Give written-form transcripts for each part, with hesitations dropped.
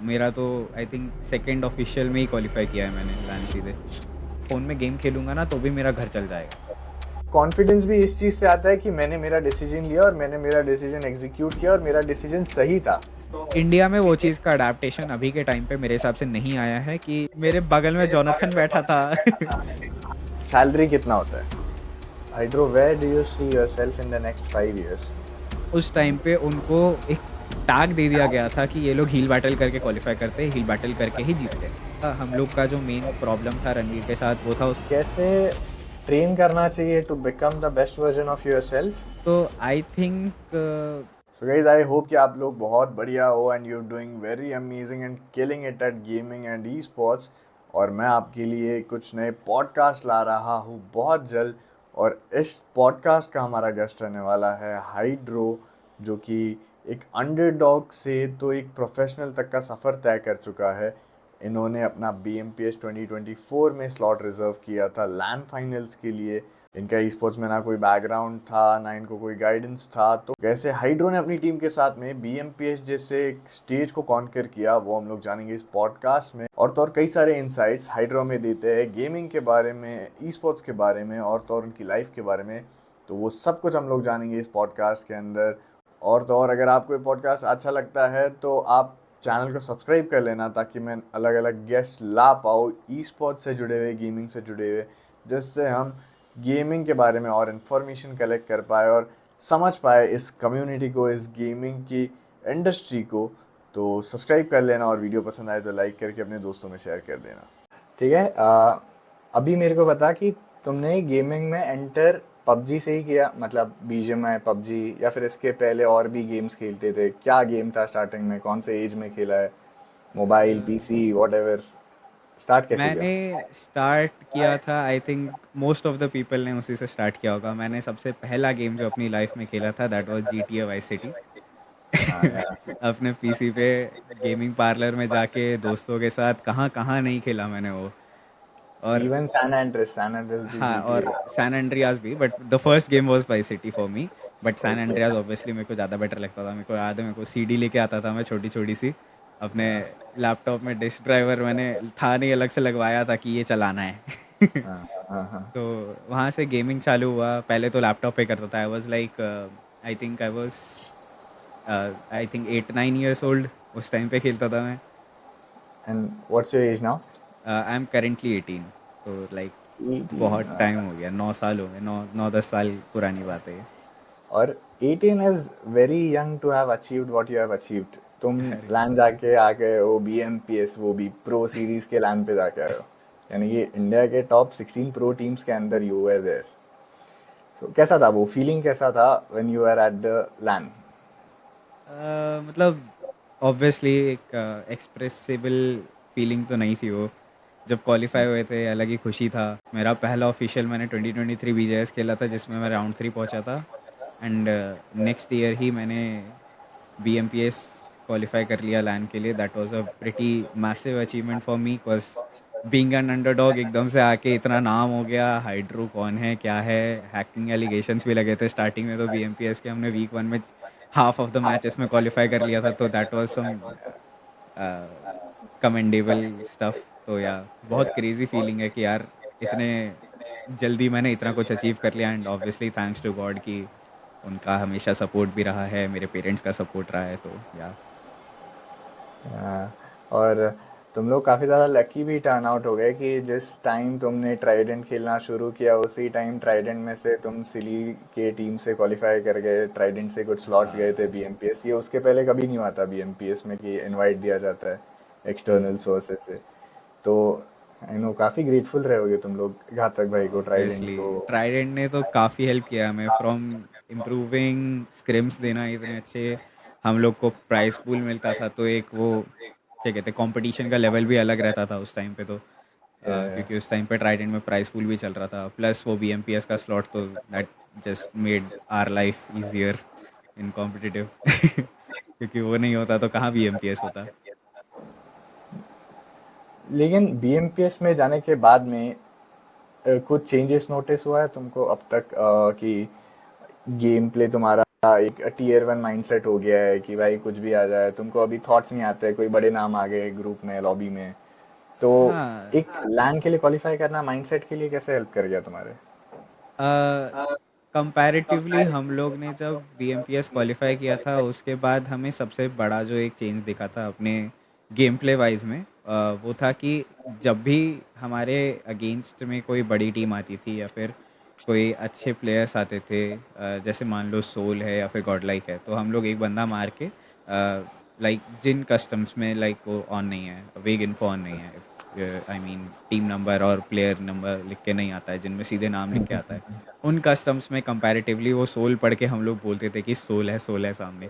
मेरा तो I think second official में ही क्वालिफाई किया है मैंने LAN सीधे। फ़ोन में गेम खेलूँगा ना तो भी मेरा घर चल जाएगा। कॉन्फिडेंस भी इस चीज़ से आता है कि मैंने मेरा डिसीजन लिया और मैंने मेरा डिसीजन एग्जीक्यूट किया और मेरा डिसीजन सही था। इंडिया में वो चीज़ का अडैप्टेशन अभी के टाइम पे मेरे हिसाब से नहीं आया है कि मेरे बगल में जोनाथन बैठा था। सैलरी कितना होता है? Hydro, where do you see yourself in the next 5 years? उस टाइम पे उनको एक टैग दे दिया गया था कि ये लोग हील बैटल करके क्वालिफाई करते हैं, हील बैटल करके ही जीतते हैं। हम लोग का जो मेन प्रॉब्लम था रणवीर के साथ वो था उस कैसे ट्रेन करना चाहिए to become the best version of yourself? तो I think so guys, I hope कि आप लोग बहुत बढ़िया हो and you are doing very amazing and killing it at gaming and esports. और मैं आपके लिए कुछ नए पॉडकास्ट ला रहा हूँ बहुत जल्द। और इस पॉडकास्ट का हमारा गेस्ट रहने वाला है हाइड्रो, जो कि एक अंडरडॉग से तो एक प्रोफेशनल तक का सफ़र तय कर चुका है। इन्होंने अपना BMPS 2024 में स्लॉट रिजर्व किया था लैन फाइनल्स के लिए। इनका ई स्पोर्ट्स में ना कोई बैकग्राउंड था ना इनको कोई गाइडेंस था, तो कैसे हाइड्रो ने अपनी टीम के साथ में BMPS जैसे एक स्टेज को कॉन्कर किया वो हम लोग जानेंगे इस पॉडकास्ट में। और तो और कई सारे इंसाइट्स हाइड्रो में देते हैं गेमिंग के बारे में, ई स्पोर्ट्स के बारे में और तो और उनकी लाइफ के बारे में। तो वो सब कुछ हम लोग जानेंगे इस पॉडकास्ट के अंदर। और तो और अगर आपको ये पॉडकास्ट अच्छा लगता है तो आप चैनल को सब्सक्राइब कर लेना, ताकि मैं अलग अलग गेस्ट ला पाऊँ ई स्पोर्ट्स से जुड़े हुए, गेमिंग से जुड़े हुए, जिससे हम गेमिंग के बारे में और इन्फॉर्मेशन कलेक्ट कर पाए और समझ पाए इस कम्युनिटी को, इस गेमिंग की इंडस्ट्री को। तो सब्सक्राइब कर लेना और वीडियो पसंद आए तो लाइक करके अपने दोस्तों में शेयर कर देना। ठीक है। अभी मेरे को बता कि तुमने गेमिंग में एंटर पबजी से ही किया, मतलब BGMI पबजी, या फिर इसके पहले और भी गेम्स खेलते थे? क्या गेम था स्टार्टिंग में, कौन से एज में खेला है? मोबाइल, PC, वॉट, स्टार्ट कैसे किया? मैंने स्टार्ट किया था I think most of the people ने उसी से स्टार्ट किया होगा। मैंने सबसे पहला गेम जो अपनी लाइफ में खेला था that was GTA vice city. हाँ यार। अपने पीसी पे गेमिंग पार्लर में जाके दोस्तों के साथ कहाँ कहाँ नहीं खेला मैंने वो। और इवन सैन एंड्रेस भी हाँ, GTA। और सैन एंड्रियास भी, but the first game was Vice City for me. But San Andreas obviously मेरे को ज़्यादा बेटर लगता था। मेरे को याद है, मेरे को सीडी लेके आता था मैं, छोटी छोटी सी अपने लैपटॉप में। डिस्क ड्राइवर मैंने था नहीं, अलग से लगवाया था कि ये चलाना है। हाँ हाँ हाँ। तो वहाँ से गेमिंग चालू हुआ। पहले तो लैपटॉप पे करता था। I was like I think 8-9 years old. उस टाइम पे खेलता था मैं। And what's your age now? I am currently 18। तो लाइक 18। बहुत टाइम हो गया, 9 साल हो गए, 9-10 साल पुरानी बात है ये। और 18 is very young to have achieved what you have achieved. तुम अरे लैन जाके आ गए हो, BMPS, वो भी प्रो सीरीज के लैन पे जाके आए हो, यानी कि इंडिया के टॉप 16 प्रो टीम्स के अंदर यू वर देयर। सो कैसा था वो फीलिंग, कैसा था when you are at the LAN? मतलब ऑब्वियसली एक एक्सप्रेसिबल फीलिंग तो नहीं थी वो। जब क्वालिफाई हुए थे अलग ही खुशी था। मेरा पहला ऑफिशियल मैंने 2023 BJS खेला था जिसमें मैं राउंड 3 पहुंचा था। एंड नेक्स्ट ईयर ही मैंने BMPS क्वालिफाई कर लिया लैन के लिए। That was a pretty massive achievement for me because being an underdog एकदम से आके इतना नाम हो गया। हाइड्रो कौन है क्या है, हैकिंग एलिगेशंस भी लगे थे स्टार्टिंग में। तो BMPS के हमने वीक 1 में हाफ ऑफ द मैचेस में क्वालिफाई कर लिया था। तो that was some commendable stuff. तो या बहुत क्रेजी फीलिंग है कि यार इतने जल्दी मैंने इतना कुछ अचीव कर लिया। And obviously thanks to God कि उनका हमेशा सपोर्ट भी रहा है, मेरे पेरेंट्स का सपोर्ट रहा है। तो या और तुम लोग काफ़ी ज़्यादा लकी भी टर्न आउट हो गए कि जिस टाइम तुमने ट्राइडेंट खेलना शुरू किया उसी टाइम ट्राइडेंट में से तुम सिली के टीम से क्वालिफाई कर गए, ट्राइडेंट से कुछ स्लॉट्स गए थे BMPS। ये उसके पहले कभी नहीं हुआ था BMPS में कि इनवाइट दिया जाता है एक्सटर्नल सोर्सेज से। तो आई नो काफ़ी ग्रेटफुल रहोगे तुम लोग घातक भाई को, ट्राइडेंट ऑब्वियसली को। ट्राइडेंट ने तो काफ़ी हेल्प किया हमें फ्रॉम इम्प्रूविंग स्क्रिम्स देना इतने अच्छे। हम लोग को प्राइस पूल मिलता था तो एक वो क्या कहते हैं, कंपटीशन का लेवल भी अलग रहता था उस टाइम पे। तो क्योंकि उस टाइम पे ट्राइडेंट में प्राइस पूल भी चल रहा था, प्लस वो BMPS का स्लॉट, तो that just made our life easier in competitive. क्योंकि वो नहीं होता तो कहाँ BMPS होता। लेकिन BMPS में जाने के बाद में कुछ चेंजेस नोटिस हुआ है तुमको अब तक कि गेम प्ले तुम्हारा एक टीयर 1 माइंडसेट हो गया है कि भाई कुछ भी आ जाए, तुमको अभी थॉट्स नहीं आते, कोई बड़े नाम आ गए ग्रुप में, लॉबी में, तो हाँ। एक लैन के लिए क्वालिफाई करना माइंडसेट के लिए कैसे हेल्प कर गया तुम्हारे? कंपैरेटिवली हम लोग ने जब बीएमपीएस क्वालिफाई किया था उसके बाद हमें सबसे बड़ा जो एक चेंज दिखा था अपने गेम प्ले वाइज में, वो था कि जब भी हमारे अगेंस्ट में कोई बड़ी टीम आती थी या फिर कोई अच्छे प्लेयर्स आते थे, जैसे मान लो सोल है या फिर गॉडलाइक है, तो हम लोग एक बंदा मार के लाइक जिन कस्टम्स में लाइक वो ऑन नहीं है, वेग इन्फो ऑन नहीं है, आई मीन टीम नंबर और प्लेयर नंबर लिख के नहीं आता है, जिनमें सीधे नाम लिख के आता है, उन कस्टम्स में कंपैरेटिवली वो सोल पढ़ के हम लोग बोलते थे कि सोल है सामने।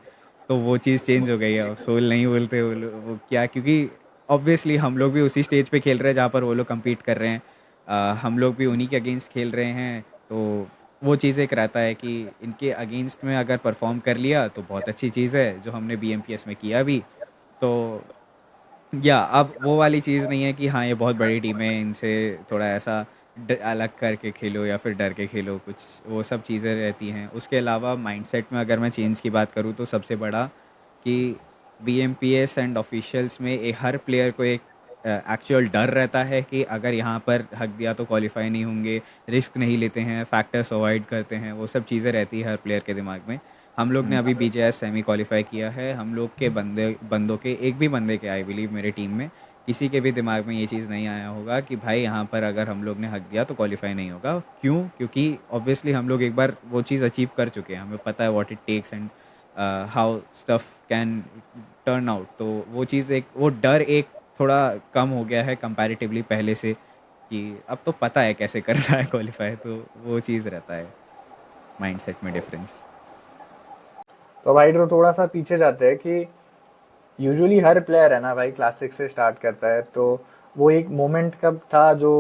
तो वो चीज़ चेंज हो गई है, अब सोल नहीं बोलते वो क्या, क्योंकि ऑब्वियसली हम लोग भी उसी स्टेज पे खेल रहे हैं जहाँ पर वो लोग compete कर रहे हैं, हम लोग भी उन्हीं के अगेंस्ट खेल रहे हैं, तो वो चीज़ एक रहता है कि इनके अगेंस्ट में अगर परफॉर्म कर लिया तो बहुत अच्छी चीज़ है, जो हमने बीएमपीएस में किया भी। तो या अब वो वाली चीज़ नहीं है कि हाँ ये बहुत बड़ी टीम है, इनसे थोड़ा ऐसा अलग करके खेलो या फिर डर के खेलो, कुछ वो सब चीज़ें रहती हैं। उसके अलावा माइंडसेट में अगर मैं चेंज की बात करूँ तो सबसे बड़ा कि बीएमपीएस एंड ऑफिशियल्स में हर प्लेयर को एक एक्चुअल डर रहता है कि अगर यहाँ पर हक दिया तो क्वालिफाई नहीं होंगे, रिस्क नहीं लेते हैं, फैक्टर्स अवॉइड करते हैं, वो सब चीज़ें रहती है हर प्लेयर के दिमाग में। हम लोग ने अभी बीजेएस सेमी क्वालिफाई किया है, हम लोग के बंदों के एक भी बंदे के आई बिलीव मेरे टीम में किसी के भी दिमाग में ये चीज़ नहीं आया होगा कि भाई यहाँ पर अगर हम लोग ने हक दिया तो क्वालिफाई नहीं होगा। क्यों? क्योंकि ऑब्वियसली हम लोग एक बार वो चीज़ अचीव कर चुके हैं, हमें पता है what it takes and how stuff can turn out. तो वो चीज़ एक वो डर एक थोड़ा कम हो गया है कंपैरेटिवली पहले से, कि अब तो पता है कैसे करना है क्वालिफाई, तो वो चीज़ रहता है माइंडसेट में डिफरेंस। तो भाई तो थोड़ा सा पीछे जाते हैं कि यूजुअली हर प्लेयर है ना भाई क्लासिक से स्टार्ट करता है, तो वो एक मोमेंट कब था जो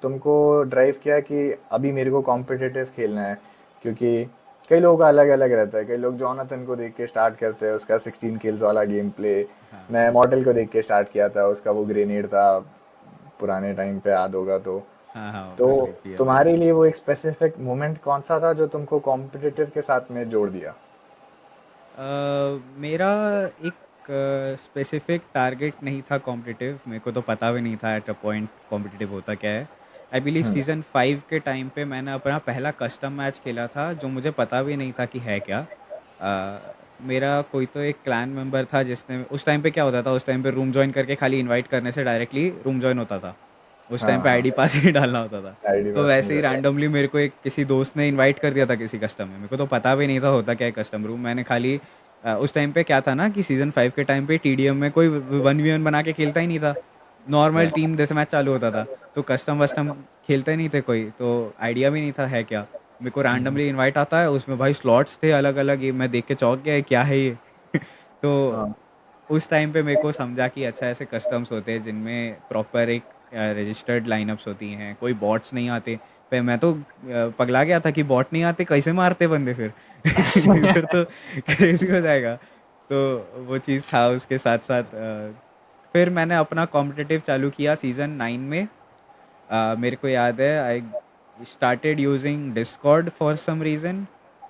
तुमको ड्राइव किया कि अभी मेरे को कॉम्पिटिटिव खेलना है? क्योंकि कई लोगों का अलग अलग रहता है, कई लोग जॉनथन को देख के स्टार्ट करते हैं, उसका 16 किल्स वाला गेम प्ले। हाँ मैं मॉडल को देख के स्टार्ट किया था, उसका वो ग्रेनेड था, पुराने टाइम पे याद होगा हाँ हाँ तो ऑब्वियसली पीएलपी। तुम्हारे लिए वो एक स्पेसिफिक मोमेंट कौन सा था जो तुमको कॉम्पिटिटिव के साथ में जोड़ दिया? मेरा एक स्पेसिफिक टारगेट नहीं था कॉम्पिटिटिव, मेरे को तो पता भी नहीं था एट अ पॉइंट कॉम्पिटिटिव होता क्या है। आई बिलीव सीज़न 5 के टाइम पे मैंने अपना पहला कस्टम मैच खेला था, जो मुझे पता भी नहीं था कि है क्या। मेरा कोई तो एक क्लैन मेंबर था जिसने, उस टाइम पे क्या होता था, उस टाइम पे रूम ज्वाइन करके खाली इनवाइट करने से डायरेक्टली रूम ज्वाइन होता था, उस टाइम हाँ पे हाँ, आईडी पास ही डालना होता था। आईडी तो पास नहीं वैसे ही रहता। रैंडमली मेरे को एक किसी दोस्त ने इनवाइट कर दिया था किसी कस्टम में, मेरे को तो पता भी नहीं था होता क्या है कस्टम रूम। मैंने खाली उस टाइम पे क्या था ना कि सीज़न 5 के टाइम पे टीडीएम में कोई 1v1 बना के खेलता ही नहीं था, नॉर्मल टीम जैसे मैच चालू होता था, तो कस्टम वस्टम खेलते नहीं थे कोई, तो आइडिया भी नहीं था है क्या। मेरे को रैंडमली इनवाइट आता है, उसमें भाई स्लॉट्स थे अलग अलग, ये मैं देख के चौंक गया, ये क्या है ये। तो हाँ उस टाइम पे मेरे को समझा कि अच्छा ऐसे कस्टम्स होते हैं जिनमें प्रॉपर एक रजिस्टर्ड लाइनअप्स होती हैं, कोई बॉट्स नहीं आते। पे मैं तो पगला गया था कि बॉट नहीं आते, कैसे मारते बंदे फिर। फिर तो क्रेजी हो जाएगा। तो वो चीज़ था, उसके साथ साथ फिर मैंने अपना कॉम्पिटिटिव चालू किया सीज़न 9 में। मेरे को याद है I started using Discord for some reason.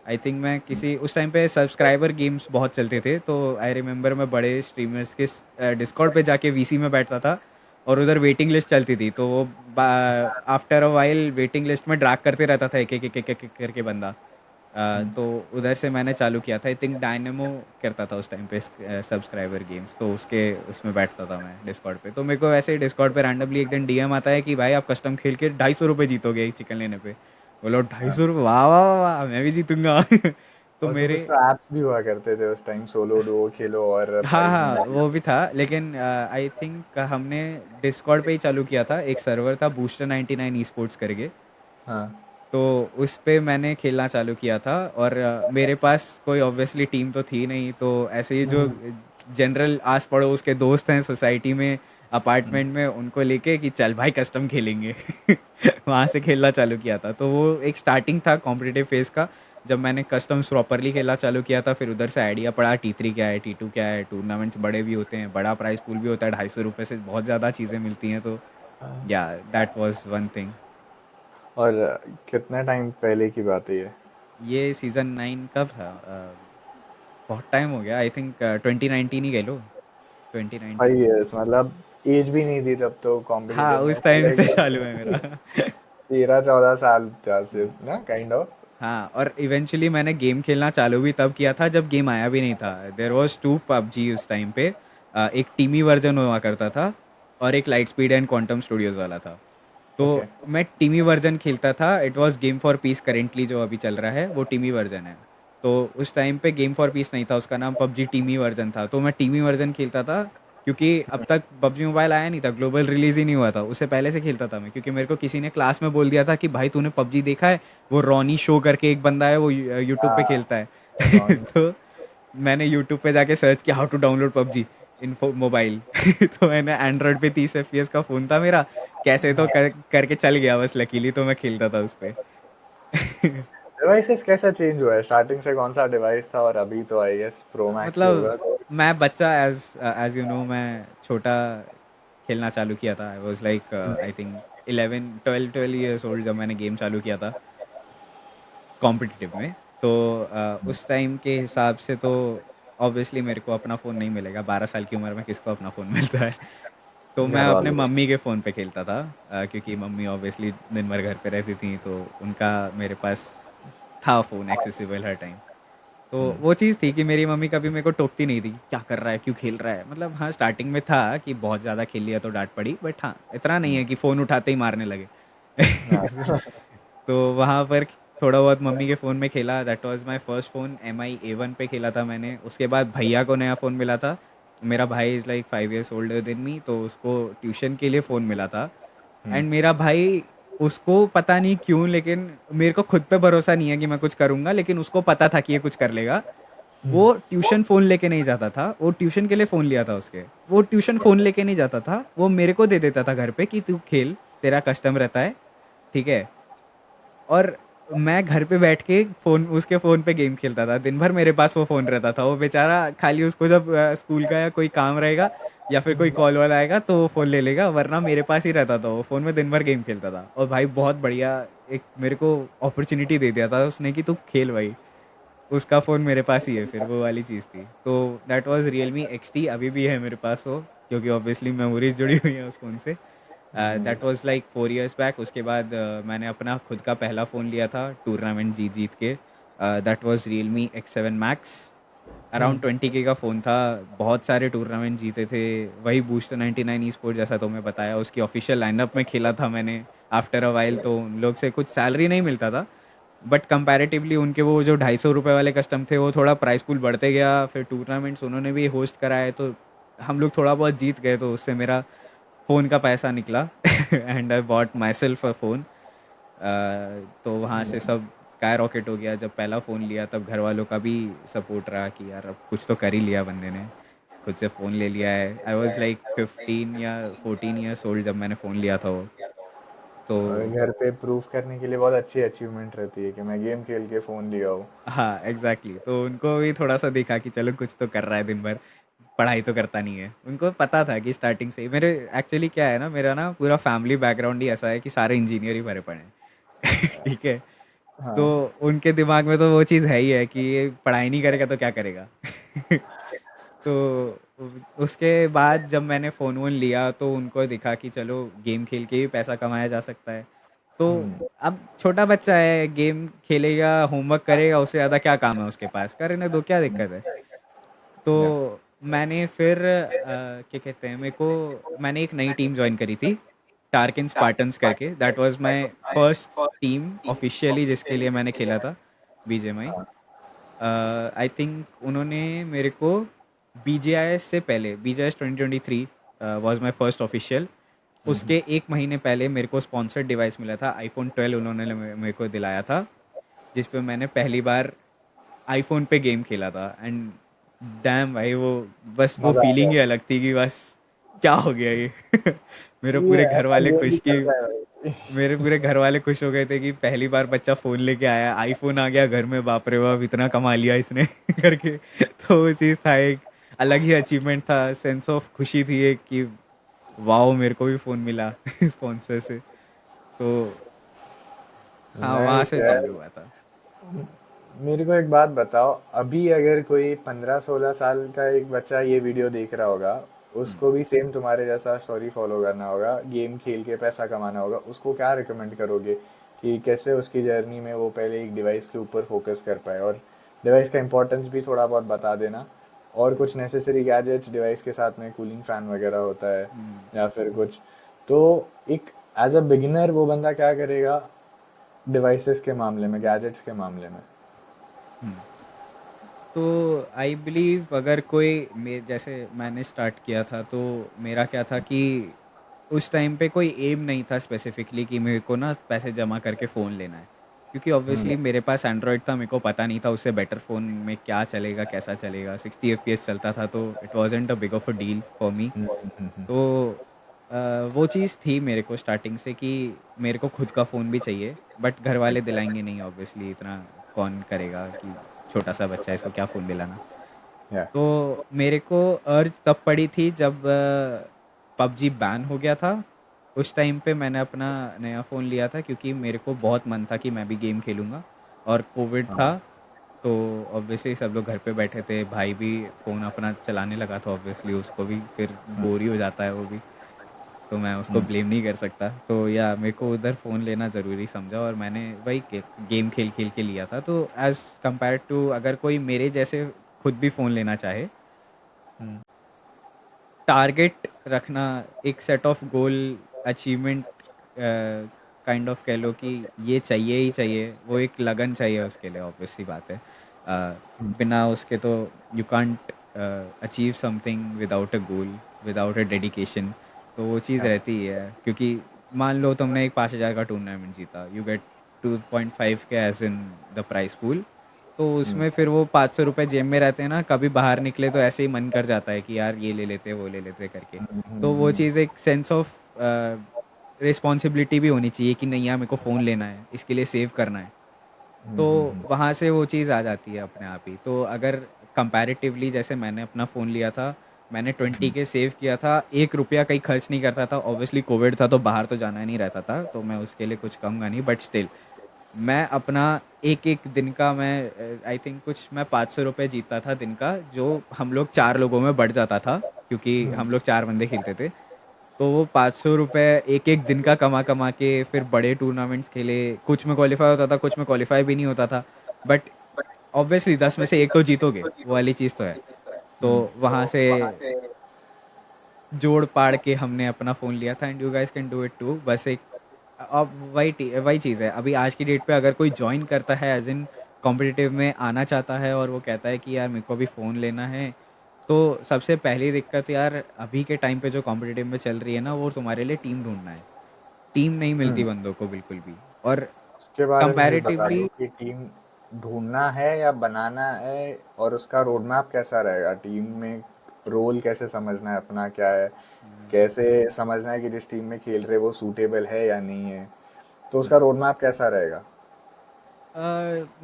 I think मैं किसी उस टाइम पे सब्सक्राइबर गेम्स बहुत चलते थे, तो आई रिमेंबर मैं बड़े स्ट्रीमर्स के डिस्कॉर्ड पे जाके वीसी में बैठता था, और उधर वेटिंग लिस्ट चलती थी, तो वो after a while waiting list में ड्रैग करते रहता था एक करके बंदा। तो उधर से मैंने चालू किया था, आई थिंक डायनेमो करता था उस टाइम पे सब्सक्राइबर गेम्स, तो उसके उसमें बैठता था मैं डिस्कॉर्ड पे। तो मेरे को वैसे ही डिस्कॉर्ड पे रैंडमली एक दिन डीएम आता है कि भाई आप कस्टम खेल के 250 रुपये जीतोगे एक चिकन लेने पे। बोलो 250 रुपये, वाह वाह वाह वाह, मैं भी जीतूंगा। तो और तो मेरे कुछ तो ऐप्स भी हुआ करते थे उस टाइम, सोलो डुओ खेलो और हाँ प्राइज हाँ निकालो। वो भी था, लेकिन आई थिंक हमने डिस्कॉर्ड पे ही चालू किया था, एक सर्वर था बूस्टर 99 ई स्पोर्ट्स करके। हाँ। तो उस पे मैंने खेलना चालू किया था, और मेरे पास कोई ऑब्वियसली टीम तो थी नहीं, तो ऐसे ही जो जनरल आस पड़ोस के दोस्त हैं सोसाइटी में, अपार्टमेंट में, उनको लेके कि चल भाई कस्टम खेलेंगे। वहाँ से खेलना चालू किया था, तो वो एक स्टार्टिंग था कॉम्पिटिटिव फेज़ का, जब मैंने कस्टम्स प्रॉपरली खेलना चालू किया था। फिर उधर से आइडिया पड़ा T3 क्या है, T2 क्या है, टूर्नामेंट्स बड़े भी होते हैं, बड़ा प्राइस पूल भी होता है, 250 रुपये से बहुत ज़्यादा चीज़ें मिलती हैं, तो या दैट वाज वन थिंग। और कितने टाइम पहले की बात है ये? ये सीज़न 9 कब था? बहुत टाइम हो गया, आई थिंक 2019 ही कह लो, 2019। 5 years मतलब एज भी नहीं थी तब तो हाँ, कॉम्पिटिटिव में उस टाइम से लाइक चालू है मेरा। 13-14 साल था सिर्फ ना काइंड ऑफ। हाँ, और इवेंचुअली मैंने गेम खेलना चालू भी तब किया था जब गेम आया भी नहीं था। देयर वाज टू पबजी उस टाइम पे। एक टीमी वर्जन हुआ करता था और एक light speed and quantum studios वाला था। तो ओके। मैं टीमी वर्जन खेलता था। It was game for piece, currently जो अभी चल रहा है वो टीमी वर्जन है। तो उस टाइम पे गेम फॉर पीस नहीं था, उसका नाम पबजी टीमी वर्जन था। तो मैं टीमी वर्जन खेलता था क्योंकि अब तक पबजी मोबाइल आया नहीं था, ग्लोबल रिलीज ही नहीं हुआ था। उससे पहले से खेलता था मैं, क्योंकि मेरे को किसी ने क्लास में बोल दिया था कि भाई तूने पबजी देखा है, वो रॉनी शो करके एक बंदा है, वो यूट्यूब पे हाँ, खेलता है। रॉनी। तो मैंने यूट्यूब पे जाके सर्च किया how to download PUBG in mobile. तो मैंने एंड्रॉयड पे 30 FPS का फ़ोन था मेरा, कैसे तो करके चल गया बस, लकीली तो मैं खेलता था उस पे। डिवाइसेस कैसा चेंज हुआ है स्टार्टिंग से, कौन सा डिवाइस था और अभी तो आई गेस प्रो मैक्स ही मतलब होगा तो। मैं बच्चा, एज एज यू नो, मैं छोटा खेलना चालू किया था। I was like I think 11 12 12 years old जब मैंने गेम चालू किया था कॉम्पिटिटिव में। तो उस टाइम के हिसाब से तो ऑब्वियसली मेरे को अपना फ़ोन नहीं मिलेगा, 12 साल की उम्र में किसको अपना फ़ोन मिलता है। तो मैं घर अपने वालों को। मम्मी के फ़ोन पे खेलता था, क्योंकि मम्मी ऑब्वियसली दिन भर घर पे रहती थी, तो उनका मेरे पास था फ़ोन एक्सेसिबल हर टाइम। तो वो चीज़ थी कि मेरी मम्मी कभी मेरे को टोकती नहीं थी कि क्या कर रहा है, क्यों खेल रहा है। मतलब हाँ, स्टार्टिंग में था कि बहुत ज़्यादा खेल लिया तो डांट पड़ी, बट हाँ, इतना नहीं है कि फ़ोन उठाते ही मारने लगे। हाँ। तो वहाँ पर थोड़ा बहुत मम्मी के फ़ोन में खेला। That was my first phone, MI A1 पे खेला था मैंने। उसके बाद भैया को नया फ़ोन मिला था। मेरा भाई is like 5 years older than me, तो उसको ट्यूशन के लिए फ़ोन मिला था। एंड मेरा भाई, उसको पता नहीं क्यों, लेकिन मेरे को खुद पे भरोसा नहीं है कि मैं कुछ करूँगा, लेकिन उसको पता था कि ये कुछ कर लेगा। वो ट्यूशन फ़ोन लेके नहीं जाता था, वो ट्यूशन के लिए फ़ोन लिया था उसके। वो ट्यूशन फ़ोन लेके नहीं जाता था, वो मेरे को दे देता था घर पे कि तू खेल, तेरा कस्टम रहता है, ठीक है? और मैं घर पे बैठ के फ़ोन, उसके फ़ोन पे गेम खेलता था। दिन भर मेरे पास वो फ़ोन रहता था। वो बेचारा खाली उसको जब स्कूल का या कोई काम रहेगा या फिर कोई कॉल वॉल आएगा तो वो फ़ोन ले लेगा, वरना मेरे पास ही रहता था। वो फ़ोन में दिन भर गेम खेलता था। और भाई बहुत बढ़िया एक मेरे को अपॉर्च्युनिटी दे दिया था उसने कि तू खेल भाई। उसका फ़ोन मेरे पास ही है, फिर वो वाली चीज़ थी। तो दैट वाज़ रियलमी XT, अभी भी है मेरे पास वो, क्योंकि ऑब्वियसली मेमोरीज जुड़ी हुई हैं उस फ़ोन से। That was like 4 years back. उसके बाद मैंने अपना खुद का पहला फ़ोन लिया था टूर्नामेंट जीत जीत के। That was Realme X7 Max। Around 20K का फ़ोन था। बहुत सारे टूर्नामेंट जीते थे। वही बूस्टर 99 ई स्पोर्ट जैसा तुम्हें बताया, उसकी ऑफिशियल लाइनअप में खेला था मैंने। आफ्टर अ वाइल तो उन लोग से कुछ सैलरी नहीं मिलता था, बट कंपैरेटिवली उनके वो जो 250 रुपये वाले कस्टम थे, वो थोड़ा प्राइस पूल बढ़ते गया। फिर टूर्नामेंट्स उन्होंने भी होस्ट कराए, तो हम लोग थोड़ा बहुत जीत गए, तो उससे मेरा फ़ोन का पैसा निकला। And I bought my self a phone. तो वहाँ से सब स्काई रॉकेट हो गया। जब पहला फ़ोन लिया तब घर वालों का भी सपोर्ट रहा कि यार अब कुछ तो कर ही लिया बंदे ने, खुद से फ़ोन ले लिया है। आई वॉज़ लाइक 15 या 14 ईयर्स ओल्ड जब मैंने फ़ोन लिया था वो। तो और घर पे प्रूफ करने के लिए बहुत अच्छी अचीवमेंट रहती है कि मैं गेम खेल के फ़ोन लिया हूँ। हाँ, एग्जैक्टली, तो उनको भी थोड़ा सा दिखा कि चलो कुछ तो कर रहा है दिन भर, पढ़ाई तो करता नहीं है। उनको पता था कि स्टार्टिंग से ही मेरे, एक्चुअली क्या है ना, मेरा ना पूरा फैमिली बैकग्राउंड ही ऐसा है कि सारे इंजीनियर ही भरे पड़े हैं। ठीक है? तो हाँ। उनके दिमाग में तो वो चीज़ है ही है कि ये पढ़ाई नहीं करेगा तो क्या करेगा। तो उसके बाद जब मैंने फ़ोन वोन लिया तो उनको दिखा कि चलो गेम खेल के भी पैसा कमाया जा सकता है। तो अब छोटा बच्चा है, गेम खेलेगा, होमवर्क करेगा, उससे ज़्यादा क्या काम है उसके पास, करने दो, क्या दिक्कत है। तो या। मैंने फिर क्या कहते हैं, मेरे को, मैंने एक नई टीम ज्वाइन करी थी, टार्किन स्पार्टन्स करके। That was my first team officially जिसके लिए मैंने खेला था, BGMI। आई थिंक उन्होंने मेरे को BGIS से पहले, BGIS 2023 was my first official. उसके एक महीने पहले मेरे को स्पॉन्सर्ड डिवाइस मिला था, iPhone 12 उन्होंने मेरे को दिलाया था, जिस पे मैंने पहली बार आईफोन पे गेम खेला था। एंड डैम भाई, वो बस वो मज़ा आ फीलिंग गया। ही अलग थी कि बस क्या हो गया ये। मेरे ये पूरे घर ऐसा वाले गेम भी खुश कि चलता है भाई। मेरे पूरे घर वाले खुश हो गए थे कि पहली बार बच्चा फ़ोन लेके आया, आईफोन आ गया घर में, बाप रे बाप इतना कमा लिया इसने। करके। तो वो चीज़ था, एक अलग ही अचीवमेंट था, सेंस ऑफ खुशी थी एक कि वाओ मेरे को भी फ़ोन मिला स्पॉन्सर से। तो हाँ, वहाँ नाइस से यार। चालू हुआ था। मेरे को एक बात बताओ, अभी अगर कोई 15-16 साल का एक बच्चा ये वीडियो देख रहा होगा, हम्म, उसको भी सेम तुम्हारे जैसा स्टोरी फॉलो करना होगा, गेम खेल के पैसा कमाना होगा, उसको क्या रिकमेंड करोगे कि कैसे उसकी जर्नी में वो पहले एक डिवाइस के ऊपर फोकस कर पाए, और डिवाइस का इंपॉर्टेंस भी थोड़ा बहुत बता देना, और कुछ नेसेसरी गैजेट्स डिवाइस के साथ में, कूलिंग फैन वगैरह होता है हम्म, या फिर कुछ, तो एक एज अ बिगिनर वो बंदा क्या करेगा डिवाइसेस के मामले में, गैजेट्स के मामले में। हम्म। तो आई बिलीव अगर कोई जैसे मैंने स्टार्ट किया था तो मेरा क्या था कि उस टाइम पे कोई एम नहीं था स्पेसिफिकली कि मेरे को ना पैसे जमा करके फ़ोन लेना है, क्योंकि हम्म ऑब्वियसली मेरे पास एंड्रॉयड था, मेरे को पता नहीं था उससे बेटर फ़ोन में क्या चलेगा कैसा चलेगा। 60 FPS चलता था तो it wasn't a big of a deal for me. Hmm hmm hmm तो वो चीज़ थी मेरे को स्टार्टिंग से कि मेरे को खुद का फ़ोन भी चाहिए, बट घर वाले दिलाएंगे नहीं ऑब्वियसली, इतना कौन करेगा कि छोटा सा बच्चा है इसको क्या फ़ोन दिलाना। या तो मेरे को अर्ज तब पड़ी थी जब पबजी बैन हो गया था। उस टाइम पे मैंने अपना नया फ़ोन लिया था क्योंकि मेरे को बहुत मन था कि मैं भी गेम खेलूँगा, और कोविड था। हाँ तो ऑब्वियसली सब लोग घर पे बैठे थे, भाई भी फ़ोन अपना चलाने लगा था, ऑब्वियसली उसको भी फिर बोर ही हो जाता है वो भी, तो मैं उसको हम्म ब्लेम नहीं कर सकता। तो या मेरे को उधर फ़ोन लेना ज़रूरी समझा और मैंने वही गेम खेल खेल के लिया था। तो एज़ कंपेयर टू अगर कोई मेरे जैसे खुद भी फ़ोन लेना चाहे, हम्म टारगेट रखना, एक set of goal achievement kind of कह लो कि ये चाहिए ही चाहिए, वो एक लगन चाहिए उसके लिए, ऑब्वियसली बात है। बिना उसके तो you can't achieve something without a goal, without a dedication. तो वो चीज़ या रहती ही है, क्योंकि मान लो तुमने एक 5,000 का टूर्नामेंट जीता, you get 2.5 K as in the price pool. तो हम्म उसमें फिर वो 500 रुपये जेब में रहते हैं ना, कभी बाहर निकले तो ऐसे ही मन कर जाता है कि यार ये ले लेते वो ले लेते करके। तो वो हम्म चीज़ एक सेंस ऑफ रिस्पॉन्सिबिलिटी भी होनी चाहिए कि नहीं यार मेरे को फ़ोन लेना है, इसके लिए सेव करना है। तो हम्म वहाँ से वो चीज़ आ जाती है अपने आप ही। तो अगर कंपैरेटिवली जैसे मैंने अपना फ़ोन लिया था, मैंने 20 के सेव किया था, 1 रुपया कहीं खर्च नहीं करता था। ऑब्वियसली कोविड था तो बाहर तो जाना ही नहीं रहता था, तो मैं उसके लिए कुछ कहूँगा नहीं, बट स्टिल मैं अपना एक एक दिन का, मैं आई थिंक कुछ मैं 500 रुपये जीतता था दिन का, जो हम लोग 4 लोगों में बढ़ जाता था, क्योंकि हम लोग 4 बंदे खेलते थे। तो वो 500 रुपये एक एक दिन का कमा कमा के फिर बड़े टूर्नामेंट्स खेले, कुछ में क्वालिफाई होता था कुछ में क्वालिफाई भी नहीं होता था, बट ऑब्वियसली 10 में से 1 तो जीतोगे, वो वाली चीज़ तो है। तो वहाँ से जोड़ पाड़ के हमने अपना फ़ोन लिया था, and you guys can do it too. बस एक अब वही चीज़ है, अभी आज की डेट पे अगर कोई जॉइन करता है एज इन कॉम्पिटिटिव में आना चाहता है और वो कहता है कि यार मेरे को अभी फ़ोन लेना है, तो सबसे पहली दिक्कत यार अभी के टाइम पे जो कॉम्पिटिटिव में चल रही है ना, वो तुम्हारे लिए टीम ढूंढना है। टीम नहीं मिलती हम्म। बंदों को बिल्कुल भी। और उसके बारे में भी बता कंपैरेटिवली दो कि टीम ढूंढना है या बनाना है, और उसका रोड मैप कैसा रहेगा, टीम में रोल कैसे समझना है अपना क्या है, कैसे समझना है कि जिस टीम में खेल रहे वो सूटेबल है या नहीं है, तो उसका रोड मैप कैसा रहेगा।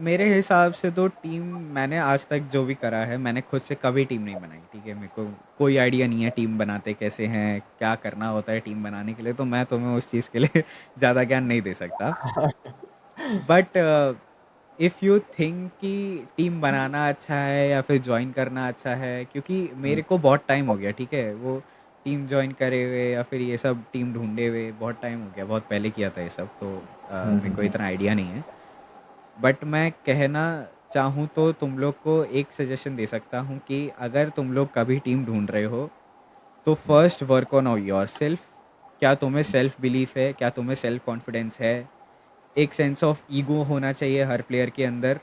मेरे हिसाब से तो टीम, मैंने आज तक जो भी करा है मैंने खुद से कभी टीम नहीं बनाई, ठीक है। मेरे को कोई आइडिया नहीं है टीम बनाते कैसे हैं, क्या करना होता है टीम बनाने के लिए, तो मैं तुम्हें उस चीज़ के लिए ज़्यादा ज्ञान नहीं दे सकता। बट इफ़ यू थिंक कि टीम बनाना अच्छा है या फिर ज्वाइन करना अच्छा है, क्योंकि मेरे को बहुत टाइम हो गया, ठीक है, वो टीम ज्वाइन करे हुए या फिर ये सब टीम ढूंढे हुए बहुत टाइम हो गया, बहुत पहले किया था ये सब, तो मेरे को हम्म इतना आइडिया नहीं है। बट मैं कहना चाहूँ तो तुम लोग को एक सजेशन दे सकता हूँ कि अगर तुम लोग कभी टीम ढूंढ रहे हो, तो first work on your self. क्या तुम्हें सेल्फ बिलीफ है, क्या तुम्हें सेल्फ कॉन्फिडेंस है? एक सेंस ऑफ ईगो होना चाहिए हर प्लेयर के अंदर,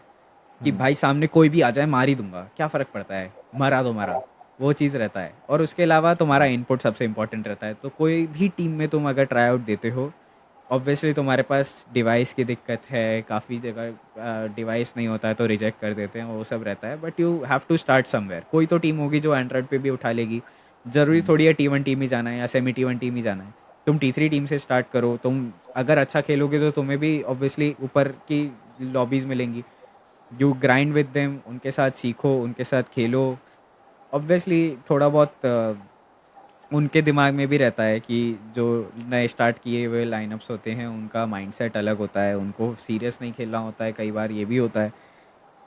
कि भाई सामने कोई भी आ जाए मार ही दूंगा, क्या फ़र्क पड़ता है, मरा तो मरा। वो चीज़ रहता है, और उसके अलावा तुम्हारा इनपुट सबसे इंपॉर्टेंट रहता है। तो कोई भी टीम में तुम अगर ट्राई आउट देते हो, ऑब्वियसली तुम्हारे पास डिवाइस की दिक्कत है, काफ़ी जगह डिवाइस नहीं होता है तो रिजेक्ट कर देते हैं, वो सब रहता है, but you have to start somewhere. कोई तो टीम होगी जो एंड्रॉयड पे भी उठा लेगी। ज़रूरी थोड़ी है T1 टीम ही जाना है या सेमी T1 टीम ही जाना है। तुम T3 टीम से स्टार्ट करो, तुम अगर अच्छा खेलोगे तो तुम्हें भी ऑब्वियसली ऊपर की लॉबीज़ मिलेंगी। यू ग्राइंड विद देम, उनके साथ सीखो, उनके साथ खेलो। ऑब्वियसली थोड़ा बहुत उनके दिमाग में भी रहता है कि जो नए स्टार्ट किए हुए लाइनअप्स होते हैं उनका माइंडसेट अलग होता है, उनको सीरियस नहीं खेलना होता है, कई बार ये भी होता है।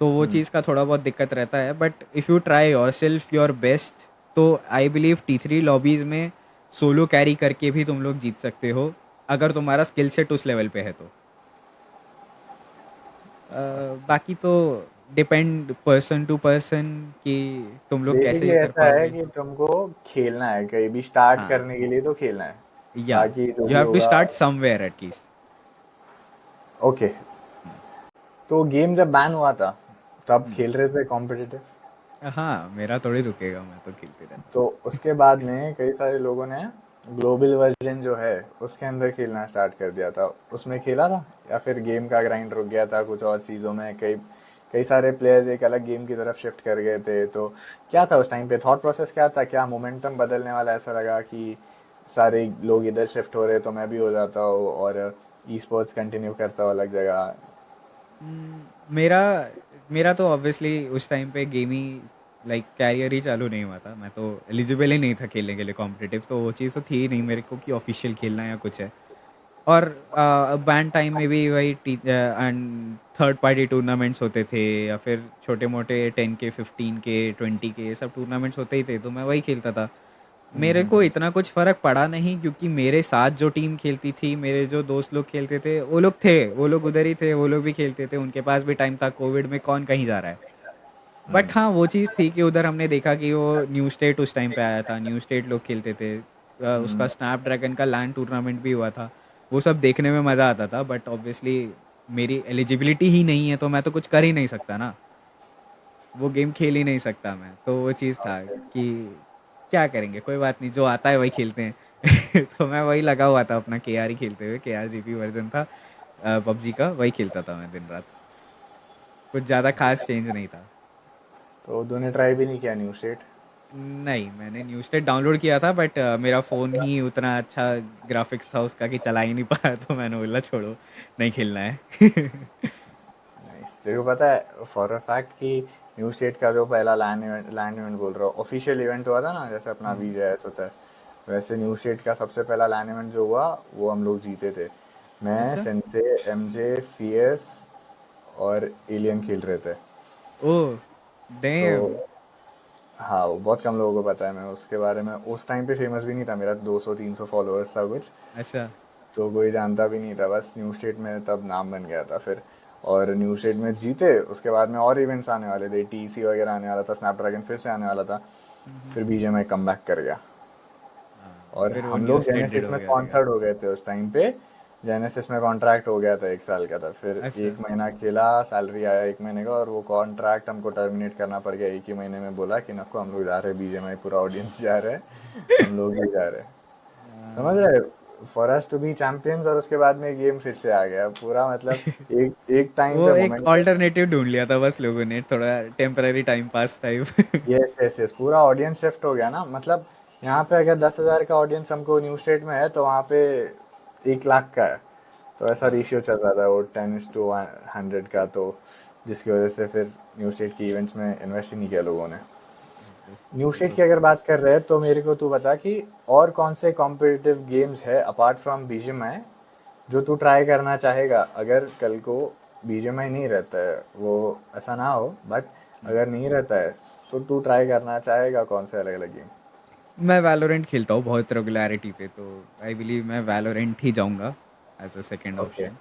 तो वो चीज़ का थोड़ा बहुत दिक्कत रहता है, but if you try your self your best, तो आई बिलीव T3 लॉबीज़ में सोलो कैरी करके भी तुम लोग जीत सकते हो, अगर तुम्हारा स्किल सेट उस लेवल पे है तो। बाकी तो डिपेंड पर्सन टू पर्सन कि तुम लोग बेसिकली कैसे कर ऐसा है पाओगे। कि तुमको खेलना है, कहीं भी स्टार्ट हाँ, करने के लिए तो खेलना है, या बाकी जो यू भी हैव टू होगा। Start somewhere at least. ओके, तो गेम जब बैन हुआ था तब खेल रहे थे कॉम्पिटिटिव? हाँ, मेरा थोड़ी रुकेगा, मैं तो खेलते रहता तो उसके बाद में कई सारे लोगों ने ग्लोबल वर्जन जो है उसके अंदर खेलना स्टार्ट कर दिया था, उसमें खेला था? या फिर गेम का ग्राइंड रुक गया था कुछ और चीज़ों में? कई कई सारे प्लेयर्स एक अलग गेम की तरफ शिफ्ट कर गए थे, तो क्या था उस टाइम पे थॉट प्रोसेस, क्या था? क्या मोमेंटम बदलने वाला ऐसा लगा कि सारे लोग इधर शिफ्ट हो रहे तो मैं भी हो जाता हूँ और ई स्पोर्ट्स कंटिन्यू करता हूँ अलग जगह? मेरा मेरा तो ऑब्वियसली उस टाइम पे गेम ही लाइक कैरियर ही चालू नहीं हुआ था, मैं तो एलिजिबल ही नहीं था खेलने के लिए कॉम्पिटिटिव, तो वो चीज़ तो थी ही नहीं मेरे को कि ऑफिशियल खेलना या कुछ है। और बैंड टाइम में भी वही एंड थर्ड पार्टी टूर्नामेंट्स होते थे, या फिर छोटे मोटे 10K 15K 20K ये सब टूर्नामेंट्स होते ही थे, तो मैं वही खेलता था। मेरे को इतना कुछ फ़र्क पड़ा नहीं, क्योंकि मेरे साथ जो टीम खेलती थी, मेरे जो दोस्त लोग खेलते थे, वो लोग थे, वो लोग उधर ही थे, वो लोग भी खेलते थे, उनके पास भी टाइम था, कोविड में कौन कहीं जा रहा है। बट हाँ, वो चीज़ थी कि उधर हमने देखा कि वो न्यू स्टेट उस टाइम पे आया था, न्यू स्टेट लोग खेलते थे, उसका स्नैपड्रैगन का लैंड टूर्नामेंट भी हुआ था। वो सब देखने में मज़ा आता था, बट ऑब्वियसली मेरी एलिजिबिलिटी ही नहीं है, तो मैं तो कुछ कर ही नहीं सकता ना, वो गेम खेल ही नहीं सकता मैं, तो वो चीज़ था कि क्या करेंगे, कोई बात नहीं, जो आता है वही खेलते हैं। तो मैं वही लगा हुआ था अपना KR ही खेलते हुए, KR GP वर्जन था पबजी का, वही खेलता था मैं दिन रात, कुछ ज़्यादा खास चेंज नहीं था। तो दोनों ट्राई भी नहीं किया न्यू स्टेट? नहीं, मैंने न्यू स्टेट डाउनलोड किया था, बट मेरा फ़ोन ही उतना अच्छा ग्राफिक्स था उसका कि चला ही नहीं पाया, तो मैंने बोला छोड़ो, नहीं खेलना है। नाइस। तेरे को पता है फॉर अ फैक्ट कि न्यू स्टेट का जो पहला लैंड इवेंट बोल रहा हूँ, ऑफिशियल इवेंट हुआ था ना, जैसे अपना VJS होता है, वैसे न्यू स्टेट का सबसे पहला लैंड इवेंट जो हुआ वो हम लोग जीते थे। मैं, अच्छा। सेंसे, MJ, फियर्स और एलियन खेल रहे थे। ओह, तो डैम। हाँ, वो बहुत कम लोगों को पता है, मैं उसके बारे में उस टाइम पे फेमस भी नहीं था, मेरा 200-300 फॉलोअर्स था कुछ, अच्छा। तो कोई जानता भी नहीं था, बस न्यू स्टेट में तब नाम बन गया था फिर। और न्यू स्टेट में जीते, उसके बाद में और इवेंट्स आने वाले थे, TC वगैरह आने वाला था, स्नैपड्रैगन फिर से आने वाला था, फिर BGMI कम बैक कर गया। हाँ, और फिर वो हम न्यू लोग स्टेट डेड जेनेसिस हो में गया, स्पॉन्सर्ड हो गए थे उस टाइम पे। जेनेसिस में कॉन्ट्रैक्ट हो गया था 1 साल का था, फिर अच्छा। 1 महीना खेला, सैलरी आया 1 महीने का, और वो कॉन्ट्रैक्ट हमको टर्मिनेट करना पड़ गया एक ही महीने में। बोला कि नको, हम लोग जा रहे हैं BGMI, पूरा ऑडियंस जा रहे हैं, हम लोग भी जा रहे हैं। समझ रहे? For us to be champions, और उसके बाद में गेम फिर से आ गया पूरा, मतलब एक एक टाइम वो पे एक मोमेंटम। ऑल्टरनेटिव ढूंढ लिया था बस लोगों ने, थोड़ा temporary time pass type. Yes yes yes, पूरा ऑडियंस शिफ्ट हो गया ना, मतलब यहाँ पे अगर 10,000 का ऑडियंस हमको न्यू स्टेट में है, तो वहाँ पे 1 लाख का है। तो ऐसा हाँ। रेशियो चल रहा था वो 10:100 का, तो जिसकी वजह से फिर न्यू स्टेट की इवेंट्स में इन्वेस्ट ही नहीं किया लोगों ने। न्यू वो स्टेट तो की अगर था। बात कर रहे हैं तो मेरे को तू बता कि और कौन से कॉम्पिटिटिव गेम्स है अपार्ट फ्रॉम BGMI जो तू ट्राई करना चाहेगा, अगर कल को BGMI नहीं रहता है, वो ऐसा ना हो, बट अगर नहीं रहता है तो तू ट्राई करना चाहेगा कौन से अलग अलग गेम? मैं वैलोरेंट खेलता हूँ बहुत रेगुलरिटी पे, तो आई बिलीव मैं वैलोरेंट ही जाऊँगा as a second okay. Option.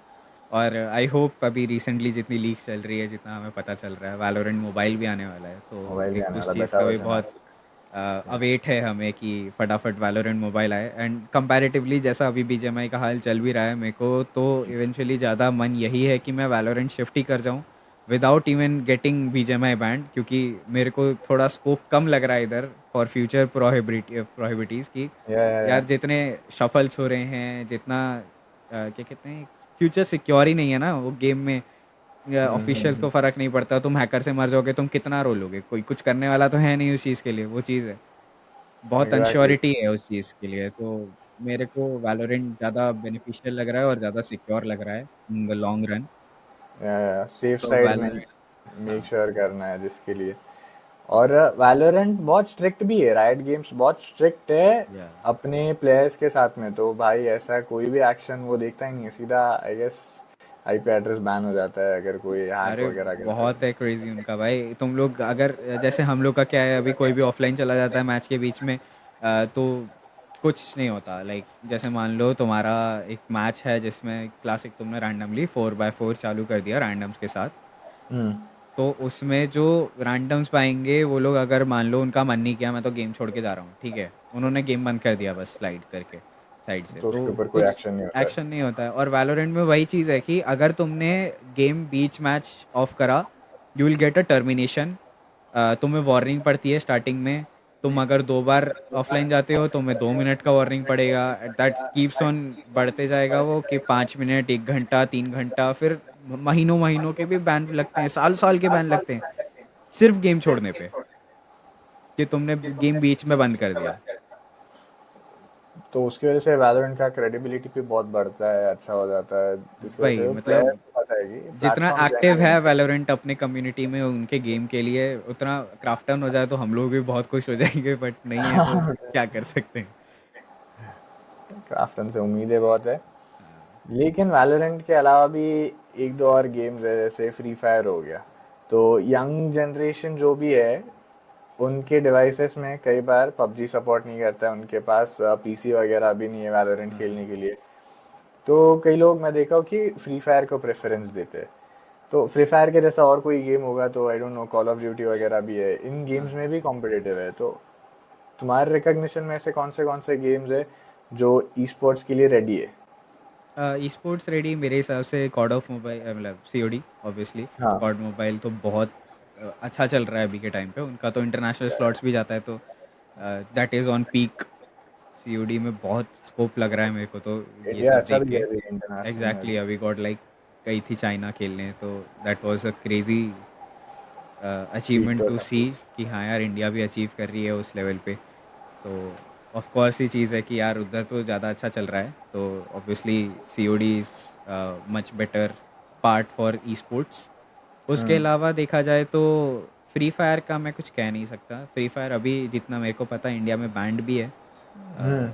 और आई होप अभी रिसेंटली जितनी लीक्स चल रही है, जितना हमें पता चल रहा है, वैलोरेंट मोबाइल भी आने वाला है, तो मोबाइल भी एक आने उस वाला चीज़ बेटा का भी वर्जन आ बहुत अवेट है हमें कि फटाफट वैलोरेंट मोबाइल आए। एंड कंपैरेटिवली जैसा अभी BGMI का हाल चल भी रहा है, मेरे को तो इवेंचुअली ज़्यादा मन यही है कि मैं वैलोरेंट शिफ्ट ही कर जाऊँ without even getting BGMI band, क्योंकि मेरे को थोड़ा स्कोप कम लग रहा है इधर फॉर फ्यूचर प्रोहिबिटीज़ की। या। यार जितने शफल्स हो रहे हैं, जितना क्या कहते हैं, फ्यूचर सिक्योर ही नहीं है ना वो गेम में। ऑफिशियल्स को फ़र्क नहीं पड़ता, तुम हैकर से मर जाओगे, तुम कितना रो लोगे, कोई कुछ करने वाला तो है नहीं उस चीज़ के लिए, वो चीज़ है, बहुत एग्जैक्टली। अनश्योरिटी है उस चीज़ के लिए। तो मेरे को वैलोरेंट ज़्यादा बेनिफिशियल लग रहा है और ज़्यादा सिक्योर लग रहा है in the long run. Safe तो साइड में वैलोरेंट। मेक हाँ। श्योर करना है जिसके लिए। और वैलोरेंट बहुत स्ट्रिक्ट भी है, राइट गेम्स बहुत स्ट्रिक्ट है या अपने प्लेयर्स के साथ में, तो भाई ऐसा कोई भी एक्शन वो देखता ही नहीं है, सीधा I guess IP address ban हो जाता है अगर कोई हैक अरे वगैरह करता है बहुत है क्रेजी उनका भाई। तुम लोग अगर जैसे हम लोग का क्या है, अभी कोई भी ऑफलाइन चला जाता है मैच के बीच में, तो कुछ नहीं होता। लाइक जैसे मान लो तुम्हारा एक मैच है जिसमें क्लासिक तुमने रैंडमली 4x4 चालू कर दिया रैंडम्स के साथ, हम्म। तो उसमें जो रैंडम्स पाएंगे वो लोग, अगर मान लो उनका मन नहीं किया मैं तो गेम छोड़ के जा रहा हूँ, ठीक है, उन्होंने गेम बंद कर दिया बस स्लाइड करके साइड से, तो तो उसके ऊपर कोई कुछ एक्शन नहीं होता है। एक्शन नहीं होता है। और वैलोरेंट में वही चीज़ है कि अगर तुमने गेम बीच मैच ऑफ करा, you will get a termination. तुम्हें वार्निंग पड़ती है स्टार्टिंग में। तुम अगर 2 बार ऑफलाइन जाते हो तो तुम्हें 2 मिनट का वार्निंग पड़ेगा। दैट कीप्स ऑन बढ़ते जाएगा वो, कि 5 मिनट, 1 घंटा, 3 घंटा, फिर महीनों महीनों के भी बैन लगते हैं, साल साल के बैन लगते हैं सिर्फ गेम छोड़ने पे, कि तुमने गेम बीच में बंद कर दिया। तो उसकी वजह से वैलोरेंट का क्रेडिबिलिटी भी बहुत बढ़ता है, अच्छा हो जाता है, जिसकी वजह वही से प्लेयर मतलब को पता है कि जितना प्लेटफॉर्म एक्टिव जेन्युइन है वैलोरेंट अपने कम्युनिटी में उनके गेम के लिए, उतना क्राफ्टन हो जाए तो हम लोग भी बहुत खुश हो जाएंगे, बट नहीं है तो है। क्या कर सकते हैं। क्राफ्टन से उम्मीदें बहुत है। हाँ, लेकिन वैलोरेंट के अलावा भी एक दो और गेम्स है, जैसे फ्री फायर हो गया। तो यंग जनरेशन जो भी है, उनके डिवाइसेस में कई बार पबजी सपोर्ट नहीं करता है, उनके पास पीसी वगैरह भी नहीं है वैलोरेंट हाँ, खेलने के लिए। तो कई लोग मैं देखा हूँ कि फ्री फायर को प्रेफरेंस देते हैं। तो फ्री फायर के जैसा और कोई गेम होगा तो I don't no, call of duty वगैरह भी है, इन गेम्स हाँ। में भी कॉम्पिटिटिव है। तो तुम्हारे रिकग्निशन में से कौन से गेम्स है जो ई स्पोर्ट्स के लिए रेडी है? ई स्पोर्ट्स रेडी मेरे हिसाब से कॉड ऑफ मोबाइल, मतलब सीओडी ऑब्वियसली। हाँ। कॉड मोबाइल तो बहुत अच्छा चल रहा है अभी के टाइम पे, उनका तो इंटरनेशनल स्लॉट्स भी जाता है, तो that is on peak. COD में बहुत स्कोप लग रहा है मेरे को तो, ये इंडिया सब अच्छा देख भी के। है अभी इंटरनेशनल में एग्जैक्टली अभी। अभी गॉड लाइक गई थी चाइना खेलने, तो that was a crazy peak achievement तो टू था। सी कि हाँ यार इंडिया भी अचीव कर रही है उस लेवल पे। तो ऑफ कोर्स ही चीज़ है कि यार उधर तो ज़्यादा अच्छा चल रहा है, तो obviously COD is much better part for e sports. उसके हम्म। अलावा देखा जाए तो फ्री फायर का मैं कुछ कह नहीं सकता। फ्री फायर अभी जितना मेरे को पता है इंडिया में बैंड भी है। हम्म।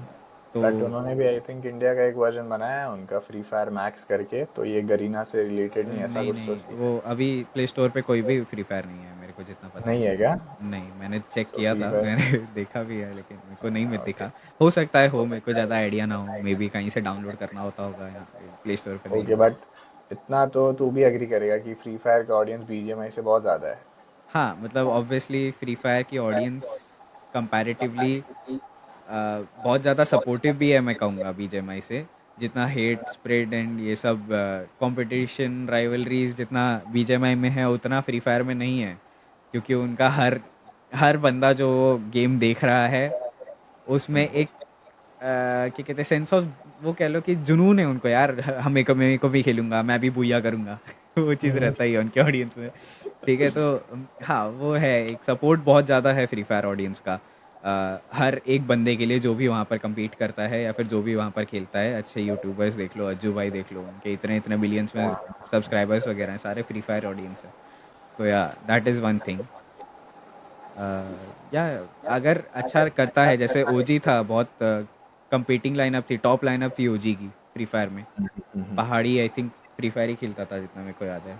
तो बट उन्होंने भी आई थिंक इंडिया का एक वर्जन बनाया है उनका, फ्री फायर मैक्स करके, तो ये गरीना से रिलेटेड नहीं, ऐसा नहीं कुछ तो नहीं, थी। वो अभी प्ले स्टोर पे कोई भी फ्री फायर नहीं है मेरे को जितना पता है। नहीं है क्या? नहीं, मैंने चेक तो किया फ्री था, फायर। मैंने देखा भी है, लेकिन मेरे को नहीं मिल ओके। दिखा। हो सकता है हो, मेरे को ज़्यादा आइडिया ना हो, मे बी कहीं से डाउनलोड करना होता होगा या प्ले स्टोर पे नहीं ओके, होगा। बट इतना तो तू भी एग्री करेगा कि फ्री फायर का ऑडियंस बीजीएमआई से बहुत ज़्यादा है। हाँ मतलब ऑब्वियसली फ्री फायर की ऑडियंस कंपैरेटिवली बहुत ज़्यादा सपोर्टिव भी है मैं कहूँगा बीजीएमआई से। जितना हेट स्प्रेड एंड ये सब कंपटीशन राइवलरीज जितना बीजीएमआई में है, उतना फ्री फायर में नहीं है। क्योंकि उनका हर हर बंदा जो गेम देख रहा है उसमें एक क्या कहते हैं, सेंस ऑफ, वो कह लो कि जुनून है उनको यार। हम मेरे को भी खेलूंगा, मैं भी बुया करूंगा। वो चीज़ रहता ही है उनके ऑडियंस में। ठीक है, तो हाँ वो है, एक सपोर्ट बहुत ज़्यादा है फ्री फायर ऑडियंस का। हर एक बंदे के लिए जो भी वहाँ पर compete करता है या फिर जो भी वहाँ पर खेलता है, अच्छे यूट्यूबर्स देख लो, अज्जू भाई देख लो, उनके इतने इतने बिलियंस में सब्सक्राइबर्स वगैरह हैं, सारे फ्री फायर ऑडियंस है। तो या दैट इज़ वन थिंग। या अगर अच्छा करता है, जैसे ओजी था, बहुत कंपीटिंग लाइनअप थी, टॉप लाइनअप थी ओजी की फ्री फायर में। पहाड़ी आई थिंक फ्री फायर ही खेलता था जितना मेरे को याद है,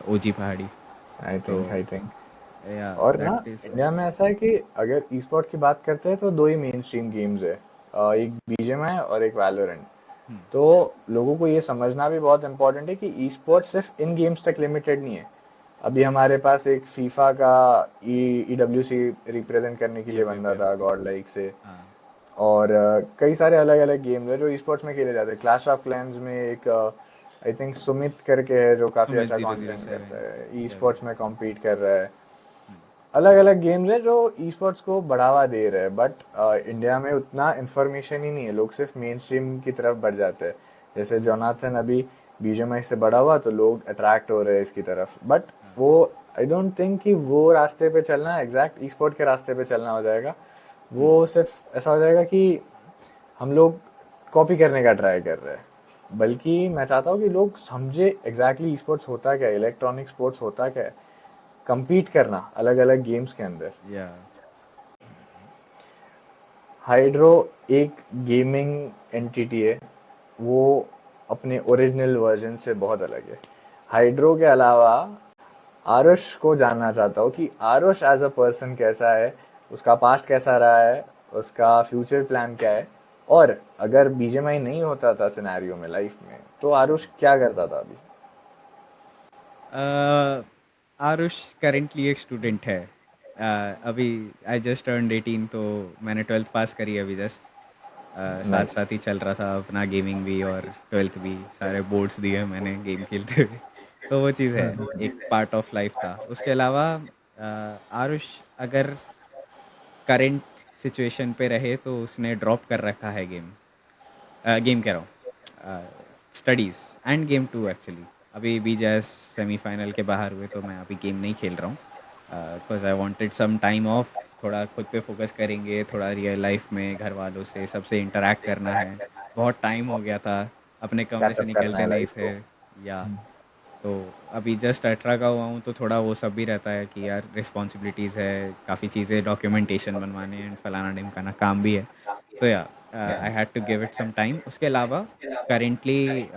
ओजी पहाड़ी। तो आई थिंक। या और ना, that is one India thing. में ऐसा है कि अगर ई स्पोर्ट की बात करते हैं तो दो ही मेन स्ट्रीम गेम्स है, एक बीजीएमआई और एक वैलोरेंट। तो लोगों को ये समझना भी बहुत इंपॉर्टेंट है कि ई स्पोर्ट्स सिर्फ इन गेम्स तक लिमिटेड नहीं है। अभी हमारे पास एक फीफा का ईडब्ल्यूसी रिप्रेजेंट करने के लिए यप यप बंदा यप। था गॉड लाइक से। हाँ, और कई सारे अलग अलग गेम्स है जो ई स्पोर्ट्स में खेले जाते हैं। क्लैश ऑफ क्लैंस में एक आई थिंक सुमित करके है जो काफ़ी सुमित अच्छा जीरो जीरो कंटेंट करता सेवन है, ई यप स्पोर्ट्स यप। में कॉम्पीट कर रहा है। अलग अलग गेम्स है जो ई स्पोर्ट्स को बढ़ावा दे रहे हैं, बट इंडिया में उतना इन्फॉर्मेशन ही नहीं है, लोग सिर्फ मेन स्ट्रीम की तरफ बढ़ जाते हैं। जैसे जोनाथन अभी बीजीएमआई से बढ़ा हुआ तो लोग अट्रैक्ट हो रहे हैं इसकी तरफ, बट हाँ, वो आई डोंट थिंक कि वो रास्ते पे चलना एग्जैक्ट ई स्पोर्ट के रास्ते पे चलना हो जाएगा। वो सिर्फ ऐसा हो जाएगा कि हम लोग कॉपी करने का ट्राई कर रहे हैं। बल्कि मैं चाहता हूँ कि लोग समझे एग्जैक्टली स्पोर्ट्स होता क्या है, इलेक्ट्रॉनिक स्पोर्ट्स होता क्या है, compete करना अलग अलग गेम्स के अंदर। या हाइड्रो एक गेमिंग एंटिटी है, वो अपने ओरिजिनल वर्जन से बहुत अलग है। हाइड्रो के अलावा आरुष को जानना चाहता हूँ कि आरुष एज अ पर्सन कैसा है, उसका पास्ट कैसा रहा है, उसका फ्यूचर प्लान क्या है, और अगर बीजेएमआई नहीं होता था सिनेरियो में लाइफ में तो आरुष क्या करता था अभी। आरुष करेंटली एक स्टूडेंट है। अभी आई जस्ट टर्न्ड 18, तो मैंने 12th पास करी अभी जस्ट। साथ नाइस। साथ ही चल रहा था अपना गेमिंग भी और 12th भी, सारे बोर्ड्स दिए मैंने गेम खेलते हुए। तो वो चीज़ है, एक पार्ट ऑफ लाइफ था। उसके अलावा आरुष अगर करंट सिचुएशन पे रहे तो उसने ड्रॉप कर रखा है गेम। गेम कह रहा हूँ, studies and game too actually. अभी बीजेएस सेमीफाइनल के बाहर हुए तो मैं अभी गेम नहीं खेल रहा हूँ, because I wanted some time off. थोड़ा खुद पे फोकस करेंगे, थोड़ा रियल लाइफ में घर वालों से सबसे इंटरेक्ट करना है। बहुत टाइम हो गया था, अपने कमरे से कैचअप करना निकलते है नहीं लाइफ थे। को। या तो अभी जस्ट 18 का हुआ हूँ, तो थोड़ा वो सब भी रहता है कि यार रिस्पॉन्सिबिलिटीज़ है, काफ़ी चीज़ें डॉक्यूमेंटेशन बनवाने एंड फलाना ढिमकाना काम भी है। तो yeah I had to give it some time. उसके अलावा करेंटली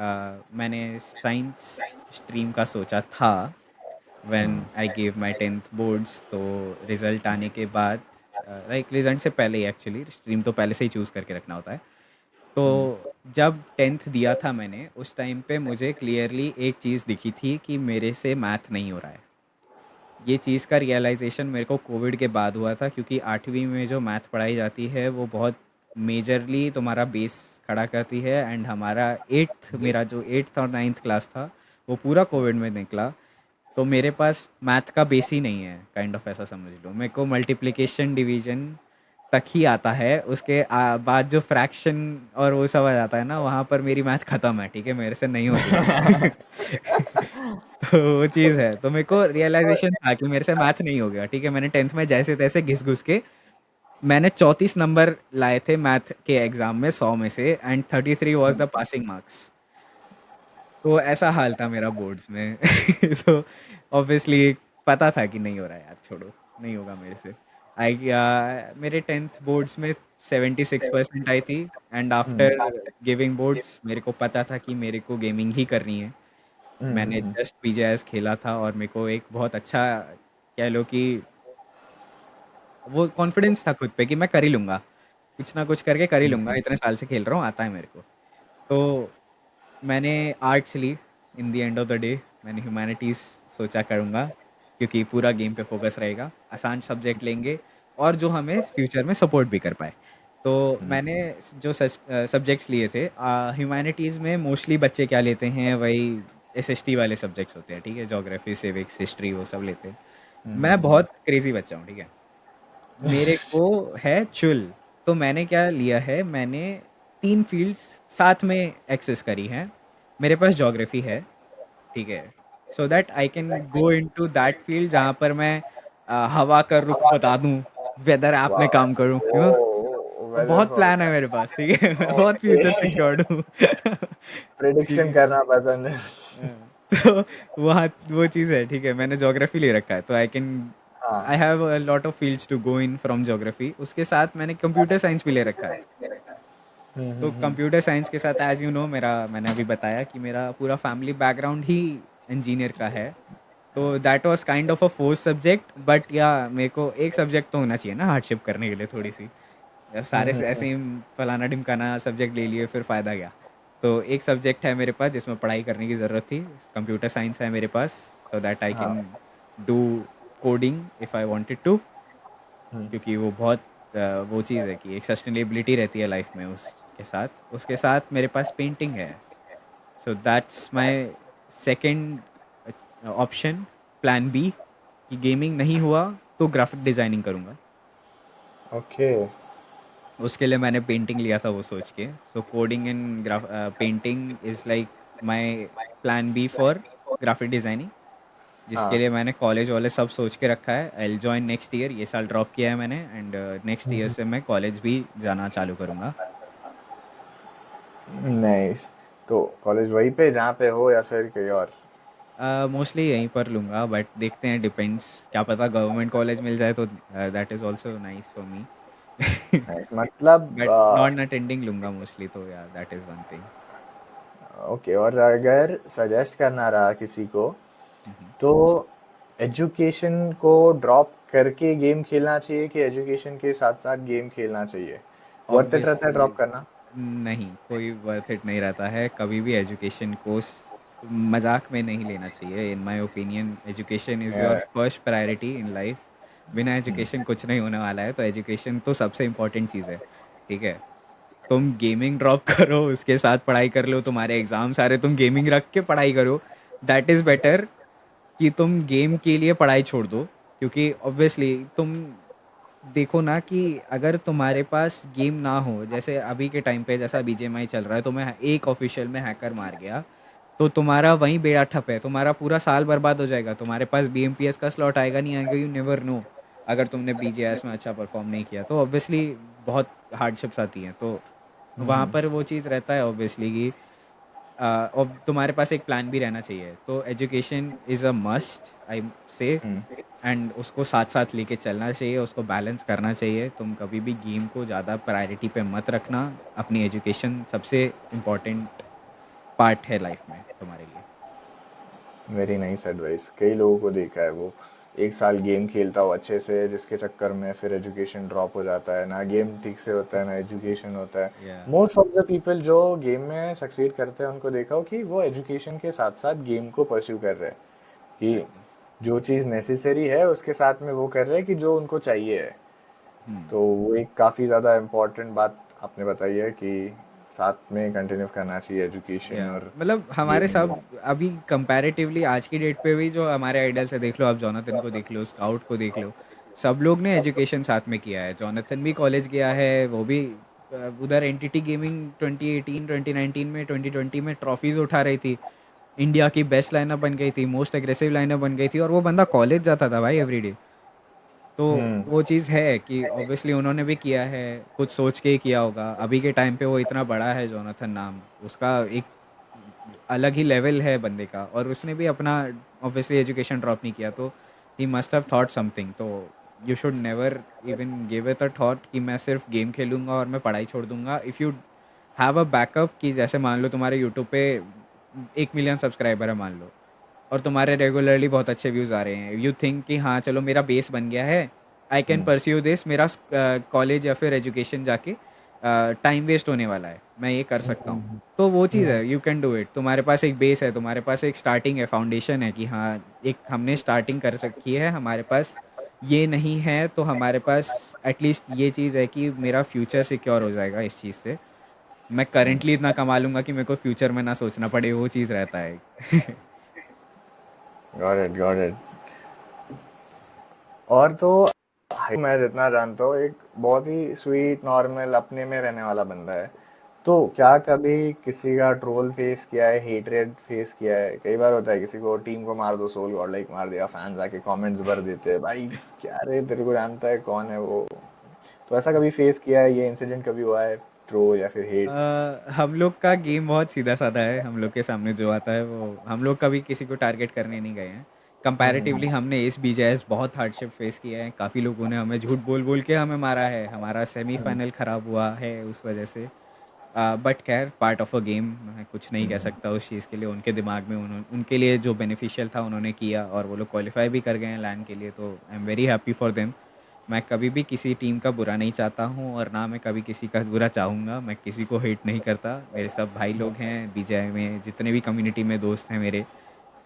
मैंने साइंस स्ट्रीम का सोचा था when I give my 10th boards. तो रिज़ल्ट आने के बाद, लाइक रिज़ल्ट से पहले ही एक्चुअली, स्ट्रीम तो पहले से ही चूज़ करके रखना होता है। तो जब 10th दिया था मैंने, उस टाइम पे मुझे क्लियरली एक चीज़ दिखी थी कि मेरे से मैथ नहीं हो रहा है। ये चीज़ का रियलाइजेशन मेरे को कोविड के बाद हुआ था, क्योंकि 8वीं में जो मैथ पढ़ाई जाती है वो बहुत मेजरली तुम्हारा बेस खड़ा करती है। एंड हमारा मेरा जो 8th और 9th क्लास था वो पूरा कोविड में निकला। तो मेरे पास मैथ का बेस ही नहीं है, काइंड ऑफ ऐसा समझ लो। मेरे को मल्टीप्लिकेशन डिवीजन तक ही आता है, उसके बाद जो फ्रैक्शन और वो सब आ जाता है ना, वहाँ पर मेरी मैथ खत्म है, ठीक है, मेरे से नहीं होती है। तो वो चीज़ है, तो मेरे को रियलाइजेशन था कि मेरे से मैथ नहीं हो गया, ठीक है। मैंने 10th में जैसे तैसे घिस घुस के मैंने 34 नंबर लाए थे मैथ के एग्जाम में 100 में से, and 33 was the passing marks. तो ऐसा हाल था मेरा बोर्ड्स में। तो ऑब्वियसली पता था कि नहीं हो रहा है यार, छोड़ो, नहीं होगा मेरे से। मेरे 10th बोर्ड्स में 76% आई थी। एंड आफ्टर गिविंग बोर्ड्स मेरे को पता था कि मेरे को गेमिंग ही करनी है। मैंने जस्ट बीजेएस खेला था और मेरे को एक बहुत अच्छा, कह लो कि वो कॉन्फिडेंस था खुद पे कि मैं कर ही लूँगा, कुछ ना कुछ करके कर ही लूँगा, इतने साल से खेल रहा हूँ, आता है मेरे को। तो मैंने आर्ट्स ली। In the end of the day मैंने ह्यूमैनिटीज़ सोचा करूँगा, क्योंकि पूरा गेम पे फोकस रहेगा, आसान सब्जेक्ट लेंगे और जो हमें फ्यूचर में सपोर्ट भी कर पाए। तो मैंने जो सब्जेक्ट्स लिए थे, ह्यूमैनिटीज़ में मोस्टली बच्चे क्या लेते हैं, वही एसएसटी वाले सब्जेक्ट्स होते हैं, ठीक है, ज्योग्राफी सिविक्स हिस्ट्री वो सब लेते हैं। मैं बहुत क्रेजी बच्चा हूँ, ठीक है, मेरे को है चुल। तो मैंने क्या लिया है, मैंने 3 फ़ील्ड्स साथ में एक्सेस करी हैं। मेरे पास ज्योग्राफ़ी है, ठीक है, सो that I can go into that field जहाँ पर मैं हवा का रुख बता दूँ, वेदर ऐप में काम करूँ, वेदर बहुत प्लान है फॉरकास्ट। मेरे पास, ठीक है। मैं बहुत ओके। फ्यूचर सिक्योर्ड हूँ। ठीक प्रिडिक्शन है। करना पसंद है। तो वहाँ वो चीज़ है, ठीक है, मैंने ज्योग्राफी ले रखा है, तो आई हाँ। Have a lot of fields to go in from geography. उसके साथ मैंने कंप्यूटर साइंस भी ले रखा है। तो कंप्यूटर साइंस के साथ, एज यू नो, मैंने अभी बताया कि मेरा पूरा फैमिली बैकग्राउंड ही इंजीनियर का है। तो that was kind of a force subject, but या मेरे को एक सब्जेक्ट तो होना चाहिए ना हार्डशिप करने के लिए थोड़ी सी। या सारे से ऐसे ही फलाना ढिमकाना सब्जेक्ट ले लिए, फिर फ़ायदा क्या। तो एक सब्जेक्ट है मेरे पास जिसमें पढ़ाई करने की ज़रूरत थी, कंप्यूटर साइंस है मेरे पास, सो दैट आई कैन हाँ। Do coding if I wanted to. क्योंकि वो बहुत वो चीज़ है कि एक सस्टेनेबिलिटी रहती है लाइफ में उसके साथ मेरे पास पेंटिंग है। So that's my second option, plan B, कि गेमिंग नहीं हुआ तो ग्राफिक डिज़ाइनिंग करूँगा। ओके। उसके लिए मैंने पेंटिंग लिया था वो सोच के। So coding and painting is like my plan B for graphic designing, जिसके हाँ। लिए मैंने कॉलेज वाले सब सोच के रखा है। I will join next year, ये साल ड्रॉप किया है मैंने, एंड नेक्स्ट ईयर से मैं कॉलेज भी जाना चालू करूँगा। नाइस। तो कॉलेज वहीं पे जहाँ पे हो या फिर कहीं और। मोस्टली यहीं पर लूँगा, बट देखते हैं, डिपेंड्स, क्या पता गवर्नमेंट कॉलेज मिल जाए तो that is also nice for me. मतलब बट नॉन अटेंडिंग लूँगा मोस्टली, तो या that is one thing. Okay, और अगर सजेस्ट करना रहा किसी को, हम्म। तो एजुकेशन को ड्रॉप करके गेम खेलना चाहिए कि एजुकेशन के साथ साथ गेम खेलना चाहिए? वर्थ इट रहता है ऑब्वियसली ड्रॉप करना? नहीं, कोई वर्थ इट नहीं रहता है कभी भी। एजुकेशन को मजाक में नहीं लेना चाहिए। In my opinion education is your first priority in life. बिना एजुकेशन कुछ नहीं होने वाला है, तो एजुकेशन तो सबसे इम्पोर्टेंट चीज़ है। ठीक है, तुम गेमिंग ड्रॉप करो, उसके साथ पढ़ाई कर लो, तुम्हारे एग्जाम सारे तुम गेमिंग रख के पढ़ाई करो, दैट इज़ बेटर कि तुम गेम के लिए पढ़ाई छोड़ दो। क्योंकि ऑब्वियसली तुम देखो ना कि अगर तुम्हारे पास गेम ना हो, जैसे अभी के टाइम पे जैसा बीजीएमआई चल रहा है, तो मैं एक ऑफिशियल में हैकर मार गया तो तुम्हारा वहीं बेड़ा ठप है, तुम्हारा पूरा साल बर्बाद हो जाएगा, तुम्हारे पास बीएमपीएस का स्लॉट आएगा नहीं आएगा, यू नेवर नो। अगर तुमने बीजीएस में अच्छा परफॉर्म नहीं किया तो ऑब्वियसली बहुत हार्डशिप्स आती हैं, तो वहाँ पर वो चीज़ रहता है ऑब्वियसली कि और तुम्हारे पास एक प्लान भी रहना चाहिए। तो एजुकेशन इज़ अ मस्ट, आई से। एंड उसको साथ साथ लेके चलना चाहिए, उसको बैलेंस करना चाहिए। तुम कभी भी गेम को ज़्यादा प्रायोरिटी पे मत रखना। अपनी एजुकेशन सबसे इम्पोर्टेंट पार्ट है लाइफ में तुम्हारे लिए। Very nice advice. कई लोगों को देखा है, वो एक साल गेम खेलता हो अच्छे से, जिसके चक्कर में फिर एजुकेशन ड्रॉप हो जाता है, ना गेम ठीक से होता है ना एजुकेशन होता है। या मोस्ट ऑफ द पीपल जो गेम में सक्सीड करते हैं उनको देखा हो कि वो एजुकेशन के साथ साथ गेम को परस्यू कर रहे हैं, कि एग्जैक्टली। जो चीज़ नेसेसरी है उसके साथ में वो कर रहे हैं कि जो उनको चाहिए है। हम्म। तो वो एक काफ़ी ज़्यादा इम्पोर्टेंट बात आपने बताई है कि साथ में कंटिन्यू करना चाहिए एजुकेशन या और मतलब हमारे गेमिंग। सब अभी कंपैरेटिवली आज की डेट पे भी जो हमारे आइडल्स है, देख लो आप जोनाथन को देख लो, स्काउट को देख लो, सब लोग ने एजुकेशन साथ में किया है। जोनाथन भी कॉलेज गया है, वो भी उधर एनटीटी गेमिंग 2018 2019 में 2020 में ट्रॉफीज उठा रही थी। इंडिया की बेस्ट लाइनअप बन गई थी, मोस्ट एग्रेसिव लाइनअप बन गई थी, और वो बंदा कॉलेज जाता था भाई एवरीडे। तो हम्म। वो चीज़ है कि ऑब्वियसली उन्होंने भी किया है, कुछ सोच के ही किया होगा। अभी के टाइम पे वो इतना बड़ा है, जोनाथन नाम उसका एक अलग ही लेवल है बंदे का, और उसने भी अपना ऑब्वियसली एजुकेशन ड्रॉप नहीं किया, तो he must have thought something. तो you should never even give it a thought कि मैं सिर्फ गेम खेलूंगा और मैं पढ़ाई छोड़ दूंगा। If you have a backup, कि जैसे मान लो तुम्हारे यूट्यूब पे 1 मिलियन सब्सक्राइबर है मान लो, और तुम्हारे रेगुलरली बहुत अच्छे व्यूज़ आ रहे हैं, यू थिंक कि हाँ चलो मेरा बेस बन गया है, आई कैन परस्यू दिस, मेरा कॉलेज या फिर एजुकेशन जाके टाइम वेस्ट होने वाला है, मैं ये कर सकता हूँ। तो वो चीज़ है, यू कैन डू इट। तुम्हारे पास एक बेस है, तुम्हारे पास एक स्टार्टिंग है, फाउंडेशन है कि हाँ एक हमने स्टार्टिंग कर रखी है, हमारे पास ये नहीं है तो हमारे पास एटलीस्ट ये चीज़ है कि मेरा फ्यूचर सिक्योर हो जाएगा इस चीज़ से। मैं करेंटली इतना कमा लूंगा कि मेरे को फ्यूचर में ना सोचना पड़े, वो चीज़ रहता है। Got it, got it. और तो मैं जितना जानता हूँ एक बहुत ही स्वीट नॉर्मल अपने में रहने वाला बंदा है। तो क्या कभी किसी का ट्रोल फेस किया है, हेटरेट फेस किया है? कई बार होता है किसी को टीम को मार दो, सोल गॉड लाइक मार दिया, फैंस आके कमेंट्स भर देते हैं, भाई क्या रे तेरे को जानता है कौन है वो। तो ऐसा कभी फेस किया है? ये इंसिडेंट कभी हुआ है, ट्रोल या फिर हेट? हम लोग का गेम बहुत सीधा साधा है, हम लोग के सामने जो आता है वो, हम लोग कभी किसी को टारगेट करने नहीं गए हैं। कंपैरेटिवली हमने इस बीजेएस बहुत हार्डशिप फेस किया है, काफ़ी लोगों ने हमें झूठ बोल बोल के हमें मारा है, हमारा सेमीफाइनल ख़राब हुआ है उस वजह से। बट खैर पार्ट ऑफ अ गेम, मैं कुछ नहीं कह सकता उस चीज़ के लिए। उनके दिमाग में उनके लिए जो बेनिफिशियल था उन्होंने किया, और वो लोग क्वालिफाई भी कर गए हैं लैन के लिए, तो I am very happy for them. मैं कभी भी किसी टीम का बुरा नहीं चाहता हूँ, और ना मैं कभी किसी का बुरा चाहूँगा। मैं किसी को हेट नहीं करता, मेरे सब भाई लोग हैं बीजेआई में, जितने भी कम्युनिटी में दोस्त हैं मेरे,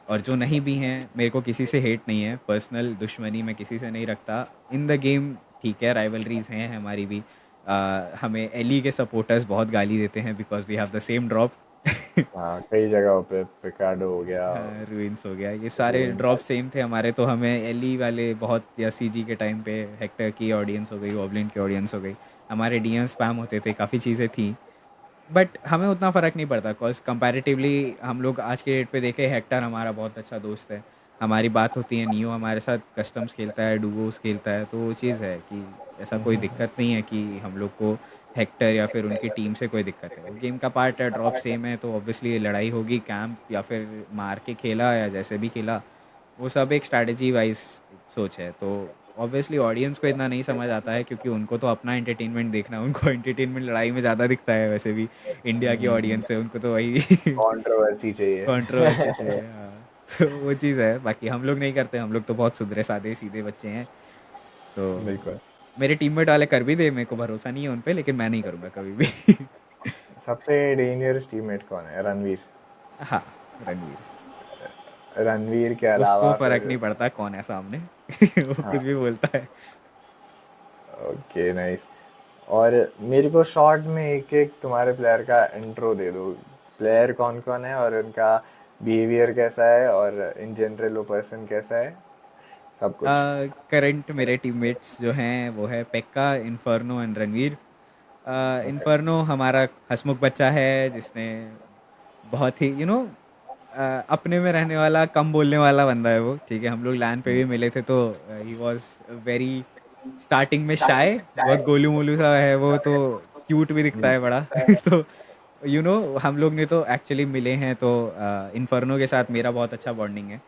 और जो नहीं भी हैं, मेरे को किसी से हेट नहीं है, पर्सनल दुश्मनी मैं किसी से नहीं रखता इन द गेम। ठीक है, राइवलरीज हैं हमारी भी। हमें एली के सपोर्टर्स बहुत गाली देते हैं because we have the same drop. हाँ, कई जगहों पे पिकाडो हो गया, रूइंस हो गया, ये सारे रूइन। ड्रॉप सेम थे हमारे, तो हमें एली वाले बहुत, या सीजी के टाइम पे हेक्टर की ऑडियंस हो गई, वॉबलिन की ऑडियंस हो गई, हमारे डीएम स्पैम होते थे, काफ़ी चीज़ें थी। बट हमें उतना फ़र्क नहीं पड़ता, बिकॉज कंपैरेटिवली हम लोग आज के डेट पे देखें, हेक्टर हमारा बहुत अच्छा दोस्त है, हमारी बात होती है, नियो हमारे साथ कस्टम्स खेलता है, डुगोस खेलता है, तो वो चीज़ है कि ऐसा कोई दिक्कत नहीं है कि हम लोग को हेक्टर या फिर उनकी टीम से कोई दिक्कत है। वो गेम का पार्ट है, ड्रॉप सेम है, तो ऑब्वियसली लड़ाई होगी, कैंप या फिर मार के खेला या जैसे भी खेला, वो सब एक स्ट्रैटेजी वाइज सोच है। तो ऑब्वियसली ऑडियंस को इतना नहीं समझ आता है क्योंकि उनको तो अपना एंटरटेनमेंट देखना है, उनको एंटरटेनमेंट लड़ाई में ज़्यादा दिखता है वैसे भी। इंडिया की ऑडियंस है, उनको तो वही कंट्रोवर्सी चाहिए। कंट्रोवर्सी चाहिए, हाँ। तो वो चीज़ है, बाकी हम लोग नहीं करते, हम लोग तो बहुत सुधरे सादे सीधे बच्चे हैं। तो बिल्कुल। मेरे टीममेट वाले कर भी दे, मेरे को भरोसा नहीं है उन पे, लेकिन मैं नहीं करूँगा कभी भी। सबसे डेंजरस टीममेट कौन है? रणवीर। हाँ, रणवीर। रणवीर के उसको अलावा फर्क फिर? नहीं पड़ता कौन है सामने। वो हाँ। कुछ भी बोलता है। Okay, nice. और मेरे को शॉर्ट में एक एक तुम्हारे प्लेयर का इंट्रो दे दो। प्लेयर कौन कौन है और उनका बिहेवियर कैसा है और इन जनरल वो पर्सन कैसा है, सब कुछ। करंट मेरे टीममेट्स जो हैं वो है PEKKA, inferno and Ranveer. Okay. Inferno हमारा हंसमुख बच्चा है जिसने बहुत ही अपने में रहने वाला, कम बोलने वाला बंदा है वो, ठीक है। हम लोग लैन पे भी मिले थे तो ही वॉज वेरी स्टार्टिंग में शाय, बहुत गोलू मोलू सा है वो, तो क्यूट भी दिखता है बड़ा। तो हम लोग ने तो एक्चुअली मिले हैं तो इन्फर्नो के साथ मेरा बहुत अच्छा बॉन्डिंग है।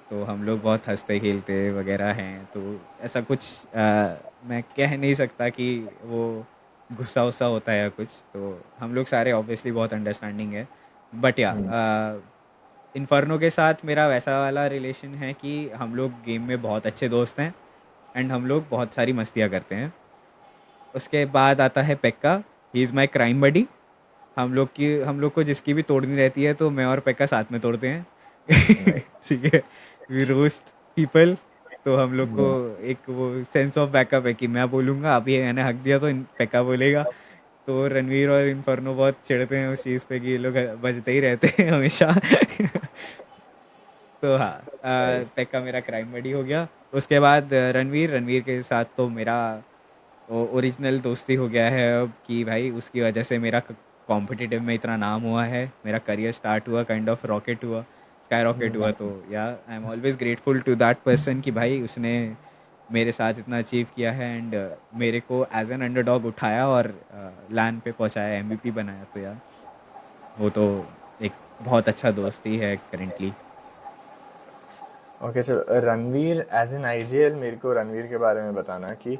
तो हम लोग बहुत हंसते खेलते वगैरह हैं, तो ऐसा कुछ मैं कह नहीं सकता कि वो गुस्सा वुस्सा होता है या कुछ। तो हम लोग सारे ऑब्वियसली बहुत अंडरस्टैंडिंग है। बट या इन्फर्नो के साथ मेरा वैसा वाला रिलेशन है कि हम लोग गेम में बहुत अच्छे दोस्त हैं एंड हम लोग बहुत सारी मस्तियाँ करते हैं। उसके बाद आता है Pekka, he is my crime buddy. हम लोग को जिसकी भी तोड़नी रहती है तो मैं और पेक्का साथ में तोड़ते हैं। ठीक है, वी रोस्ट पीपल। तो हम लोग को एक वो सेंस ऑफ बैकअप है कि मैं बोलूँगा, अभी मैंने हक दिया तो पेक्का बोलेगा। तो रणवीर और इन्फर्नो बहुत चिढ़ते हैं उस चीज़ पे कि ये लोग बजते ही रहते हैं हमेशा। तो हाँ, नाइस। पेक्का मेरा क्राइम बडी हो गया। उसके बाद रणवीर रणवीर के साथ तो मेरा ओरिजिनल दोस्ती हो गया है अब, कि भाई उसकी वजह से मेरा कॉम्पिटिटिव में इतना नाम हुआ है, मेरा करियर स्टार्ट हुआ, काइंड ऑफ रॉकेट हुआ, स्काई रॉकेट हुआ। तो yeah I am always grateful to that person कि भाई उसने मेरे साथ इतना अचीव किया है एंड मेरे को एज एन अंडरडॉग उठाया और लैन पे पहुंचाया, एमवीपी बनाया। तो यार वो तो एक बहुत अच्छा दोस्ती है करेंटली। ओके, चलो रणवीर एज एन आईजीएल, मेरे को रणवीर के बारे में बताना कि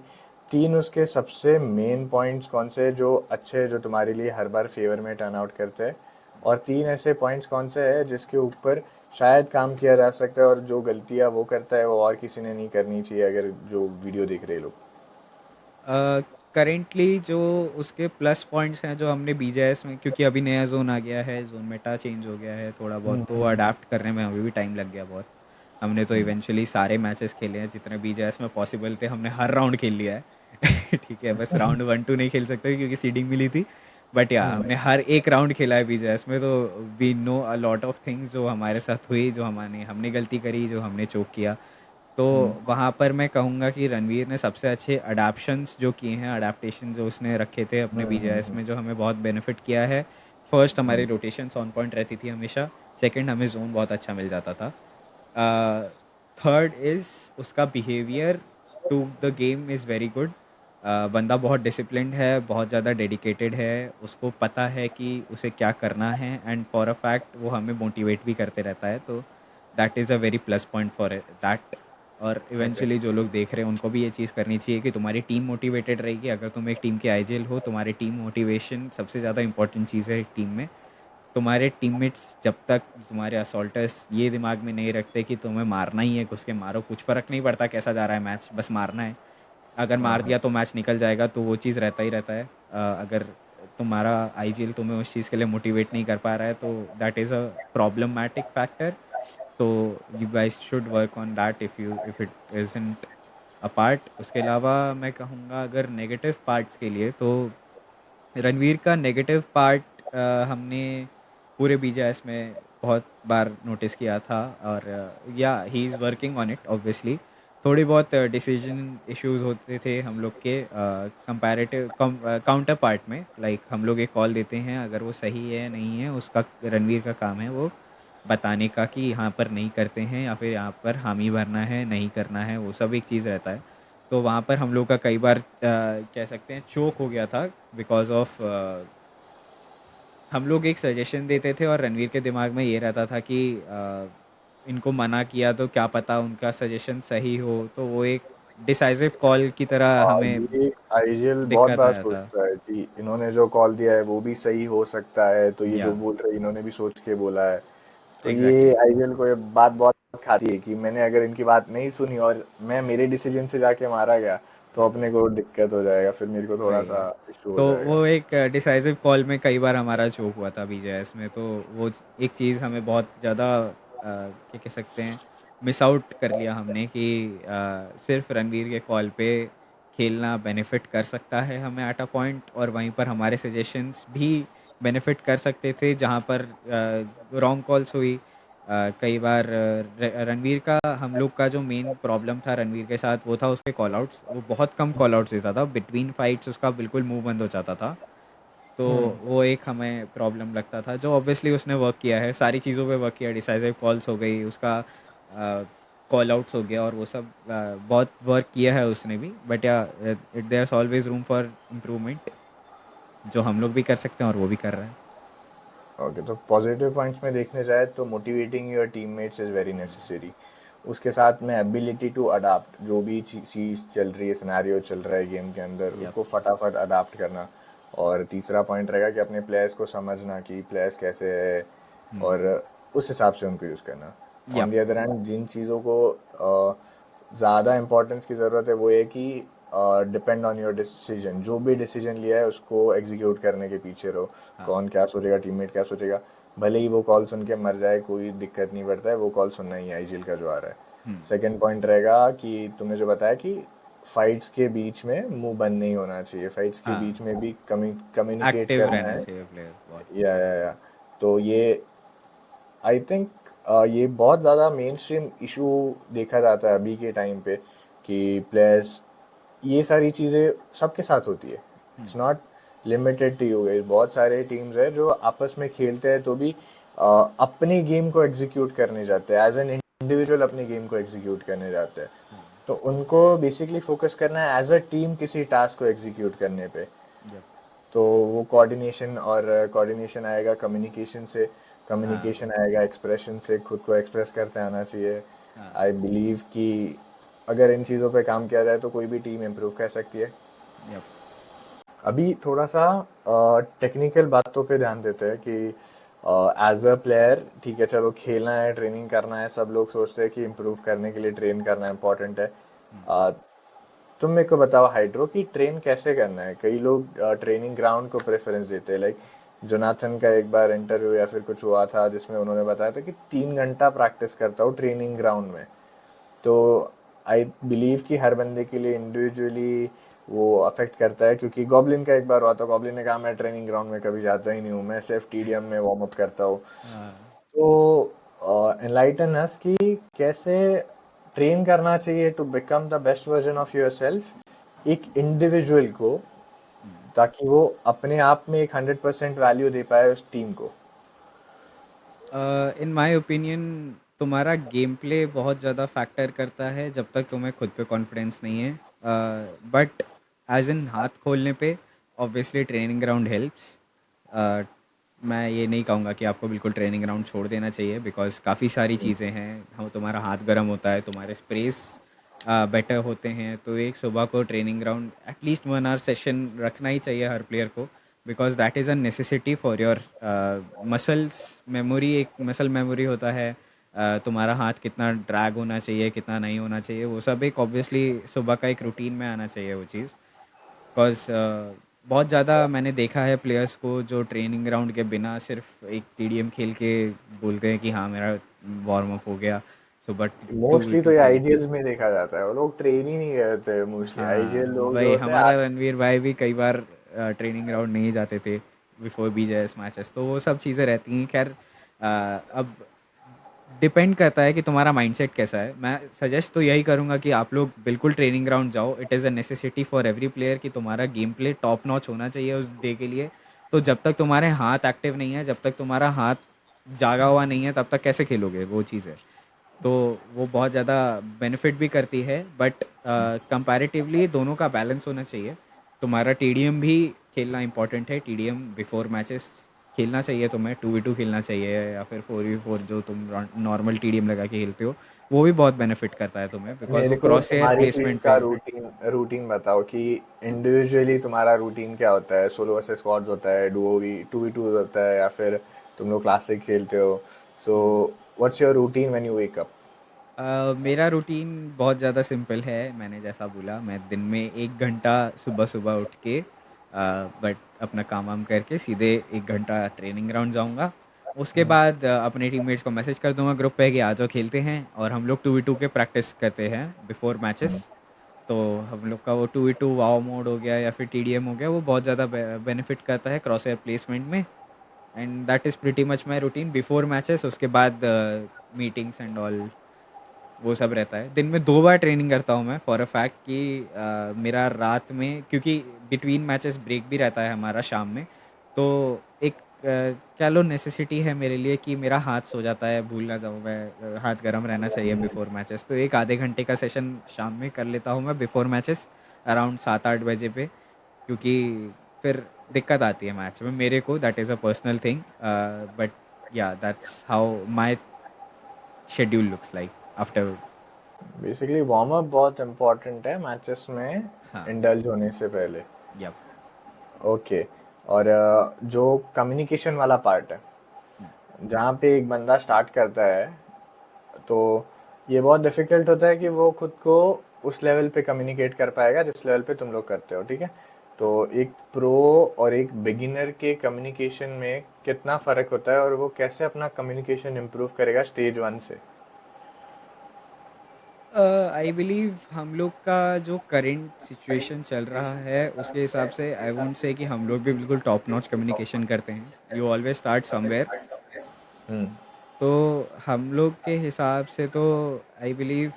तीन उसके सबसे मेन पॉइंट्स कौन से हैं जो अच्छे, जो तुम्हारे लिए हर बार फेवर में टर्न आउट करते हैं, और तीन ऐसे पॉइंट्स कौन से हैं जिसके ऊपर शायद काम किया जा सकता है और जो गलतियां वो करता है वो और किसी ने नहीं करनी चाहिए, अगर जो वीडियो देख रहे लोग। करेंटली जो उसके प्लस पॉइंट्स हैं जो हमने बीजेएस में, क्योंकि अभी नया जोन आ गया है, जोन मेटा चेंज हो गया है थोड़ा बहुत, तो अडाप्ट करने में अभी भी टाइम लग गया बहुत। हमने तो इवेंचुअली सारे मैचेस खेले हैं जितने बीजेएस में पॉसिबल थे, हमने हर राउंड खेल लिया है। ठीक है, बस राउंड 1-2 नहीं खेल सकते क्योंकि सीडिंग मिली थी। बट या हमने हर एक राउंड खेला है बीजेएस में, तो we know a lot of things जो हमारे साथ हुई, जो हमने हमने गलती करी, जो हमने चोक किया। तो वहाँ पर मैं कहूँगा कि रणवीर ने सबसे अच्छे अडाप्शंस जो किए हैं, अडाप्टेशन जो उसने रखे थे अपने बीजेएस में, जो हमें बहुत बेनिफिट किया है। फर्स्ट, हमारी रोटेशंस ऑन पॉइंट रहती थी हमेशा। सेकंड, हमें जोन बहुत अच्छा मिल जाता था। थर्ड इज़ उसका behaviour to the game is very good. बंदा बहुत डिसिप्लिन्ड है, बहुत ज़्यादा डेडिकेटेड है, उसको पता है कि उसे क्या करना है एंड फॉर अ फैक्ट वो हमें मोटिवेट भी करते रहता है। तो that is a very plus point for that. और ओके। इवेंचुअली जो लोग देख रहे हैं उनको भी ये चीज़ करनी चाहिए कि तुम्हारी टीम मोटिवेटेड रहेगी। अगर तुम एक टीम के आईजीएल हो, तुम्हारी टीम मोटिवेशन सबसे ज़्यादा इंपॉर्टेंट चीज़ है एक टीम में। तुम्हारे टीममेट्स जब तक तुम्हारे असॉल्टर्स ये दिमाग में नहीं रखते कि तुम्हें मारना ही है, घुस के मारो, कुछ फ़र्क नहीं पड़ता कैसा जा रहा है मैच, बस मारना है। अगर मार दिया तो मैच निकल जाएगा, तो वो चीज़ रहता ही रहता है। अगर तुम्हारा आईजीएल तुम्हें उस चीज़ के लिए मोटिवेट नहीं कर पा रहा है तो that is a problematic factor. तो you guys should work on that if it isn't a part. उसके अलावा मैं कहूँगा अगर नेगेटिव पार्ट्स के लिए, तो रणवीर का नेगेटिव पार्ट हमने पूरे बीजेएस में बहुत बार नोटिस किया था। और या he is working on it obviously. थोड़ी बहुत डिसीजन इश्यूज होते थे हम लोग के कंपैरेटिव काउंटर पार्ट में। लाइक हम लोग एक कॉल देते हैं, अगर वो सही है नहीं है, उसका रणवीर का काम है वो बताने का कि यहाँ पर नहीं करते हैं या फिर यहाँ पर हामी भरना है, नहीं करना है, वो सब एक चीज़ रहता है। तो वहाँ पर हम लोग का कई बार कह सकते हैं चोक हो गया था बिकॉज ऑफ हम लोग एक सजेशन देते थे और रणवीर के दिमाग में ये रहता था कि इनको मना किया तो क्या पता उनका सजेशन सही हो। तो वो एक डिसाइसिव कॉल की तरह हमें ये आईजीएल बहुत दिक्कत बार आया था। सोचता है कि इन्होंने जो कॉल दिया है वो भी सही हो सकता है, तो ये या जो बोल रहे हैं इन्होंने भी सोच के बोला है। तो ये एग्जैक्टली। आईजीएल को ये बात बहुत खाती है कि मैंने अगर इनकी बात नहीं सुनी और मैं मेरे डिसीजन से जाके मारा गया तो अपने को दिक्कत हो जाएगा, फिर मेरे को थोड़ा वही। सा इशू हो तो जाएगा। वो एक डिसाइसिव कॉल में कई बार हमारा चोक हुआ था बीजेएस में, तो वो एक चीज़ हमें बहुत ज़्यादा क्या कह सकते हैं, मिस आउट कर लिया हमने कि सिर्फ रणवीर के कॉल पे खेलना बेनिफिट कर सकता है हमें एट अ पॉइंट, और वहीं पर हमारे सजेशंस भी बेनिफिट कर सकते थे जहाँ पर रॉन्ग कॉल्स हुई। कई बार रणवीर का, हम लोग का जो मेन प्रॉब्लम था रणवीर के साथ वो था उसके कॉल आउट्स। वो बहुत कम कॉल आउट्स देता था, बिटवीन फाइट्स उसका बिल्कुल मुंह बंद हो जाता था। तो हम्म। वो एक हमें प्रॉब्लम लगता था, जो ऑब्वियसली उसने वर्क किया है, सारी चीज़ों पे वर्क किया। डिसाइसिव कॉल्स हो गई, उसका कॉल आउट्स हो गया, और वो सब बहुत वर्क किया है उसने भी। But yeah it there always room for improvement, जो हम लोग भी कर सकते हैं और वो भी कर रहा है। ओके, तो पॉजिटिव पॉइंट्स में देखने जाए तो motivating your teammates is very necessary. उसके साथ में एबिलिटी टू अडाप्ट, जो भी चीज़ चल रही है, सिनेरियो चल रहा है गेम के अंदर, यप। उसको फटाफट अडाप्ट करना। और तीसरा पॉइंट रहेगा कि अपने प्लेयर्स को समझना कि प्लेयर्स कैसे है और उस हिसाब से उनको यूज़ करना। On yup. The other hand जिन चीज़ों को ज़्यादा इंपॉर्टेंस की ज़रूरत है वो ये कि डिपेंड ऑन योर डिसीजन, जो भी डिसीजन लिया है उसको एग्जीक्यूट करने के पीछे रहो। हाँ। कौन क्या सोचेगा, टीममेट क्या सोचेगा, भले ही वो कॉल सुन के मर जाए कोई दिक्कत नहीं पड़ता है, वो कॉल सुनना ही है आईजीएल का जो आ रहा है। सेकंड पॉइंट रहेगा कि तुमने जो बताया कि फाइट्स के बीच में मुंह बंद नहीं होना चाहिए, फाइट्स के हाँ, बीच में भी कम्युनिकेट एक्टिव करना रहना है। चाहिए प्लेयर बहुत। या तो ये आई थिंक ये बहुत ज़्यादा मेन स्ट्रीम इशू देखा जाता है अभी के टाइम पे कि प्लेयर्स, ये सारी चीज़ें सबके साथ होती है, it's not limited to you guys. बहुत सारे टीम्स है जो आपस में खेलते हैं तो भी अपनी गेम को एग्जीक्यूट करने जाते हैं, एज एन इंडिविजुअल अपनी गेम को एग्जीक्यूट करने जाते हैं। हाँ। तो उनको बेसिकली फोकस करना है एज अ टीम किसी टास्क को एग्जीक्यूट करने पे। यप। तो वो कोऑर्डिनेशन, और कोऑर्डिनेशन आएगा कम्युनिकेशन से, हाँ। कम्युनिकेशन आएगा एक्सप्रेशन से, खुद को एक्सप्रेस करते आना चाहिए। हाँ। आई बिलीव कि अगर इन चीज़ों पे काम किया जाए तो कोई भी टीम इम्प्रूव कर सकती है। यप। अभी थोड़ा सा टेक्निकल बातों पे ध्यान देते हैं कि एज अ प्लेयर ठीक है, चलो खेलना है, ट्रेनिंग करना है, सब लोग सोचते हैं कि इम्प्रूव करने के लिए ट्रेन करना इम्पोर्टेंट है। अ, तुम मेरे को बताओ हाइड्रो कि ट्रेन कैसे करना है। कई लोग ट्रेनिंग ग्राउंड को प्रेफरेंस देते हैं, लाइक जोनाथन का एक बार इंटरव्यू या फिर कुछ हुआ था जिसमें उन्होंने बताया था कि 3 घंटा प्रैक्टिस करता हूँ ट्रेनिंग ग्राउंड में। तो आई बिलीव कि हर बंदे के लिए इंडिविजुअली वो अफेक्ट करता है, क्योंकि गॉब्लिन का एक बार हुआ था, गॉब्लिन ने कहा मैं ट्रेनिंग ग्राउंड में कभी जाता ही नहीं हूँ, मैं सिर्फ टीडीएम में वार्म अप करता हूँ। हाँ। तो एनलाइटन अस कि कैसे ट्रेन करना चाहिए to become the best version of yourself एक इंडिविजुअल को, ताकि वो अपने आप में एक 100% वैल्यू दे पाए उस टीम को। इन माय ओपिनियन, तुम्हारा गेम प्ले बहुत ज़्यादा फैक्टर करता है जब तक तुम्हें खुद पे कॉन्फिडेंस नहीं है। बट एज इन हाथ खोलने पे ऑब्वियसली ट्रेनिंग ग्राउंड हेल्प्स। मैं ये नहीं कहूँगा कि आपको बिल्कुल ट्रेनिंग ग्राउंड छोड़ देना चाहिए, बिकॉज काफ़ी सारी चीज़ें हैं। हम, तुम्हारा हाथ गर्म होता है, तुम्हारे स्प्रेस बेटर होते हैं, तो एक सुबह को training ground at least 1 hour session रखना ही चाहिए हर प्लेयर को, because that is a necessity for your muscles memory. एक मसल मेमोरी होता है, तुम्हारा हाथ कितना ड्रैग होना चाहिए, कितना नहीं होना चाहिए, वो सब एक ऑब्वियसली सुबह का एक रूटीन में आना चाहिए वो चीज़। बिकॉज बहुत ज़्यादा मैंने देखा है प्लेयर्स को जो ट्रेनिंग ग्राउंड के बिना सिर्फ एक टीडीएम खेल के बोलते हैं कि हाँ मेरा वार्म अप हो गया, सुबह टू मोस्टली तो टू ये थ्री। आईजीएल में देखा जाता है, वो लोग ट्रेन ही नहीं करते मोस्टली, आईजीएल हाँ लोग जो भाई, होते हैं हमारा रणवीर भाई भी कई बार ट्रेनिंग ग्राउंड नहीं जाते थे बिफोर बीजेएस मैचेस, तो वो सब चीज़ें रहती हैं। खैर अब डिपेंड करता है कि तुम्हारा माइंडसेट कैसा है। मैं सजेस्ट तो यही करूँगा कि आप लोग बिल्कुल ट्रेनिंग ग्राउंड जाओ। It is a necessity for every player कि तुम्हारा गेम प्ले टॉप नॉच होना चाहिए उस डे के लिए। तो जब तक तुम्हारे हाथ एक्टिव नहीं है, जब तक तुम्हारा हाथ जागा हुआ नहीं है, तब तक कैसे खेलोगे, वो चीज़ है। तो वो बहुत ज़्यादा बेनिफिट भी करती है, बट कंपैरेटिवली दोनों का बैलेंस होना चाहिए। तुम्हारा टीडीएम भी खेलना इंपॉर्टेंट है, टीडीएम बिफोर मैचेस खेलना चाहिए तुम्हें, 2v2 खेलना चाहिए या फिर 4v4 जो तुम नॉर्मल टीडीएम लगा के खेलते हो, वो भी बहुत बेनिफिट करता है तुम्हें बिकॉज वो मेरे को क्रॉस एयर तुम्हारी टीम प्लेसमेंट का पे। रूटीन रूटीन बताओ कि इंडिविजुअली तुम्हारा रूटीन क्या होता है। सोलो वर्सेस स्क्वाड्स होता है, डुओ वी 2v2 होता है, या फिर तुम लोग क्लासिक खेलते हो? So what's your routine when you wake up? मेरा रूटीन बहुत ज़्यादा सिंपल है। मैंने जैसा बोला, मैं दिन में 1 घंटा सुबह सुबह उठ के बट अपना काम वाम करके सीधे 1 घंटा ट्रेनिंग ग्राउंड जाऊंगा। उसके बाद अपने टीममेट्स को मैसेज कर दूंगा ग्रुप पे कि आ जाओ खेलते हैं, और हम लोग 2v2 के प्रैक्टिस करते हैं बिफोर मैचेस। तो हम लोग का वो 2v2 वाओ मोड हो गया या फिर टीडीएम हो गया, वो बहुत ज़्यादा बेनिफिट करता है क्रॉस एयर प्लेसमेंट में। And that is pretty much my routine before matches. उसके बाद मीटिंग्स एंड ऑल वो सब रहता है। दिन में 2 बार ट्रेनिंग करता हूँ मैं फॉर अ फैक्ट कि मेरा रात में, क्योंकि बिटवीन मैचेस ब्रेक भी रहता है हमारा शाम में, तो एक कह लो नेसेसिटी है मेरे लिए कि मेरा हाथ सो जाता है, भूल ना जाऊँ मैं, हाथ गर्म रहना चाहिए बिफोर मैचेस। तो एक आधे घंटे का सेशन शाम में कर लेता हूँ मैं बिफोर मैचेस, अराउंड 7-8 बजे पे, क्योंकि फिर दिक्कत आती है मैच में मेरे को। That is a personal thing, but yeah that's how my schedule looks like after. Basically warm up बहुत इंपॉर्टेंट है मैचेस में हाँ। इंडल्ज होने से पहले। यप। ओके। और जो कम्युनिकेशन वाला पार्ट है, हुँ। जहाँ पे एक बंदा स्टार्ट करता है, तो ये बहुत डिफिकल्ट होता है कि वो खुद को उस लेवल पे कम्युनिकेट कर पाएगा जिस लेवल पे तुम लोग करते हो, ठीक है? तो एक प्रो और एक बिगिनर के कम्युनिकेशन में कितना फ़र्क होता है, और वो कैसे अपना कम्युनिकेशन इम्प्रूव करेगा स्टेज 1 से? आई बिलीव हम लोग का जो करंट सिचुएशन चल रहा है उसके हिसाब से आई वोंट से कि हम लोग भी बिल्कुल टॉप नॉच कम्युनिकेशन करते हैं। You always start somewhere. Hmm. तो हम लोग के हिसाब से तो आई बिलीव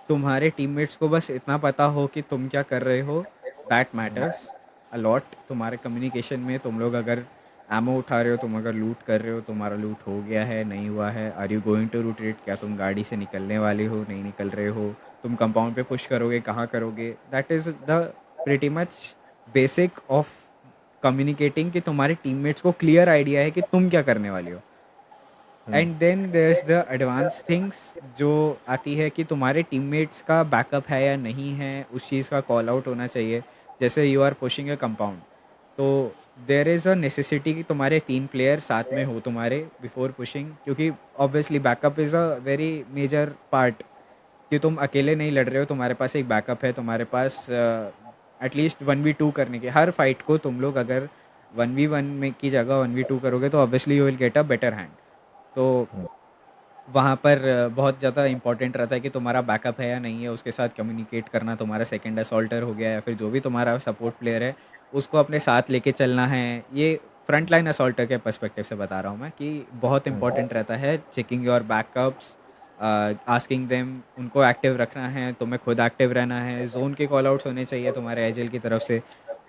तुम्हारे टीममेट्स को बस इतना पता हो कि तुम क्या कर रहे हो, दैट मैटर्स अ लॉट। तुम्हारे कम्युनिकेशन में तुम लोग अगर एमो उठा रहे हो, तुम अगर लूट कर रहे हो, तुम्हारा लूट हो गया है नहीं हुआ है, are you going to rotate, क्या तुम गाड़ी से निकलने वाले हो नहीं निकल रहे हो, तुम कंपाउंड पे पुश करोगे कहाँ करोगे, that is the pretty much basic of communicating, कि तुम्हारे टीममेट्स को क्लियर आइडिया है कि तुम क्या करने वाले हो। And then there is the advance things जो आती है कि तुम्हारे टीममेट्स का बैकअप है या नहीं है, उस चीज़ का कॉल आउट होना चाहिए। जैसे you are pushing a compound, तो देयर इज़ अ नेसेसिटी कि तुम्हारे 3 प्लेयर साथ में हो तुम्हारे बिफोर पुशिंग, क्योंकि obviously backup is a very major part, कि तुम अकेले नहीं लड़ रहे हो, तुम्हारे पास एक बैकअप है, तुम्हारे पास एटलीस्ट 1v2 करने के हर फाइट को तुम लोग अगर 1v1 में की जगह 1v2 करोगे तो obviously you will get a better hand. तो वहाँ पर बहुत ज़्यादा इंपॉर्टेंट रहता है कि तुम्हारा बैकअप है या नहीं है, उसके साथ कम्युनिकेट करना। तुम्हारा सेकंड असॉल्टर हो गया या फिर जो भी तुम्हारा सपोर्ट प्लेयर है, उसको अपने साथ लेके चलना है। ये फ्रंट लाइन असॉल्टर के पर्सपेक्टिव से बता रहा हूँ मैं, कि बहुत इंपॉर्टेंट रहता है checking your backups, asking them, उनको एक्टिव रखना है, तुम्हें खुद एक्टिव रहना है, जोन के कॉल आउट्स होने चाहिए तुम्हारे एजल की तरफ से।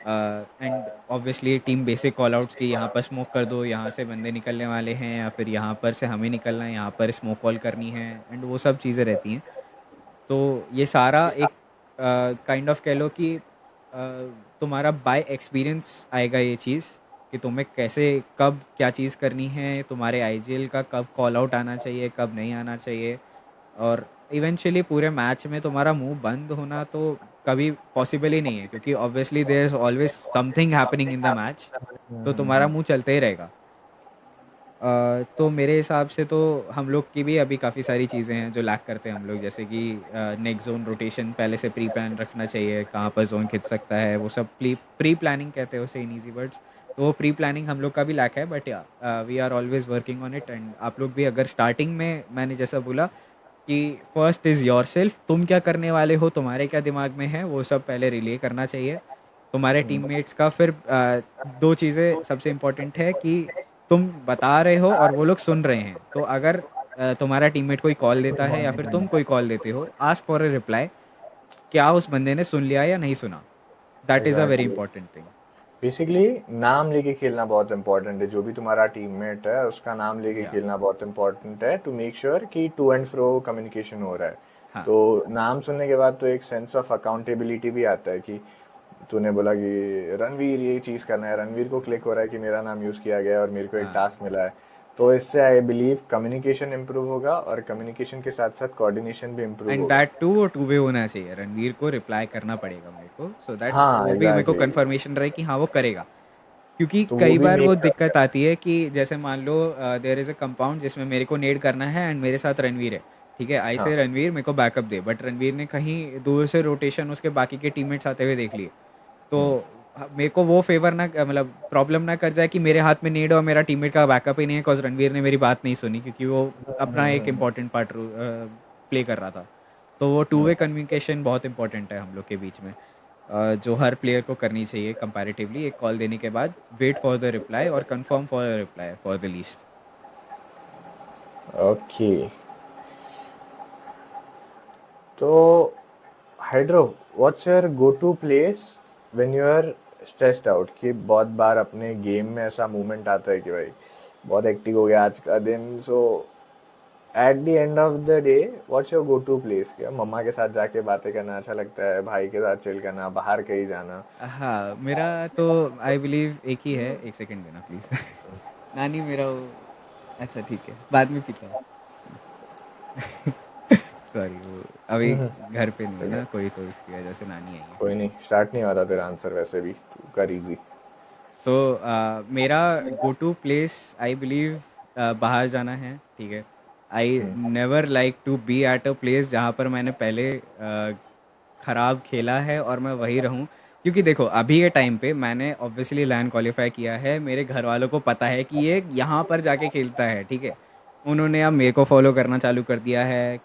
And obviously team basic call outs की, यहाँ पर स्मोक कर दो, यहाँ से बंदे निकलने वाले हैं, या फिर यहाँ पर से हमें निकलना है, यहाँ पर स्मोक कॉल करनी है, एंड वो सब चीज़ें रहती हैं। तो ये सारा एक काइंड ऑफ कह लो कि तुम्हारा बाय एक्सपीरियंस आएगा ये चीज़, कि तुम्हें कैसे कब क्या चीज़ करनी है, तुम्हारे आईजीएल का कब कॉल आउट आना चाहिए कब नहीं आना चाहिए। और इवेंचुअली पूरे मैच में तुम्हारा मुंह बंद होना तो कभी पॉसिबल ही नहीं है, क्योंकि obviously there is always something happening in the match. तो तुम्हारा मुंह चलते ही रहेगा। तो मेरे हिसाब से तो हम लोग की भी अभी काफ़ी सारी चीज़ें हैं जो लैक करते हैं हम लोग, जैसे कि नेक्स्ट जोन रोटेशन पहले से प्री प्लान रखना चाहिए, कहाँ पर जोन खिंच सकता है, वो सब प्री प्लानिंग कहते हैं उसे इन ईजी वर्ड्स। तो वो प्री प्लानिंग हम लोग का भी लैक है, but yeah we are always working on it. And आप लोग भी अगर स्टार्टिंग में, मैंने जैसा बोला कि फर्स्ट इज़ योरसेल्फ, तुम क्या करने वाले हो, तुम्हारे क्या दिमाग में है, वो सब पहले रिले करना चाहिए तुम्हारे टीममेट्स का। फिर 2 चीज़ें सबसे इम्पोर्टेंट है कि तुम बता रहे हो और वो लोग सुन रहे हैं। तो अगर तुम्हारा टीममेट कोई कॉल देता है या फिर तुम कोई कॉल देते हो, आस्क फॉर अ रिप्लाई, क्या उस बंदे ने सुन लिया या नहीं सुना। That is a very exactly. Important thing. Basically नाम लेके खेलना बहुत इंपॉर्टेंट है। जो भी तुम्हारा टीममेट है उसका नाम लेके या खेलना बहुत इंपॉर्टेंट है, टू मेक श्योर कि टू एंड फ्रो कम्युनिकेशन हो रहा है। हाँ। तो नाम सुनने के बाद तो एक सेंस ऑफ अकाउंटेबिलिटी भी आता है कि तूने बोला कि रणवीर ये चीज़ करना है, रणवीर को क्लिक हो रहा है कि मेरा नाम यूज़ किया गया है और मेरे को एक हाँ, टास्क मिला है, तो इससे आई बिलीव कम्युनिकेशन इम्प्रूव होगा और कम्युनिकेशन के साथ साथ कोऑर्डिनेशन भी इम्प्रूव एंड होगा। दैट टू वो टू वे होना चाहिए, रणवीर को रिप्लाई करना पड़ेगा मेरे को, सो दैट हाँ वो भी मेरे को एग्जैक्टली। कंफर्मेशन रहे कि हाँ वो करेगा। क्योंकि तो वो कई भी बार वो मेक दिक्कत आती है कि जैसे मान लो देयर इज़ अ कंपाउंड जिसमें मेरे को नेड करना है एंड मेरे साथ रणवीर है, ठीक है, आई से हाँ रणवीर मेरे को बैकअप दे, बट रणवीर ने कहीं दूर से रोटेशन उसके बाकी के टीममेट्स आते हुए देख लिए, तो मेरे को वो फेवर ना मतलब प्रॉब्लम ना कर जाए कि मेरे हाथ में नीड और मेरा टीममेट का बैकअप ही नहीं है, बिकॉज रणवीर ने मेरी बात नहीं सुनी क्योंकि वो अपना एक इम्पॉर्टेंट पार्ट प्ले कर रहा था। तो वो टू वे कम्युनिकेशन बहुत इंपॉर्टेंट है हम लोग के बीच में, जो हर प्लेयर को करनी चाहिए कंपैरेटिवली। एक कॉल देने के बाद वेट फॉर द रिप्लाई और confirm for the reply for the least. Okay. तो Hydro, what's your go to place when you are stressed out? कि बहुत बार अपने गेम में ऐसा मोमेंट आता है कि भाई बहुत हेक्टिक हो गया आज का दिन, so at the end of the day what's your go to place? क्या मम्मा के साथ जाके बातें करना अच्छा लगता है, भाई के साथ चिल करना, बाहर कहीं जाना? हाँ, मेरा तो आई बिलीव एक ही है, एक सेकंड देना प्लीज। नानी मेरा वो, अच्छा ठीक है बाद में पीता हूँ। सॉरी, वो अभी घर पे नहीं है ठीक है, ना कोई, तो इसकी वजह से नानी आई है। कोई नहीं, स्टार्ट नहीं होता तेरा आंसर वैसे भी, तू कर इजी। सो मेरा go to place I believe बाहर जाना है, ठीक है। I never like to be at a place जहाँ पर मैंने पहले ख़राब खेला है और मैं वहीं रहूँ, क्योंकि देखो अभी के टाइम पे मैंने ऑब्वियसली लैंड क्वालिफाई किया है, मेरे घर वालों को पता है कि ये यहाँ पर जाके खेलता है, ठीक है। उन्होंने अब मेरे को फॉलो करना चालू कर दिया है।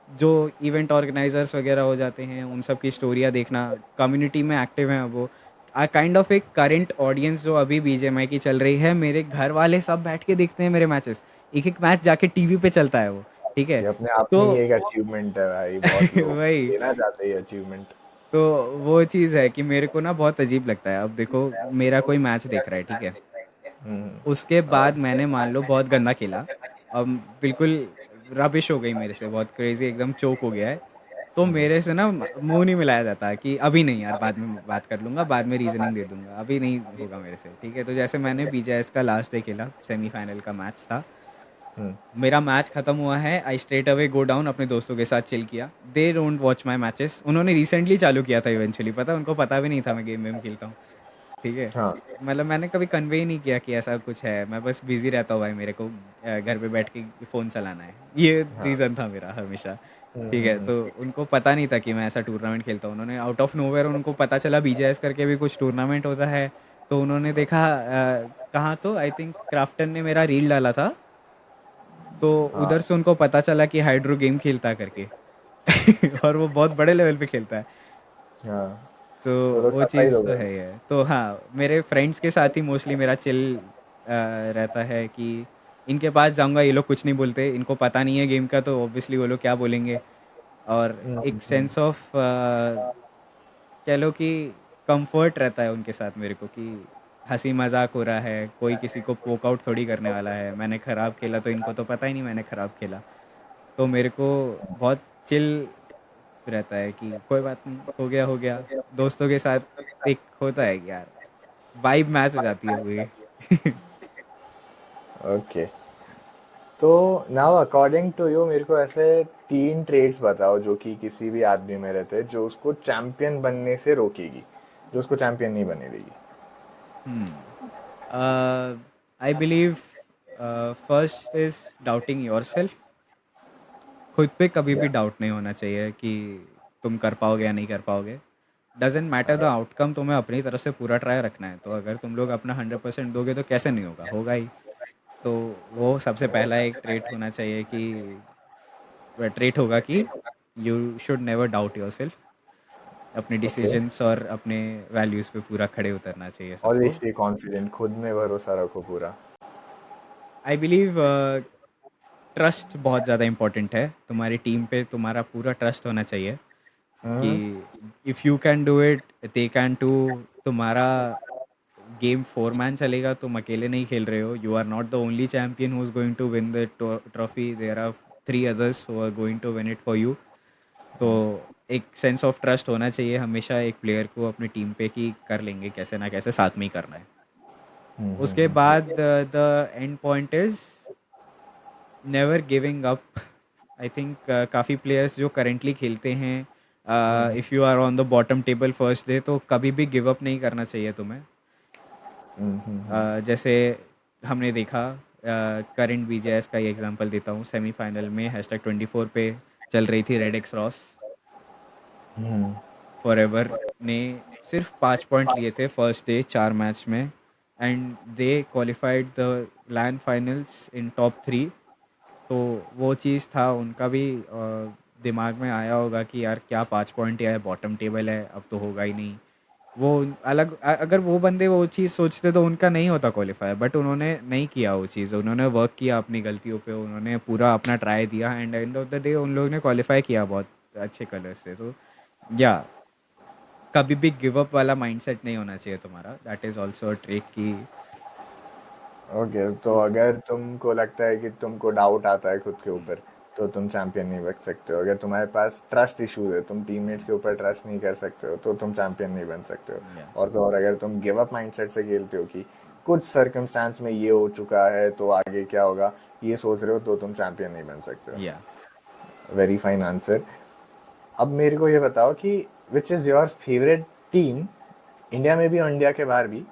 जो इवेंट ऑर्गेनाइजर्स वगैरह हो जाते हैं उन सब की स्टोरियाँ देखना, कम्युनिटी में एक्टिव हैं वो, काइंड ऑफ एक करंट ऑडियंस जो अभी बीजेएमआई की चल रही है, मेरे घर वाले सब बैठ के देखते हैं मेरे मैचेस, एक एक मैच जाके टीवी पे चलता है वो, ठीक है। ये अपने आप तो में ही एक अचीवमेंट है भाई, बहुत लोग वही, लेना चाहते हैं अचीवमेंट। तो वो चीज़ है कि मेरे को ना बहुत अजीब लगता है। अब देखो मेरा कोई मैच देख रहा है, ठीक है, उसके बाद मैंने मान लो बहुत गंदा खेला, अब बिल्कुल रबिश हो गई मेरे से, बहुत क्रेजी एकदम चोक हो गया है, तो मेरे से ना मुंह नहीं मिलाया जाता कि अभी नहीं यार, बाद में बात कर लूंगा, बाद में रीजनिंग दे दूंगा, अभी नहीं होगा मेरे से, ठीक है। तो जैसे मैंने बीजेएस का लास्ट डे खेला, सेमीफाइनल का मैच था, मेरा मैच खत्म हुआ है, आई स्ट्रेट अवे गो डाउन, अपने दोस्तों के साथ चिल किया। They don't watch my matches, उन्होंने रिसेंटली चालू किया था इवेंचुअली, पता है, उनको पता भी नहीं था मैं गेम वेम खेलता हूँ, ठीक है। हाँ मतलब मैंने कभी कन्वे ही नहीं किया कि ऐसा कुछ है, मैं बस बिजी रहता हूँ भाई, मेरे को घर पे बैठ के फ़ोन चलाना है, ये हाँ। रीज़न था मेरा हमेशा, ठीक है। तो उनको पता नहीं था कि मैं ऐसा टूर्नामेंट खेलता हूँ, उन्होंने आउट ऑफ नोवेयर उनको पता चला बीजेएस करके भी कुछ टूर्नामेंट होता है, तो उन्होंने देखा कहाँ, तो आई थिंक क्राफ्टन ने मेरा रील डाला था, तो हाँ उधर से उनको पता चला कि हाइड्रो गेम खेलता है करके। और वो बहुत बड़े लेवल पे खेलता है, हाँ। तो तो वो करता ही चीज़ तो लोगे। है ही है। तो हाँ, मेरे फ्रेंड्स के साथ ही मोस्टली मेरा चिल रहता है कि इनके पास जाऊंगा, ये लोग कुछ नहीं बोलते, इनको पता नहीं है गेम का, तो ऑब्वियसली वो लोग क्या बोलेंगे। और एक सेंस ऑफ कह लो कि कंफर्ट रहता है उनके साथ मेरे को, कि हंसी मजाक हो रहा है, कोई किसी को पोक आउट थोड़ी करने वाला है, मैंने ख़राब खेला तो इनको तो पता ही नहीं मैंने ख़राब खेला, तो मेरे को बहुत चिल रहता है कि कोई बात नहीं, हो गया हो गया। दोस्तों के साथ एक होता है कि यार वाइब मैच हो जाती है पूरी। ओके। तो नाउ अकॉर्डिंग टू यू मेरे को ऐसे तीन ट्रेड्स बताओ जो कि किसी भी आदमी में रहते हैं जो उसको चैंपियन बनने से रोकेगी, जो उसको चैंपियन नहीं बनने देगी। I believe first is doubting your self. खुद पे कभी या भी डाउट नहीं होना चाहिए कि तुम कर पाओगे या नहीं कर पाओगे। डजेंट मैटर द आउटकम, तुम्हें अपनी तरफ से पूरा ट्राई रखना है, तो अगर तुम लोग अपना 100% दोगे तो कैसे नहीं होगा, होगा ही। तो वो सबसे पहला एक ट्रेट होना चाहिए कि ट्रेट होगा कि you should never doubt your self. अपने ओके। डिसीजंस और अपने वैल्यूज़ पे पूरा खड़े उतरना चाहिए ऑलवेज सबको। स्टे कॉन्फिडेंट, खुद में भरोसा रखो पूरा। आई बिलीव ट्रस्ट बहुत ज़्यादा इंपॉर्टेंट है, तुम्हारी टीम पे तुम्हारा पूरा ट्रस्ट होना चाहिए कि if you can do it, they can too. तुम्हारा गेम 4 मैन चलेगा, तुम अकेले नहीं खेल रहे हो, you are not the only champion who is going to win the trophy, there are 3 others who are going to win it for you. तो एक सेंस ऑफ ट्रस्ट होना चाहिए हमेशा एक प्लेयर को अपनी टीम पे कि कर लेंगे कैसे ना कैसे, साथ में ही करना है। उसके बाद the end point is never giving up. I think काफ़ी प्लेयर्स जो करेंटली खेलते हैं, if you are on the bottom table first day, तो कभी भी गिव अप नहीं करना चाहिए तुम्हें। जैसे हमने देखा, करंट बीजेएस का ही एग्जांपल देता हूँ, सेमीफाइनल में #24 पे चल रही थी रेड एक्स रॉस। फॉरएवर ने सिर्फ 5 पॉइंट लिए थे फर्स्ट डे 4 मैच में, and they qualified the land finals in top 3। तो वो चीज़ था उनका भी, दिमाग में आया होगा कि यार क्या 5 पॉइंट है, बॉटम टेबल है, अब तो होगा ही नहीं। वो अगर वो बंदे वो चीज़ सोचते तो उनका नहीं होता क्वालिफाई, बट उन्होंने नहीं किया वो चीज़, उन्होंने वर्क किया अपनी गलतियों पे, उन्होंने पूरा अपना ट्राई दिया, and and of the day उन लोगों ने क्वालिफाई किया बहुत अच्छे कलर से। तो या कभी भी गिव अप वाला माइंडसेट नहीं होना चाहिए तुम्हारा, that is also a trick की। ओके, तो अगर तुमको लगता है कि तुमको डाउट आता है खुद के हम्म, ऊपर, तो तुम चैंपियन नहीं बन सकते हो। अगर तुम्हारे पास ट्रस्ट इश्यूज है, तुम टीममेट्स के ऊपर ट्रस्ट नहीं कर सकते हो, तो तुम चैंपियन नहीं बन सकते हो। या और तो और अगर तुम गिव अप माइंडसेट से खेलते हो कि कुछ सर्कमस्टांस में ये हो चुका है तो आगे क्या होगा, ये सोच रहे हो, तो तुम चैंपियन नहीं बन सकते हो। या वेरी फाइन आंसर। अब मेरे को ये बताओ कि which is your favourite team, India में भी और इंडिया के बाहर भी,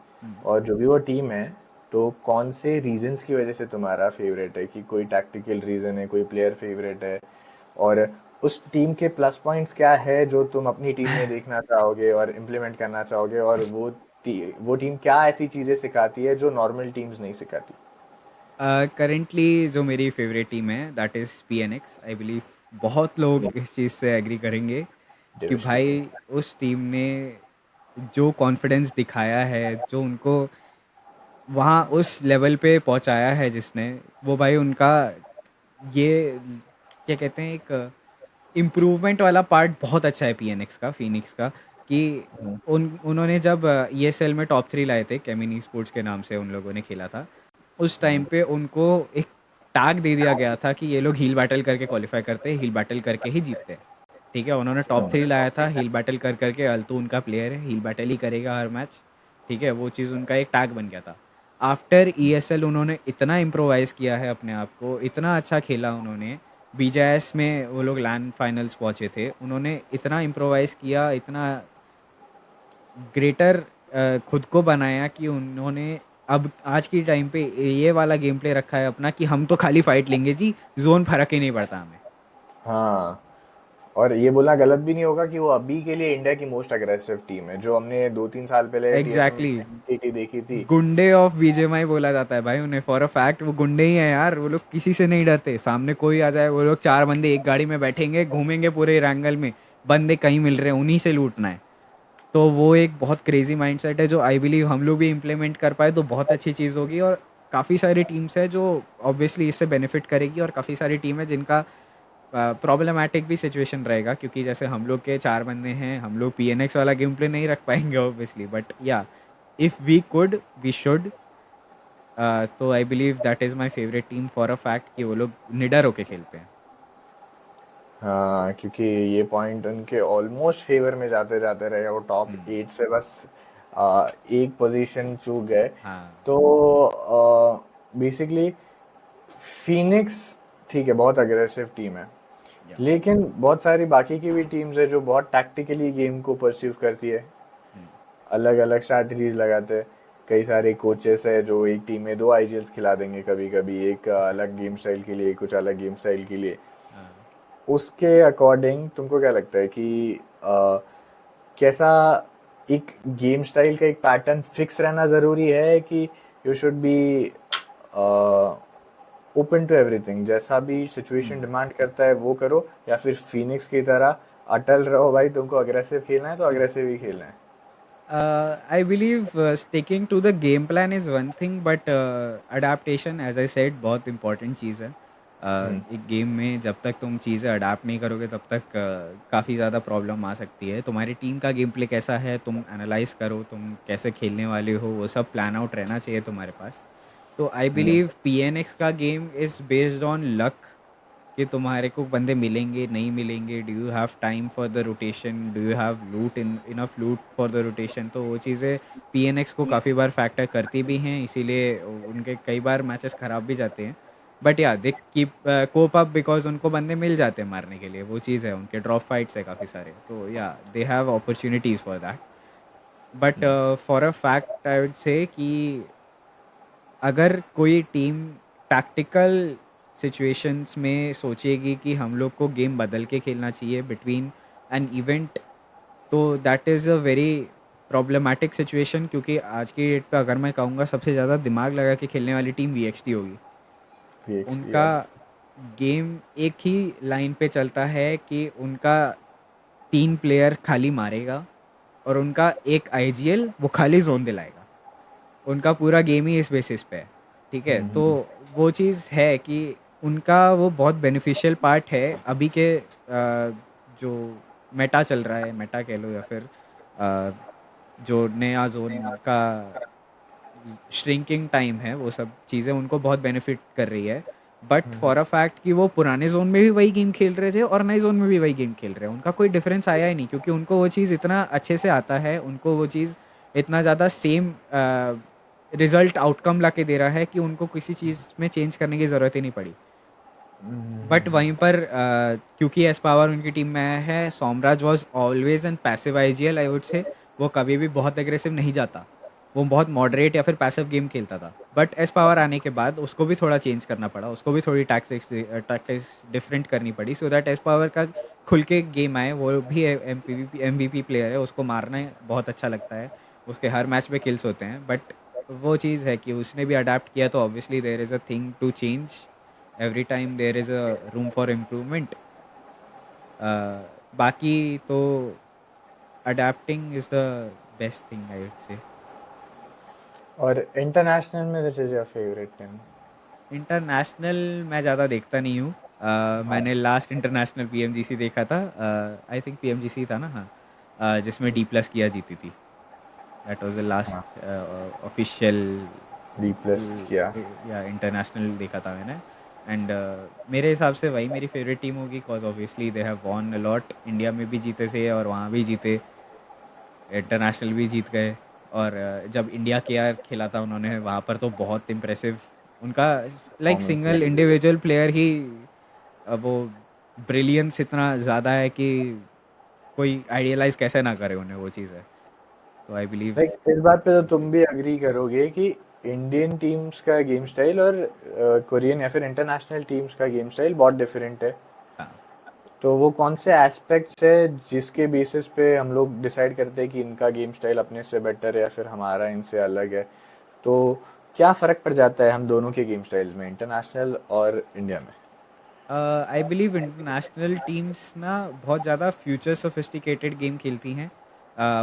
और जो भी वो टीम है, तो कौन से रीजंस की वजह से तुम्हारा फेवरेट है? कि कोई टैक्टिकल रीजन है, कोई प्लेयर फेवरेट है, और उस टीम के प्लस पॉइंट्स क्या है जो तुम अपनी टीम में देखना चाहोगे और इम्प्लीमेंट करना चाहोगे, और वो टीम क्या ऐसी चीज़ें सिखाती है जो नॉर्मल टीम्स नहीं सिखाती? करेंटली जो मेरी फेवरेट टीम है that is PNX। I believe बहुत लोग इस चीज़ से एग्री करेंगे कि डेविस्टेटिंग। भाई उस टीम ने जो कॉन्फिडेंस दिखाया है, जो उनको वहाँ उस लेवल पे पहुँचाया है जिसने, वो भाई उनका ये क्या कहते हैं, एक इम्प्रूवमेंट वाला पार्ट बहुत अच्छा है PNX का, फिनिक्स का, कि उन्होंने जब ESL में टॉप 3 लाए थे, केमिनी स्पोर्ट्स के नाम से उन लोगों ने खेला था, उस टाइम पे उनको एक टैग दे दिया गया था कि ये लोग हील बैटल करके क्वालिफाई करते हैं, हील बैटल करके ही जीतते हैं। ठीक है, उन्होंने टॉप 3 लाया था, हील बैटल कर करके, अल्तू उनका प्लेयर है, हील बैटल ही करेगा हर मैच। ठीक है, वो चीज़ उनका एक टैग बन गया था। आफ्टर ESL उन्होंने इतना इम्प्रोवाइज किया है अपने आप को, इतना अच्छा खेला उन्होंने। BJS में वो लोग लैंड फाइनल्स पहुंचे थे, उन्होंने इतना इम्प्रोवाइज किया, इतना ग्रेटर खुद को बनाया कि उन्होंने अब आज की टाइम पे ये वाला गेम प्ले रखा है अपना कि हम तो खाली फाइट लेंगे जी, जोन फर्क ही नहीं पड़ता हमें। हाँ, और ये बोलना गलत भी नहीं होगा कि वो अभी के लिए इंडिया की मोस्ट अग्रेसिव टीम है, जो हमने 2-3 साल पहले TSM एग्जैक्टली, TT देखी थी। गुंडे ऑफ BGMI बोला जाता है भाई उन्हें, फॉर अ फैक्ट वो गुंडे ही हैं यार। वो लोग किसी से नहीं डरते, सामने कोई आ जाए वो लोग 4 बंदे एक गाड़ी में बैठेंगे, घूमेंगे पूरे रैंगल में, बंदे कहीं मिल रहे हैं उन्हीं से लूटना है। तो वो एक बहुत क्रेजी माइंडसेट है जो आई बिलीव हम लोग भी इम्प्लीमेंट कर पाए तो बहुत अच्छी चीज़ होगी। और काफ़ी सारी टीम्स है जो ऑब्वियसली इससे बेनिफिट करेगी, और काफ़ी सारी टीम है जिनका प्रॉब्लमेटिक भी सिचुएशन रहेगा, क्योंकि जैसे हम लोग के 4 बंदे हैं, हम लोग PNX वाला गेम प्ले नहीं रख पाएंगे obviously, but yeah if we could we should. So I believe that is my favourite team for a fact कि वो लोग निडर होके खेलते हैं। हाँ, क्योंकि ये पॉइंट उनके ऑलमोस्ट फेवर में जाते जाते रहे, वो टॉप हम्म, 8 से बस एक पोजीशन चूक गए। हाँ, तो बेसिकली फीनिक्स, ठीक है, बहुत अग्रेसिव टीम है, या लेकिन बहुत सारी बाकी की भी टीम्स है जो बहुत टैक्टिकली गेम को परसीव करती है, अलग अलग स्ट्रैटेजीज लगाते हैं। कई सारे कोचेस है जो एक टीम में 2 IGLs खिला देंगे कभी कभी, एक अलग गेम स्टाइल के लिए, कुछ अलग गेम स्टाइल के लिए। उसके अकॉर्डिंग तुमको क्या लगता है कि कैसा एक गेम स्टाइल का एक पैटर्न फिक्स रहना ज़रूरी है, कि you should be open to everything, जैसा भी सिचुएशन डिमांड करता है वो करो, या फिर फिनिक्स की तरह अटल रहो भाई, तुमको अग्रेसिव खेलना है तो अग्रेसिव ही खेलना है? I believe sticking to the game plan is one thing, but adaptation as I said बहुत इंपॉर्टेंट चीज़ है। एक गेम में जब तक तुम चीज़ें अडाप्ट नहीं करोगे तब तक काफ़ी ज़्यादा प्रॉब्लम आ सकती है। तुम्हारी टीम का गेम प्ले कैसा है तुम एनालाइज करो, तुम कैसे खेलने वाले हो, वो सब प्लान आउट रहना चाहिए तुम्हारे पास। तो आई बिलीव PNX का game is based on luck, कि तुम्हारे को बंदे मिलेंगे नहीं मिलेंगे, do you have time for the rotation, do you have लूट इन इनफ लूट फॉर द रोटेशन। तो वो चीज़ें पीएनएक्स को काफ़ी बार फैक्टर करती भी हैं, इसीलिए उनके कई बार मैचेस ख़राब भी जाते हैं। But yeah they keep cope up because उनको बंदे मिल जाते हैं मारने के लिए, वो चीज़ है, उनके ड्रॉप फाइट्स है काफ़ी सारे, तो या they have opportunities for that. But for a fact I would से कि अगर कोई टीम टैक्टिकल सिचुएशंस में सोचेगी कि हम लोग को गेम बदल के खेलना चाहिए बिटवीन एन इवेंट, तो that is a very problematic situation, क्योंकि आज की डेट पे अगर मैं कहूँगा सबसे ज़्यादा दिमाग लगा के खेलने वाली टीम वीएक्सटी होगी। VXT उनका अब। गेम एक ही लाइन पे चलता है कि उनका 3 प्लेयर खाली मारेगा और उनका एक आईजीएल वो खाली जोन दिलाएगा। उनका पूरा गेम ही इस बेसिस पे है, ठीक है? तो वो चीज़ है कि उनका वो बहुत बेनिफिशियल पार्ट है अभी के जो मेटा चल रहा है, मेटा कह लो या फिर अ, जो नया ज़ोन का श्रिंकिंग टाइम है, वो सब चीज़ें उनको बहुत बेनिफिट कर रही है। बट फॉर अ फैक्ट कि वो पुराने ज़ोन में भी वही गेम खेल रहे थे और नए ज़ोन में भी वही गेम खेल रहे हैं, उनका कोई डिफरेंस आया ही नहीं, क्योंकि उनको वो चीज़ इतना अच्छे से आता है, उनको वो चीज़ इतना ज़्यादा सेम रिजल्ट आउटकम ला के दे रहा है कि उनको किसी चीज़ में चेंज करने की ज़रूरत ही नहीं पड़ी। बट वहीं पर क्योंकि एस पावर उनकी टीम में आया है, Somraj was always an passive IGL I would से। वो कभी भी बहुत एग्रेसिव नहीं जाता, वो बहुत मॉडरेट या फिर पैसिव गेम खेलता था। बट एस पावर आने के बाद उसको भी थोड़ा चेंज करना पड़ा, उसको भी थोड़ी टैक्टिक्स डिफरेंट करनी पड़ी, सो दैट एस पावर का खुल के गेम आए। वो भी एमवीपी प्लेयर है, उसको मारना बहुत अच्छा लगता है, उसके हर मैच में किल्स होते हैं। बट वो चीज़ है कि उसने भी अडाप्ट किया, तो obviously there is a thing to change, every time there is a room for improvement. बाकी तो adapting is the best thing I would say. और इंटरनेशनल में which is your favourite team? International मैं ज़्यादा देखता नहीं हूँ। हाँ। मैंने लास्ट इंटरनेशनल पीएमजीसी देखा था, आई थिंक पीएमजीसी था ना, हाँ, जिसमें डी प्लस किया जीती थी। दैट वाज द हाँ, लास्ट ऑफिशियल रिप्लेस किया। या इंटरनेशनल देखा था मैंने। एंड मेरे हिसाब से वही मेरी फेवरेट टीम होगी, cause obviously they have von a lot, India में भी जीते थे और वहाँ भी जीते, इंटरनेशनल भी जीत गए। और जब इंडिया के यार खेला था उन्होंने वहाँ पर, तो बहुत इम्प्रेसिव उनका, लाइक परफॉर्मेंस सिंगल रही। इंडिविजुअल प्लेयर ही वो ब्रिलियंस इतना ज़्यादा है कि कोई आइडियलाइज कैसे ना करे उन्हें, वो चीज़ है। तो आई बिलीव। लाइक इस बात पे तो तुम भी अग्री करोगे कि इंडियन टीम्स का गेम स्टाइल और कोरियन या फिर इंटरनेशनल टीम्स का गेम स्टाइल बहुत डिफरेंट है। हाँ, तो वो कौन से एस्पेक्ट्स है जिसके बेसिस पे हम लोग डिसाइड करते हैं कि इनका गेम स्टाइल अपने से बेटर है या फिर हमारा इनसे अलग है? तो क्या फ़र्क पड़ जाता है हम दोनों के गेम स्टाइल्स में, इंटरनेशनल और इंडिया में? आई बिलीव इंटरनेशनल टीम्स ना बहुत ज़्यादा फ्यूचर सोफिस्टिकेटेड गेम खेलती हैं।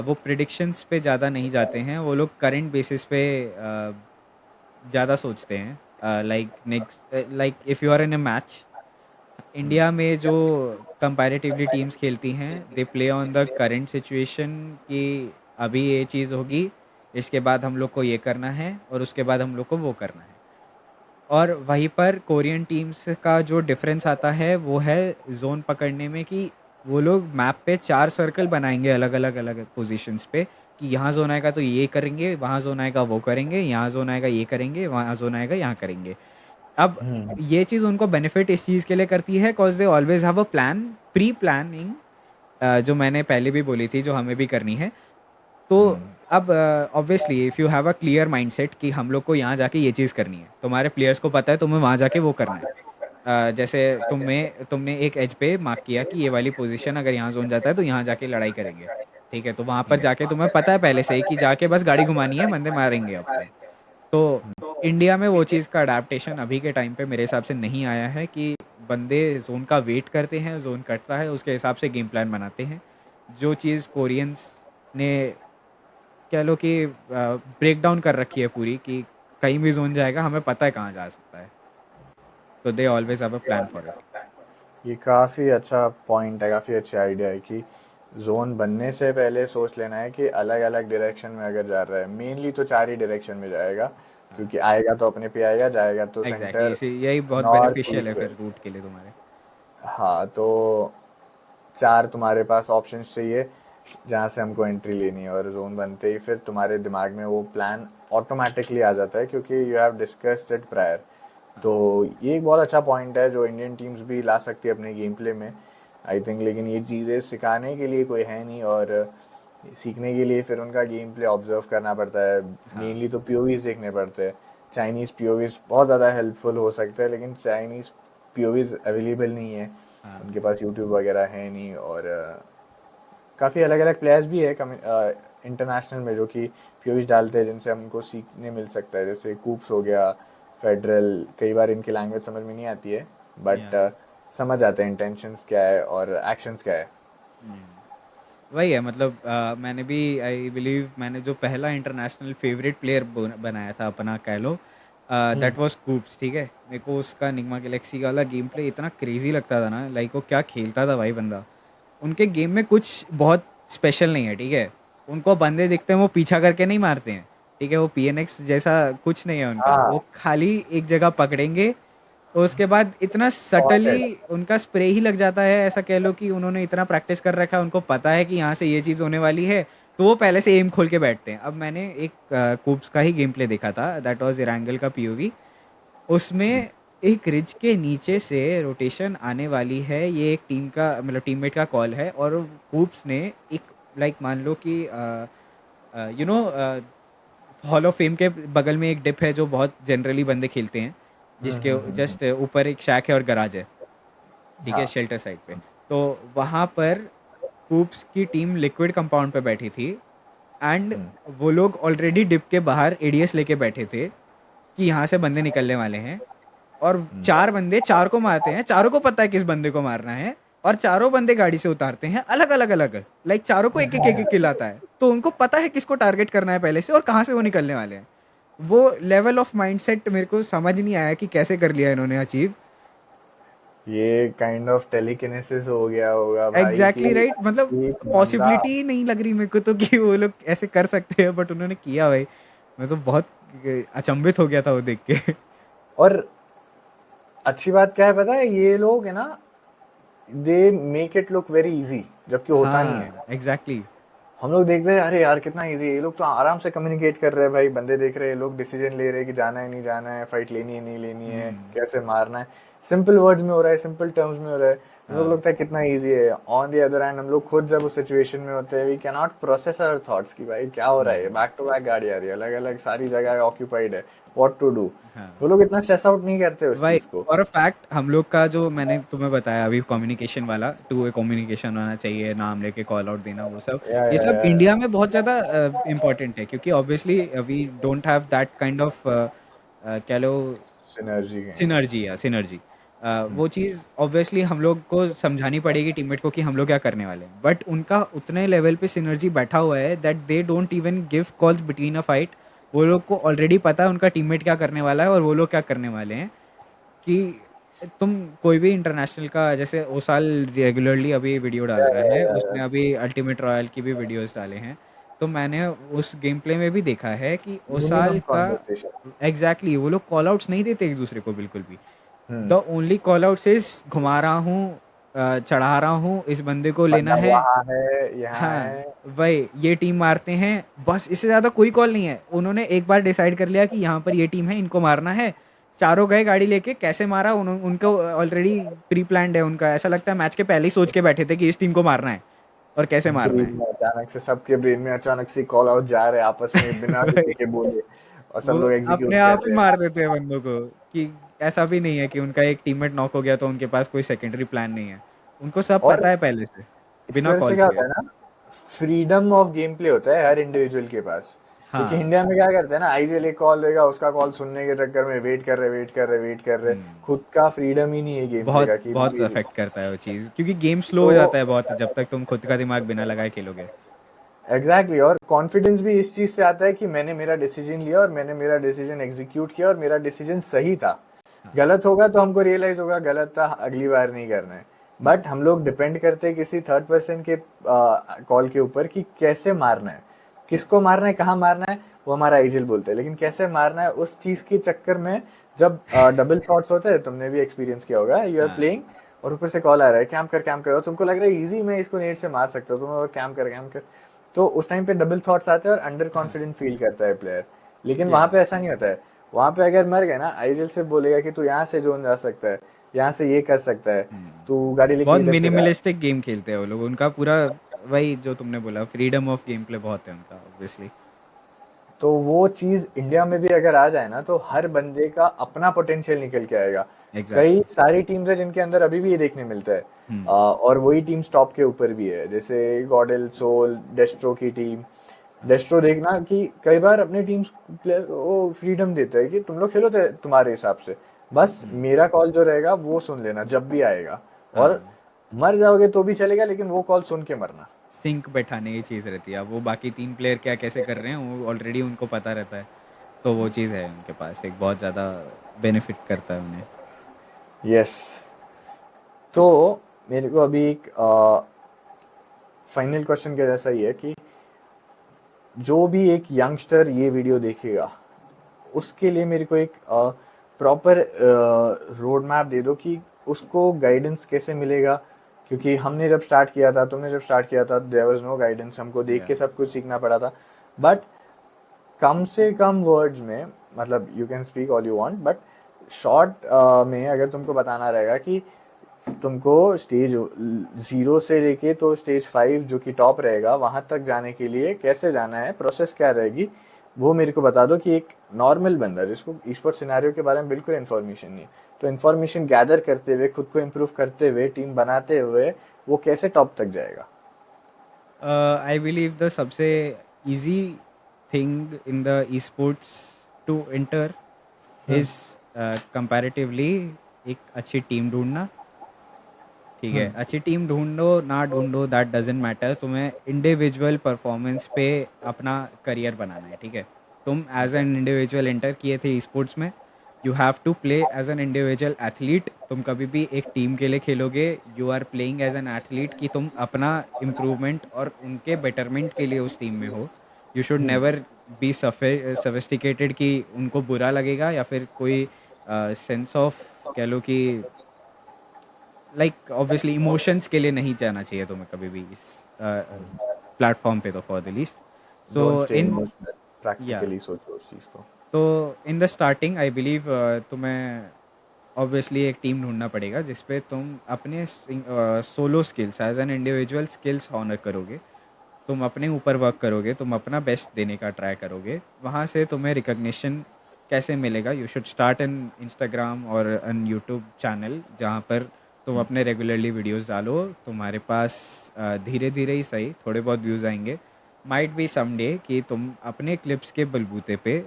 वो प्रिडिक्शंस पे ज़्यादा नहीं जाते हैं, वो लोग करंट बेसिस पे ज़्यादा सोचते हैं। Like next, like if you are in a match, India में जो कंपैरेटिवली टीम्स खेलती हैं, they play on the current situation कि अभी ये चीज़ होगी, इसके बाद हम लोग को ये करना है और उसके बाद हम लोग को वो करना है। और वहीं पर कोरियन टीम्स का जो डिफरेंस आता है वो है जोन पकड़ने में, कि वो लोग मैप पे 4 सर्कल बनाएंगे अलग अलग अलग पोजीशंस पे, कि यहाँ जोन आएगा तो ये करेंगे, वहाँ जोन आएगा वो करेंगे, यहाँ जोन आएगा ये करेंगे, वहाँ जोन आएगा यहाँ करेंगे। अब ये चीज़ उनको बेनिफिट इस चीज़ के लिए करती है, cause they always have a plan, pre planning, जो मैंने पहले भी बोली थी, जो हमें भी करनी है। तो अब obviously if you have a clear mindset कि हम लोग को यहाँ जाके ये चीज़ करनी है, तुम्हारे प्लेयर्स को पता है तुम्हें वहाँ जाके वो करना है। जैसे तुमने एक एज पे मार्क किया कि ये वाली पोजीशन अगर यहाँ जोन जाता है तो यहाँ जाके लड़ाई करेंगे, ठीक है? तो वहाँ पर जाके तुम्हें पता है पहले से ही कि जाके बस गाड़ी घुमानी है, बंदे मारेंगे अपन। तो इंडिया में वो चीज़ का अडेप्टेशन अभी के टाइम पे मेरे हिसाब से नहीं आया है, कि बंदे जोन का वेट करते हैं, जोन कटता है उसके हिसाब से गेम प्लान बनाते हैं। जो चीज़ कोरियंस ने कह लो कि ब्रेक डाउन कर रखी है पूरी, कि कहीं भी जोन जाएगा हमें पता है कहाँ जा सकता है, तो they always have a plan for it. ये काफ़ी अच्छा पॉइंट है, काफ़ी अच्छा आइडिया है कि जोन बनने से पहले सोच लेना है कि अलग अलग डायरेक्शन में अगर जा रहा है, मेनली तो 4 ही डायरेक्शन में जाएगा, हाँ, क्योंकि आएगा तो अपने पे आएगा, जाएगा तो एग्जैक्टली, सेंटर, इसी यही बहुत नॉर्थ, बेनिफिशियल है ईस्ट, फिर वेस्ट। रूट के लिए तुम्हारे। हाँ, तो 4 तुम्हारे पास ऑप्शंस चाहिए जहाँ से हमको एंट्री लेनी है, और जोन बनते ही फिर तुम्हारे दिमाग में वो प्लान ऑटोमेटिकली आ जाता है क्योंकि you have discussed it prior. तो हाँ, ये एक बहुत अच्छा पॉइंट है जो इंडियन टीम्स भी ला सकती है अपने गेम प्ले में, आई थिंक। लेकिन ये चीज़ें सिखाने के लिए कोई है नहीं, और सीखने के लिए फिर उनका गेम प्ले ऑब्जर्व करना पड़ता है। हाँ, मेनली तो पीओवीज देखने पड़ते हैं। चाइनीज़ पीओवीज बहुत ज़्यादा हेल्पफुल हो सकते हैं, लेकिन चाइनीज़ पीओवीज अवेलेबल नहीं है, हाँ, उनके पास यूट्यूब वगैरह है नहीं। और काफ़ी अलग अलग प्लेयर्स भी है इंटरनेशनल में जो कि पीओवीज डालते हैं जिनसे हमको सीखने मिल सकता है, जैसे कूप्स हो गया, फेडरल। कई बार इनकी लैंग्वेज समझ में नहीं आती है, या बट समझ आते हैं इंटेंशंस क्या है और एक्शंस क्या है। वही है मतलब मैंने भी आई बिलीव मैंने जो पहला इंटरनेशनल फेवरेट प्लेयर बनाया था अपना कह लो, दैट वाज कूप्स। ठीक है, मेरे को उसका निग्मा गैलेक्सी वाला गेम प्ले इतना क्रेजी लगता था ना, लाइक वो क्या खेलता था भाई बंदा। उनके गेम में कुछ बहुत स्पेशल नहीं है, ठीक है। उनको बंदे दिखते हैं वो पीछा करके नहीं मारते हैं, ठीक है। वो पीएनएक्स जैसा कुछ नहीं है उनका, हाँ, वो खाली एक जगह पकड़ेंगे और उसके बाद इतना सॉर्टेड। सटली उनका स्प्रे ही लग जाता है। ऐसा कह लो कि उन्होंने इतना प्रैक्टिस कर रखा है, उनको पता है कि यहाँ से ये चीज़ होने वाली है, तो वो पहले से एम खोल के बैठते हैं। अब मैंने एक कूप्स का ही गेम प्ले देखा था, दैट वाज इरांगल का पीओवी। उसमें एक रिज के नीचे से रोटेशन आने वाली है, ये एक टीम का मतलब टीममेट का कॉल है, और कूप्स ने एक लाइक मान लो कि you know hall of fame के बगल में एक डिप है जो बहुत जनरली बंदे खेलते हैं, जिसके जस्ट ऊपर एक शैक है और गराज है, ठीक है, हाँ। शेल्टर साइड पे। तो वहाँ पर कूप्स की टीम लिक्विड कंपाउंड पे बैठी थी, एंड वो लोग ऑलरेडी डिप के बाहर एडीएस लेके बैठे थे कि यहाँ से बंदे निकलने वाले हैं। और चार बंदे चार को मारते हैं, चारों को पता है किस बंदे को मारना है, और चारों बंदे गाड़ी से उतारते हैं अलग अलग अलग, लाइक चारों को एक एक किल आता है, तो उनको पता है किसको टारगेट करना है पहले से और कहाँ से वो निकलने वाले हैं। वो लेवल ऑफ माइंडसेट मेरे को समझ नहीं आया कि कैसे कर लिया इन्होंने अचीव। ये काइंड ऑफ टेलीकिनेसिस हो गया होगा भाई कि एग्जैक्टली राइट, मतलब एक बंदा। पॉसिबिलिटी ही नहीं लग रही मेरे को तो कि वो लोग ऐसे कर सकते हैं, बट उन्होंने किया भाई। मैं तो बहुत अचंभित हो गया था वो देख के। और अच्छी बात क्या है पता है, ये लोग है ना, they make it look very easy, जबकि होता नहीं है। हाँ एग्जैक्टली। हम लोग देखते हैं अरे यार कितना इजी है, ये लोग तो आराम से कम्युनिकेट कर रहे हैं भाई, बंदे देख रहे हैं, लोग डिसीजन ले रहे हैं कि जाना है नहीं जाना है, फाइट लेनी है नहीं लेनी है, हम्म। कैसे मारना है। सिंपल वर्ड्स में हो रहा है, सिंपल टर्म्स में हो रहा है। हम लोग को हाँ लगता है कितना इजी है। ऑन द अदर हैंड हम लोग खुद जब उस सिचुएशन में होते हैं, we can not process our thoughts कि भाई क्या हो रहा है, बैक टू बैक गाड़ी आ रही है, अलग अलग सारी जगह ऑक्यूपाइड है, व्हाट टू डू। हाँ। वो लोग इतना स्ट्रेस आउट नहीं करते उस भाई चीज को। फॉर अ फैक्ट हम लोग का जो मैंने तुम्हें बताया अभी कम्युनिकेशन वाला, टू वे कम्युनिकेशन होना चाहिए, नाम लेके कॉल आउट देना, वो सब ये सब या इंडिया में बहुत ज़्यादा इम्पोर्टेंट है, क्योंकि obviously we don't have that kind of कह लो सिनर्जी काइंड सिनर्जी या सिनर्जी। वो चीज़ ऑब्वियसली हम लोग को समझानी पड़ेगी टीममेट को कि हम लोग क्या करने वाले हैं, बट उनका उतने लेवल पे सिनर्जी बैठा हुआ है that they don't even give calls between a fight. वो लोग को ऑलरेडी पता है उनका टीममेट क्या करने वाला है और वो लोग क्या करने वाले हैं। कि तुम कोई भी इंटरनेशनल का, जैसे ओसाल रेगुलरली अभी वीडियो डाल रहा है, उसने अभी अल्टीमेट रॉयल की भी वीडियोस डाले हैं, तो मैंने उस गेम प्ले में भी देखा है कि ओसाल मिनिमम का कॉन्वर्सेशन। एग्जैक्टली वो लोग कॉल आउट्स नहीं देते एक दूसरे को बिल्कुल भी। The only call outs is घुमा रहा हूँ, चढ़ा रहा हूँ, इस बंदे को लेना बंदा है। वहाँ है, यहाँ हाँ है। वही, ये टीम मारते हैं, बस इससे ज़्यादा कोई कॉल नहीं है। उन्होंने एक बार डिसाइड कर लिया कि यहाँ पर ये टीम है, इनको मारना है। चारों गए गाड़ी लेके, कैसे मारा उनको ऑलरेडी प्री प्लान्ड है उनका। ऐसा लगता है मैच के पहले ही सोच के बैठे थे कि इस टीम को मारना है और कैसे मारना ब्रेन है। में अचानक से, सबके ब्रेन में अचानक से कॉल आउट जा रहे हैं आपस में बिना किसी वही, के बोले, और सब वो लोग अपने एग्जीक्यूट कर आप ही रहे हैं। मार देते हैं बंदों को कि ऐसा भी नहीं है कि उनका एक टीममेट नॉक हो गया तो उनके पास कोई सेकेंडरी प्लान नहीं है। उनको सब और पता है पहले से, इसकी बिना वजह से कॉल क्या किए। होता है ना, फ्रीडम ऑफ गेम प्ले होता है हर इंडिविजुअल के पास। क्योंकि हाँ। इंडिया में क्या करते हैं ना, आईजीएल एक कॉल देगा, उसका कॉल सुनने के चक्कर में वेट कर रहे वेट कर रहे वेट कर रहे, हम्म। खुद का फ्रीडम ही नहीं है गेम प्ले बहुत का कि बहुत भाई। अफेक्ट करता है वो चीज़, क्योंकि गेम स्लो तो हो जाता है बहुत जब तक तुम खुद का दिमाग बिना लगाए खेलोगे। एग्जैक्टली exactly, और कॉन्फिडेंस भी इस चीज से आता है कि मैंने मेरा डिसीजन लिया और मैंने मेरा डिसीजन एग्जीक्यूट किया और मेरा डिसीजन सही था। हाँ। गलत होगा तो हमको रियलाइज होगा गलत था, अगली बार नहीं करना है। हम्म। बट हम लोग डिपेंड करते हैं किसी थर्ड पर्सन के कॉल के ऊपर कि कैसे मारना है, किसको मारना है, कहाँ मारना है, वो हमारा एजेंट बोलते हैं। लेकिन कैसे मारना है उस चीज के चक्कर में, जब डबल शॉट्स होते हैं, तुमने भी एक्सपीरियंस किया होगा, यू आर हाँ। प्लेइंग, और ऊपर से कॉल आ रहा है कैंप कर, और तुमको लग रहा है इजी मैं इसको नेट से मार सकता हूँ, तुम कैंप कर, तो उस टाइम पे डबल थॉट्स आते हैं और अंडर हाँ, कॉन्फिडेंट फील करता है प्लेयर। लेकिन या वहां पे ऐसा नहीं होता है। वहां पे अगर मर गए ना, आईरियल से बोलेगा कि तू यहाँ से जोन जा सकता है, यहाँ से ये कर सकता है, तू गाड़ी लेके बहुत इधर से जा। मिनिमलिस्टिक गेम खेलते हैं वो लोग, उनका पूरा वही जो तुमने बोला, फ्रीडम ऑफ गेम प्ले बहुत है उनका ऑब्वियसली। तो वो चीज इंडिया में भी अगर आ जाए ना, तो हर बंदे का अपना पोटेंशियल निकल के आएगा। कई एग्जैक्टली। सारी टीम्स है जिनके अंदर अभी भी ये देखने मिलता है। और वही टीम्स टॉप के ऊपर भी है, जैसे गॉडेल, सोल, डेस्ट्रो की टीम। डेस्ट्रो देखना कि कई बार अपने टीम्स प्लेयर को फ्रीडम देता है कि तुम लोग खेलो तुम्हारे हिसाब से, बस मेरा कॉल जो रहेगा वो सुन लेना जब भी आएगा। और हाँ, मर जाओगे तो भी चलेगा, लेकिन वो कॉल सुन के मरना। सिंक बैठाने की चीज़ रहती है। अब वो बाकी 3 प्लेयर क्या कैसे कर रहे हैं वो ऑलरेडी उनको पता रहता है, तो वो चीज़ है उनके पास, एक बहुत ज़्यादा बेनिफिट करता है उन्हें। यस। तो मेरे को अभी एक फाइनल क्वेश्चन के जैसा ही है कि जो भी एक यंगस्टर ये वीडियो देखेगा, उसके लिए मेरे को एक प्रॉपर रोड मैप दे दो कि उसको गाइडेंस कैसे मिलेगा। क्योंकि हमने जब स्टार्ट किया था, तुमने जब स्टार्ट किया था, देयर वाज नो गाइडेंस, हमको देख या के सब कुछ सीखना पड़ा था। बट कम से कम वर्ड्स में, मतलब you can speak all you want, but short में अगर तुमको बताना रहेगा कि तुमको स्टेज 0 से लेके तो स्टेज 5 जो कि टॉप रहेगा वहां तक जाने के लिए कैसे जाना है, प्रोसेस क्या रहेगी, वो मेरे को बता दो। कि एक नॉर्मल बंदा जिसको ई-स्पोर्ट सिनेरियो के बारे में बिल्कुल इन्फॉर्मेशन नहीं है, तो इन्फॉर्मेशन गैदर करते हुए, खुद को इम्प्रूव करते हुए, टीम बनाते हुए वो कैसे टॉप तक जाएगा। आई बिलीव द सबसे easy thing in the e sports to enter is comparatively एक अच्छी टीम ढूंढना। ठीक है, अच्छी टीम ढूंढो ना ढूंढो दैट डजेंट मैटर, तुम्हें इंडिविजुअल परफॉर्मेंस पे अपना करियर बनाना है। ठीक है, तुम एज एन इंडिविजुअल एंटर किए थे स्पोर्ट्स में, you have to play as an individual athlete. तुम कभी भी एक टीम के लिए खेलोगे, you are playing as an athlete कि तुम अपना इम्प्रूवमेंट और उनके बेटरमेंट के लिए उस टीम में हो। You should never be sophisticated कि उनको बुरा लगेगा, या फिर कोई सेंस ऑफ कह लो कि लाइक ऑब्वियसली इमोशंस के लिए नहीं जाना चाहिए तुम्हें कभी भी इस प्लेटफॉर्म पे, तो for the least. So don't stay in emotional, या प्रैक्टिकली सोचो उस चीज को। तो in the starting I believe तुम्हें ऑब्वियसली एक टीम ढूंढना पड़ेगा जिसपे तुम अपने solo skills as an individual skills honour करोगे, तुम अपने ऊपर वर्क करोगे, तुम अपना बेस्ट देने का ट्राई करोगे। वहाँ से तुम्हें रिकग्निशन कैसे मिलेगा, you should start an Instagram और एन यूट्यूब चैनल जहाँ पर तुम अपने रेगुलरली वीडियोस डालो। तुम्हारे पास धीरे धीरे ही सही थोड़े बहुत व्यूज़ आएंगे। माइट बी समडे कि तुम अपने क्लिप्स के बलबूते पे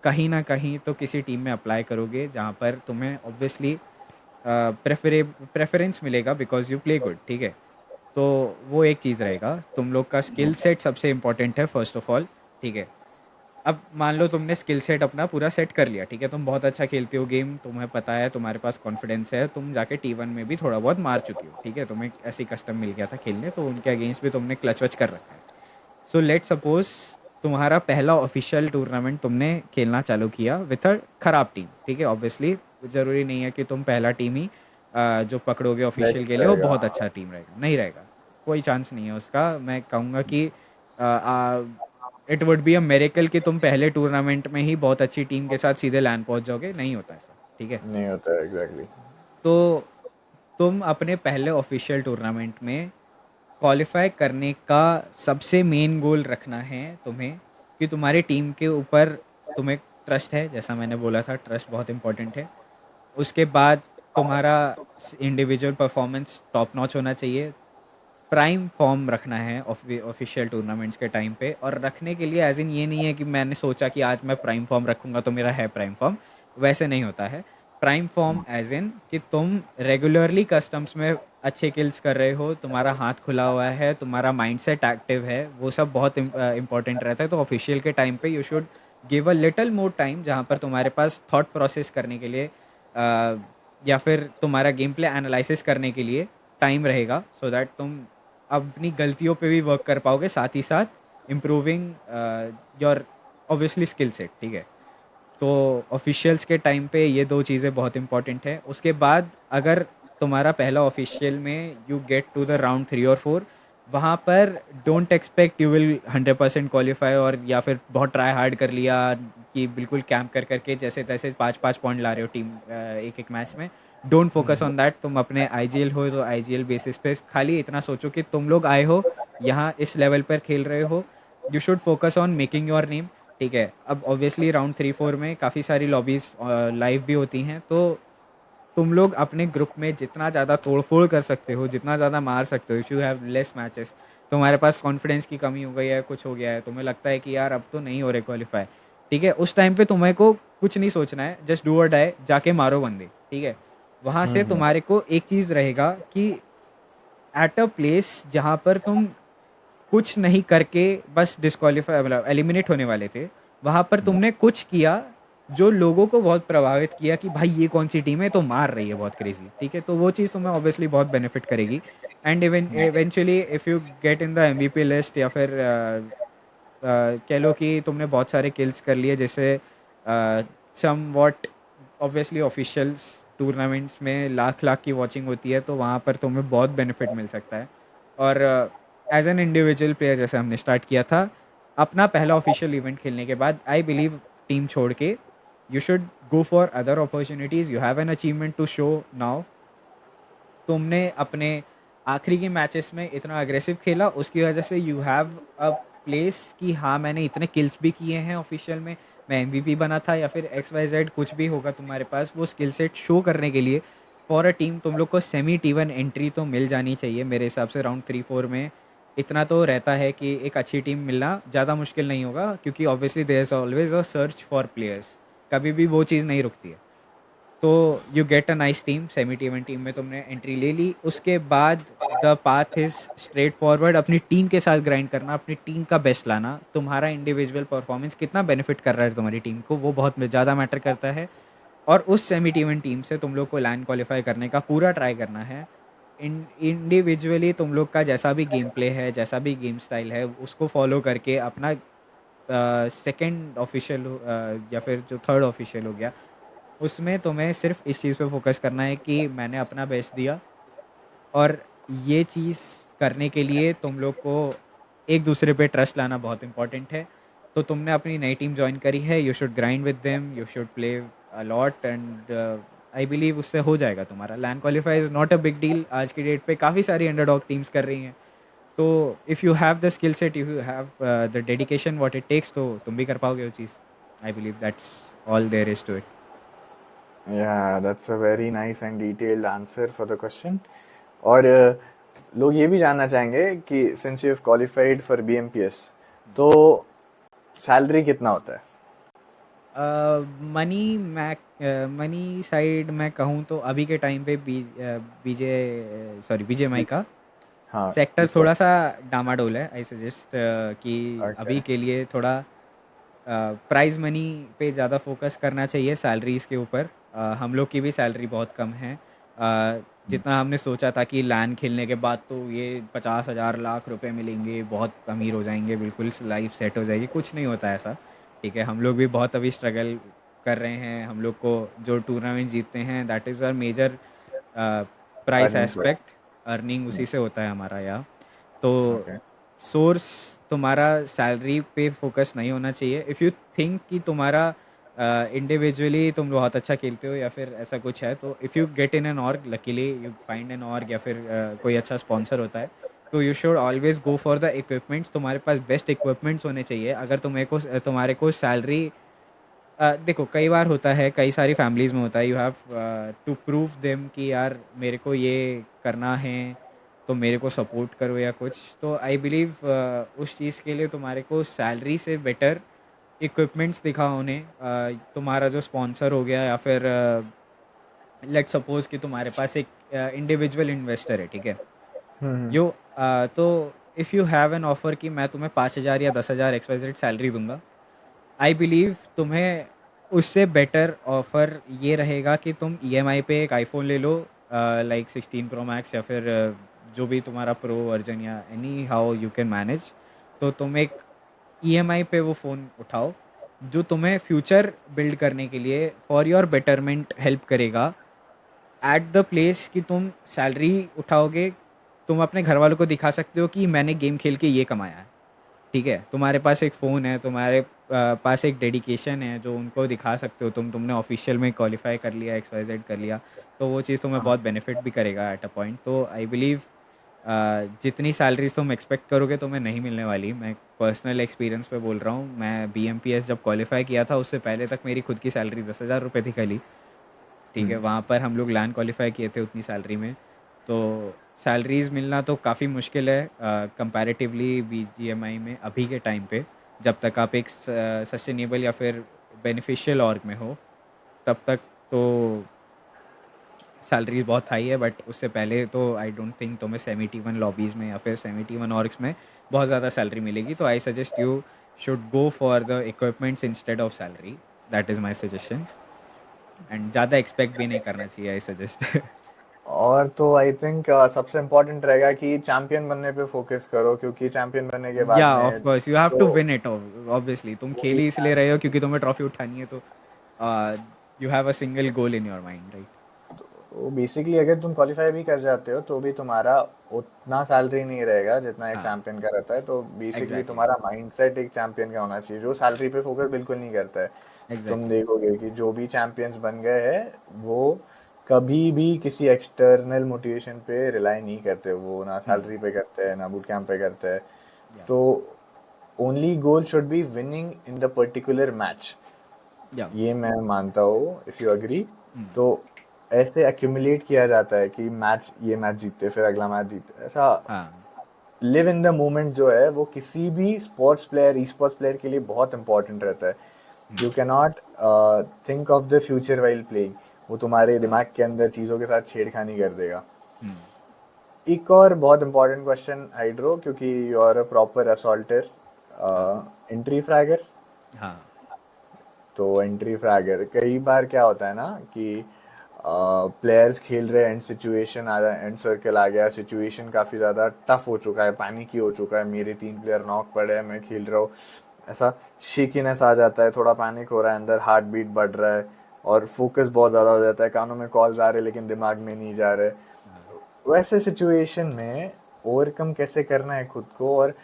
कहीं ना कहीं तो किसी टीम में अप्लाई करोगे जहाँ पर तुम्हें ऑब्वियसली प्रेफरेंस मिलेगा बिकॉज यू प्ले गुड। ठीक है, तो वो एक चीज़ रहेगा। तुम लोग का स्किल सेट सबसे इम्पोर्टेंट है फर्स्ट ऑफ ऑल। ठीक है, अब मान लो तुमने स्किल सेट अपना पूरा सेट कर लिया, ठीक है, तुम बहुत अच्छा खेलते हो गेम, तुम्हें पता है, तुम्हारे पास कॉन्फिडेंस है, तुम जाके T1 में भी थोड़ा बहुत मार चुकी हो। ठीक है, तुम्हें ऐसी कस्टम मिल गया था खेलने, तो उनके अगेंस्ट भी तुमने क्लच वच कर रखा है। सो लेट सपोज तुम्हारा पहला ऑफिशियल टूर्नामेंट तुमने खेलना चालू किया विथ अ खराब टीम। ठीक है, ऑब्वियसली ज़रूरी नहीं है कि तुम पहला टीम ही जो पकड़ोगे ऑफिशियल बेस्ट के लिए वो रहेगा। बहुत अच्छा टीम रहेगा, नहीं रहेगा। कोई चांस नहीं है उसका। मैं कहूँगा कि it would be a miracle कि तुम पहले टूर्नामेंट में ही बहुत अच्छी टीम के साथ सीधे लैंड पहुंच जाओगे, नहीं होता ऐसा। ठीक है, नहीं होता है एग्जैक्टली। तो तुम अपने पहले ऑफिशियल टूर्नामेंट में क्वालिफाई करने का सबसे मेन गोल रखना है तुम्हें, कि तुम्हारी टीम के ऊपर तुम्हें ट्रस्ट है। जैसा मैंने बोला था, ट्रस्ट बहुत इंपॉर्टेंट है। उसके बाद तुम्हारा इंडिविजुअल परफॉर्मेंस टॉप नॉच होना चाहिए। प्राइम फॉर्म रखना है ऑफिशियल टूर्नामेंट्स के टाइम पे, और रखने के लिए एज इन ये नहीं है कि मैंने सोचा कि आज मैं प्राइम फॉर्म रखूंगा तो मेरा है प्राइम फॉर्म, वैसे नहीं होता है। प्राइम फॉर्म एज इन कि तुम रेगुलरली कस्टम्स में अच्छे किल्स कर रहे हो, तुम्हारा हाथ खुला हुआ है, तुम्हारा माइंडसेट एक्टिव है, वो सब बहुत इंपॉर्टेंट रहता है। तो ऑफिशियल के टाइम पे you should give a little more time जहाँ पर तुम्हारे पास थॉट प्रोसेस करने के लिए या फिर तुम्हारा गेम प्ले एनालिसिस करने के लिए टाइम रहेगा, सो दैट तुम अपनी गलतियों पे भी वर्क कर पाओगे, साथ ही साथ improving your obviously skill set. ठीक है, तो ऑफिशियल्स के टाइम पे ये दो चीज़ें बहुत इंपॉर्टेंट है। उसके बाद अगर तुम्हारा पहला ऑफिशियल में you get to the round 3 और 4, वहाँ पर don't expect you will 100% qualify, और या फिर बहुत ट्राई हार्ड कर लिया कि बिल्कुल कैंप कर करके जैसे तैसे 5-5 पॉइंट ला रहे हो टीम एक एक मैच में। Don't focus on that. तुम अपने आईजीएल हो तो आईजीएल बेसिस पे खाली इतना सोचो कि तुम लोग आए हो यहाँ इस लेवल पर खेल रहे हो, you should focus on making your name. ठीक है, अब ऑब्वियसली राउंड 3-4 में काफ़ी सारी लॉबीज लाइव भी होती हैं, तो तुम लोग अपने ग्रुप में जितना ज़्यादा तोड़-फोड़ कर सकते हो, जितना ज़्यादा मार सकते हो, if you have less matches, तुम्हारे पास कॉन्फिडेंस की कमी हो गई है, कुछ हो गया है, तुम्हें लगता है कि यार अब तो नहीं हो रहे क्वालीफाई, ठीक है, उस टाइम पे तुम्हें को कुछ नहीं सोचना है, जस्ट डू और डाई, जाके मारो बंदे, ठीक है। वहाँ से तुम्हारे को एक चीज़ रहेगा कि एट अ प्लेस जहाँ पर तुम कुछ नहीं करके बस डिस्क्वालीफाई मतलब एलिमिनेट होने वाले थे, वहाँ पर तुमने कुछ किया जो लोगों को बहुत प्रभावित किया कि भाई ये कौन सी टीम है तो मार रही है बहुत क्रेजी, ठीक है, तो वो चीज़ तुम्हें ऑब्वियसली बहुत बेनिफिट करेगी। And eventually if you get in the MVP list, या फिर कह लो कि तुमने बहुत सारे किल्स कर लिए, जैसे somewhat obviously officials tournaments में लाख लाख की वॉचिंग होती है, तो वहाँ पर तुम्हें बहुत बेनिफिट मिल सकता है। और एज एन इंडिविजुअल प्लेयर जैसे हमने स्टार्ट किया था, अपना पहला ऑफिशियल इवेंट खेलने के बाद आई बिलीव टीम छोड़ के you should go for other opportunities. You have an achievement to show now. तुमने अपने आखिरी के मैचेस में इतना अग्रेसिव खेला, उसकी वजह से यू हैव अ प्लेस कि हाँ मैंने इतने किल्स भी किए हैं ऑफिशियल में, मैं एमवीपी बना था, या फिर एक्स वाई जेड कुछ भी होगा तुम्हारे पास, वो स्किल सेट शो करने के लिए फॉर अ टीम तुम लोग को सेमी टी1 एंट्री तो मिल जानी चाहिए मेरे हिसाब से। राउंड 3-4 में इतना तो रहता है कि एक अच्छी टीम मिलना ज़्यादा मुश्किल नहीं होगा, क्योंकि obviously there is always a search for players, कभी भी वो चीज़ नहीं रुकती है। तो you get a nice team, semi T team में तुमने एंट्री ले ली, उसके बाद the path is straightforward, अपनी टीम के साथ ग्राइंड करना, अपनी टीम का बेस्ट लाना। तुम्हारा इंडिविजुअल परफॉर्मेंस कितना बेनिफिट कर रहा है तुम्हारी टीम को, वो बहुत ज़्यादा मैटर करता है। और उस सेमी टीम से तुम लोग को लैंड क्वालिफाई करने का पूरा ट्राई करना है। इंडिविजुअली तुम लोग का जैसा भी गेम प्ले है, जैसा भी गेम स्टाइल है, उसको फॉलो करके अपना सेकेंड ऑफिशियल या फिर जो थर्ड ऑफिशियल हो गया, उसमें तुम्हें सिर्फ इस चीज़ पे फोकस करना है कि मैंने अपना बेस्ट दिया। और ये चीज़ करने के लिए तुम लोग को एक दूसरे पे ट्रस्ट लाना बहुत इंपॉर्टेंट है। तो तुमने अपनी नई टीम ज्वाइन करी है, you should grind with them, you should play a lot, and I believe उससे हो जाएगा तुम्हारा land qualify. Is not a big deal, आज की डेट पे काफ़ी सारी अंडरडॉग टीम्स कर रही हैं। तो if you have the skill set, if you have the dedication what it takes, तो तुम भी कर पाओगे वो चीज़। I believe that's all there is to it. Yeah, that's a very nice and detailed answer for the question. और लोग ये भी जानना चाहेंगे कि since you've qualified for BMPS, तो सैलरी कितना होता है? मनी साइड मैं कहूँ तो अभी के टाइम पे बीजेएमआई का हाँ, सेक्टर इस थोड़ा वक्त। सा डामाडोल है। आई सजेस्ट कि ओके। अभी के लिए थोड़ा प्राइज मनी पे ज़्यादा फोकस करना चाहिए सैलरीज के ऊपर। हम लोग की भी सैलरी बहुत कम है। जितना हमने सोचा था कि लैन खेलने के बाद तो ये 50,000 लाख रुपए मिलेंगे, बहुत अमीर हो जाएंगे, बिल्कुल लाइफ सेट हो जाएगी, कुछ नहीं होता ऐसा। ठीक है, हम लोग भी बहुत अभी स्ट्रगल कर रहे हैं। हम लोग को जो टूर्नामेंट जीतते हैं that is our major price earning source. Aspect, earning उसी से होता है हमारा यहाँ। तो ओके। सोर्स तुम्हारा सैलरी पे फोकस नहीं होना चाहिए। इफ़ यू थिंक कि तुम्हारा इंडिविजुअली तुम बहुत अच्छा खेलते हो या फिर ऐसा कुछ है, तो if you get in an org, luckily you find an org, या फिर कोई अच्छा स्पॉन्सर होता है, तो you should always go for the equipments. तुम्हारे पास बेस्ट इक्विपमेंट्स होने चाहिए। अगर तुम्हारे को सैलरी देखो कई बार होता है, कई सारी फैमिलीज़ में होता है, you have to prove them कि यार मेरे को ये करना है, तो मेरे को सपोर्ट करो या कुछ। तो आई बिलीव उस चीज़ के लिए तुम्हारे को सैलरी से बेटर इक्विपमेंट्स दिखाओ उन्हें। तुम्हारा जो स्पॉन्सर हो गया, या फिर लेट सपोज कि तुम्हारे पास एक इंडिविजुअल इन्वेस्टर है, ठीक है, यो तो if you have an offer कि मैं तुम्हें 5,000 या 10,000 XYZ सैलरी दूंगा, आई बिलीव तुम्हें उससे बेटर ऑफर ये रहेगा कि तुम ईएमआई पे एक आईफोन ले लो, लाइक 16 प्रो मैक्स, या फिर जो भी तुम्हारा प्रो वर्जन, या any how you can manage. तो तुम एक ईएमआई पे वो फ़ोन उठाओ जो तुम्हें फ्यूचर बिल्ड करने के लिए फॉर योर बेटरमेंट हेल्प करेगा। एट द प्लेस कि तुम सैलरी उठाओगे, तुम अपने घर वालों को दिखा सकते हो कि मैंने गेम खेल के ये कमाया है, ठीक है। तुम्हारे पास एक फ़ोन है, तुम्हारे पास एक डेडिकेशन है जो उनको दिखा सकते हो, तुमने ऑफिशियल में क्वालिफाई कर लिया, एक्स वाई जेड कर लिया, तो वो चीज़ तुम्हें बहुत बेनिफिट भी करेगा एट अ पॉइंट। तो आई बिलीव जितनी सैलरीज तुम एक्सपेक्ट करोगे तुम्हें नहीं मिलने वाली। मैं पर्सनल एक्सपीरियंस पे बोल रहा हूँ। मैं बी एम पी एस जब क्वालिफाई किया था उससे पहले तक मेरी खुद की सैलरी 10,000 रुपये थी खाली, ठीक है। वहाँ पर हम लोग लैंड क्वालिफाई किए थे उतनी सैलरी में। तो सैलरीज मिलना तो काफ़ी मुश्किल है कंपैरेटिवली बी जी एम आई में अभी के टाइम पे। जब तक आप एक सस्टेनेबल या फिर बेनिफिशियल ऑर्ग में हो तब तक तो सैलरी बहुत हाई है, बट उससे पहले तो आई डोंट थिंक तुम्हें 71 लॉबीज़ में या फिर 71 ऑर्ग्स में बहुत ज़्यादा सैलरी मिलेगी। तो I suggest you should go for the equipments instead of salary. That is my suggestion. And ज़्यादा एक्सपेक्ट भी नहीं करना चाहिए, आई सजेस्ट। और तो आई थिंक सबसे इम्पोर्टेंट रहेगा कि चैंपियन बनने पे फोकस करो, क्योंकि चैंपियन बनने के बाद या ऑफ में कोर्स यू हैव तो टू विन इट। ऑब्वियसली तुम खेल वही ही इसलिए रहे हो क्योंकि तुम्हें ट्रॉफी उठानी है, तो you have a single goal in your mind, right? वो बेसिकली अगर तुम क्वालिफाई भी कर जाते हो तो भी तुम्हारा उतना सैलरी नहीं रहेगा जितना एक हाँ, चैंपियन का रहता है। तो बेसिकली एग्जैक्टली, तुम्हारा माइंडसेट एक चैंपियन का होना चाहिए जो सैलरी पे फोकस बिल्कुल नहीं करता है। तुम एग्जैक्टली। देखोगे कि जो भी चैंपियंस बन गए हैं वो कभी भी किसी एक्सटर्नल मोटिवेशन पे रिलाई नहीं करते, वो ना सैलरी पे करते हैं ना बूट कैंप पे करते हैं। या तो only goal should be winning in the particular match, या ये मैं मानता हूँ, इफ यू अग्री। तो ऐसे एक्यूमुलेट किया जाता है कि मैच, ये मैच जीतते फिर अगला मैच जीतते, ऐसा हाँ, लिव इन द मोमेंट जो है वो किसी भी sports player, e sports player के लिए बहुत इंपॉर्टेंट रहता है। You can not think of the future while playing, वो तुम्हारे हाँ। दिमाग के अंदर चीज़ों के साथ छेड़खानी कर देगा। हुँ, एक और बहुत इंपॉर्टेंट क्वेश्चन हाइड्रो, क्योंकि you are a proper assaulter, हाँ, एंट्री फ्रैगर। हाँ, तो एंट्री फ्रैगर कई बार क्या होता है ना कि प्लेयर्स खेल रहे हैं, एंड सिचुएशन आ रहा है, एंड सर्कल आ गया, सिचुएशन काफ़ी ज़्यादा टफ हो चुका है, पैनिक ही हो चुका है, मेरे 3 प्लेयर नॉक पड़े हैं, मैं खेल रहा हूँ, ऐसा शेकीनेस आ जाता है, थोड़ा पैनिक हो रहा है अंदर, हार्ट बीट बढ़ रहा है और फोकस बहुत ज़्यादा हो जाता है, कानों में कॉल्स आ रहे हैं लेकिन दिमाग में नहीं जा रहे। हाँ। वैसे सिचुएशन में ओवरकम कैसे करना है खुद को, और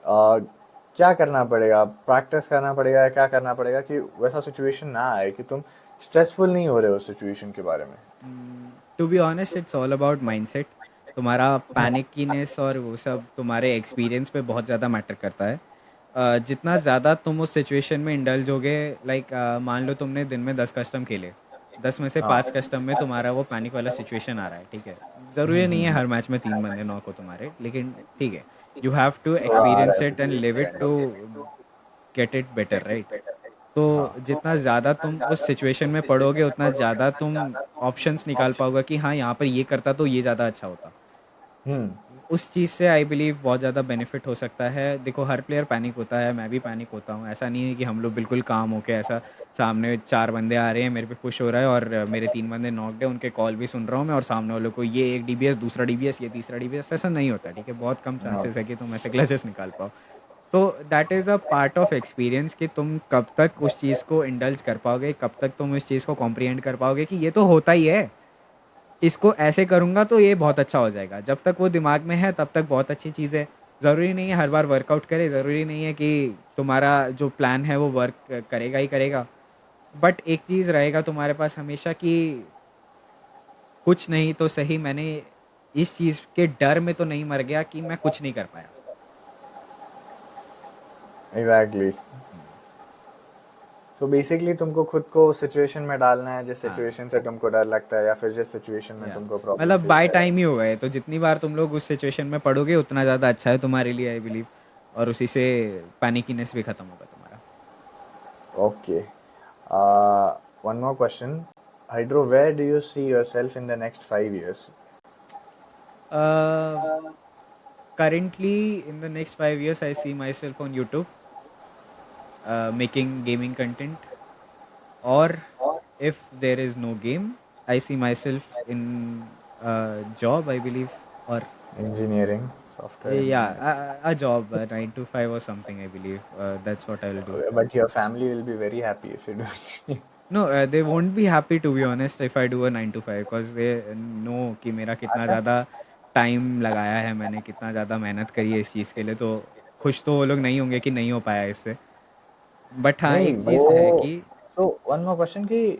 आ, क्या करना पड़ेगा, प्रैक्टिस करना पड़ेगा या क्या करना पड़ेगा कि वैसा सिचुएशन ना आए कि तुम स्ट्रेसफुल नहीं हो रहे हो सिचुएशन के बारे में। To be honest it's all about mindset. तुम्हारा पैनिकीनेस और वो सब तुम्हारे एक्सपीरियंस पे बहुत ज़्यादा मैटर करता है। जितना ज़्यादा तुम उस सिचुएशन में इंडल्ज होगे, लाइक मान लो तुमने दिन में 10 कस्टम खेले, 10 में से हाँ। 5 कस्टम में तुम्हारा वो पैनिक वाला सिचुएशन आ रहा है, ठीक है। ज़रूरी नहीं है हर मैच में 3 बंदे नॉक हो तुम्हारे, लेकिन ठीक है, यू हैव टू थोड़ा आ रहा एक्सपीरियंस है it and live situation it kind two of. Get it better, right? तो हाँ। जितना ज़्यादा तुम उस सिचुएशन में पढ़ोगे उतना ज़्यादा तुम ऑप्शंस निकाल पाओगे कि हाँ, यहाँ पर ये करता तो ये ज़्यादा अच्छा होता। हम्म। उस चीज़ से आई बिलीव बहुत ज़्यादा बेनिफिट हो सकता है। देखो, हर प्लेयर पैनिक होता है, मैं भी पैनिक होता हूँ। ऐसा नहीं है कि हम लोग बिल्कुल काम होके ऐसा सामने 4 बंदे आ रहे हैं, मेरे पे पुश हो रहा है और मेरे 3 बंदे नॉक्ड है, उनके कॉल भी सुन रहा हूँ मैं और सामने वालों को ये एक डीबीएस, दूसरा डीबीएस, ये तीसरा डीबीएस, ऐसा नहीं होता, ठीक है। बहुत कम हाँ। चांसेस है कि तुम ऐसे क्लचेस निकाल पाओ। तो that is a part of experience कि तुम कब तक उस चीज़ को इंडल्ज कर पाओगे, कब तक तुम इस चीज़ को कॉम्प्रिहेंड कर पाओगे कि ये तो होता ही है, इसको ऐसे करूँगा तो ये बहुत अच्छा हो जाएगा। जब तक वो दिमाग में है तब तक बहुत अच्छी चीज़ है। ज़रूरी नहीं है हर बार वर्कआउट करे, ज़रूरी नहीं है कि तुम्हारा जो प्लान है वो वर्क करेगा ही करेगा। बट एक चीज़ रहेगा तुम्हारे पास हमेशा कि कुछ नहीं तो सही, मैंने इस चीज़ के डर में तो नहीं मर गया कि मैं कुछ नहीं कर पाया। एग्जैक्टली। हुँ, तो बेसिकली तुमको खुद को उस सिचुएशन में डालना है जिस हाँ, सिचुएशन से तुमको डर लगता है, या फिर जिस सिचुएशन में या तुमको प्रॉब्लम मतलब फेस बाय करना टाइम ही हो गए, तो जितनी बार तुम लोग उस सिचुएशन में पड़ोगे उतना ज़्यादा अच्छा है तुम्हारे लिए, आई बिलीव। और उसी से पैनिकीनेस भी खत्म होगा तुम्हारा। है। Okay. One more question, Hydro, where do you see yourself in the next 5 years? Currently, in the next 5 years, I see myself on YouTube, making gaming content. Or if there is no game, I see myself in a job, I believe. Or engineering, software engineer. yeah, a job, a 9 to 5 or something, I believe. That's what I'll do. But your family will be very happy if you do. No they won't be happy to be honest if I do a 9 to 5 because they know कि मेरा कितना अच्छा। ज़्यादा time लगाया है, मैंने कितना ज़्यादा मेहनत करी है इस चीज़ के लिए, तो खुश तो वो लोग नहीं होंगे कि नहीं हो पाया इससे। बट हाँ, नहीं एक वो, चीज़ है कि सो वन मोर क्वेश्चन कि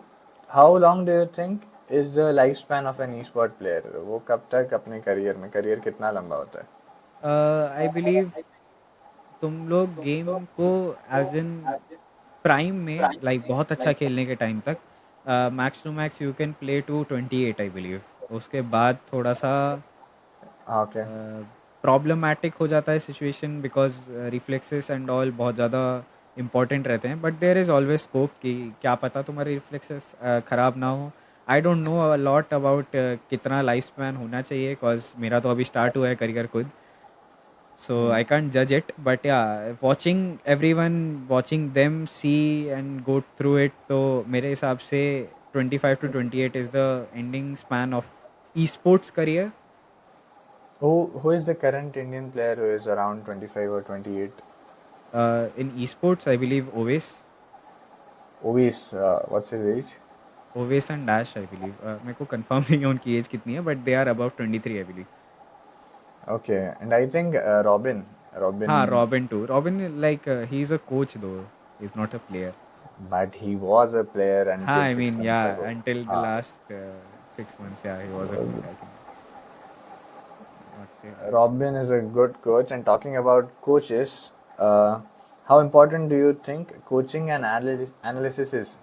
how long do you think is the life span of an esport player? वो कब तक अपने करियर में, करियर कितना लंबा होता है? आई बिलीव तुम लोग गेम को एज इन प्राइम में लाइक बहुत अच्छा खेलने के टाइम तक max to max you can play to 28 I believe. उसके बाद थोड़ा सा ओके। प्रॉब्लमैटिक हो जाता है situation because reflexes and all बहुत ज़्यादा इंपॉर्टेंट रहते हैं, but there is always scope कि क्या पता तुम्हारे रिफ्लेक्सेस ख़राब ना हो। I don't know a lot about कितना लाइफ स्पैन होना चाहिए बिकॉज मेरा तो अभी स्टार्ट हुआ है करियर खुद, so I can't judge it, but yeah, watching everyone, watching them see and go through it, तो मेरे हिसाब से 25 to 28 is the ending span of esports career. Who is the current Indian player who is around 25 or 28? In esports I believe Ovis, what's his age? Oves and Dash I believe, मेरे को confirm नहीं है उनकी as कितनी है, but they are above 23 I believe. Okay, and I think Robin, हाँ, Robin, Robin too. Robin like he's a coach though, he's not a player. but he was a player हाँ, until I six mean months yeah, ago. until the हाँ, last 6 months, yeah, he was a coach I think. Not say that. Robin is a good coach. And talking about coaches, how important do you think coaching and analysis is?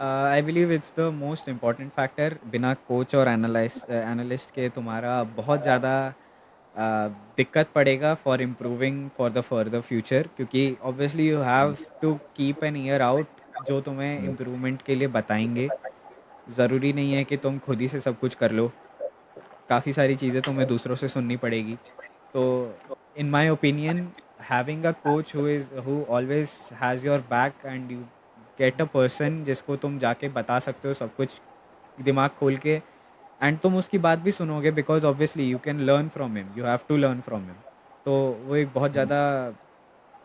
I believe it's the most important factor. बिना coach और analyst के तुम्हारा बहुत ज़्यादा दिक्कत पड़ेगा for improving for the further future, क्योंकि obviously you have to keep an ear out जो तुम्हें इम्प्रूवमेंट के लिए बताएंगे। ज़रूरी नहीं है कि तुम खुद ही से सब कुछ कर लो, काफ़ी सारी चीज़ें तुम्हें दूसरों से सुननी पड़ेगी। तो in my opinion having a coach who always has your back and you get a person जिसको तुम जाके बता सकते हो सब कुछ दिमाग खोल के, एंड तुम उसकी बात भी सुनोगे because obviously you can learn from him, you have to learn from him. तो वो एक बहुत ज़्यादा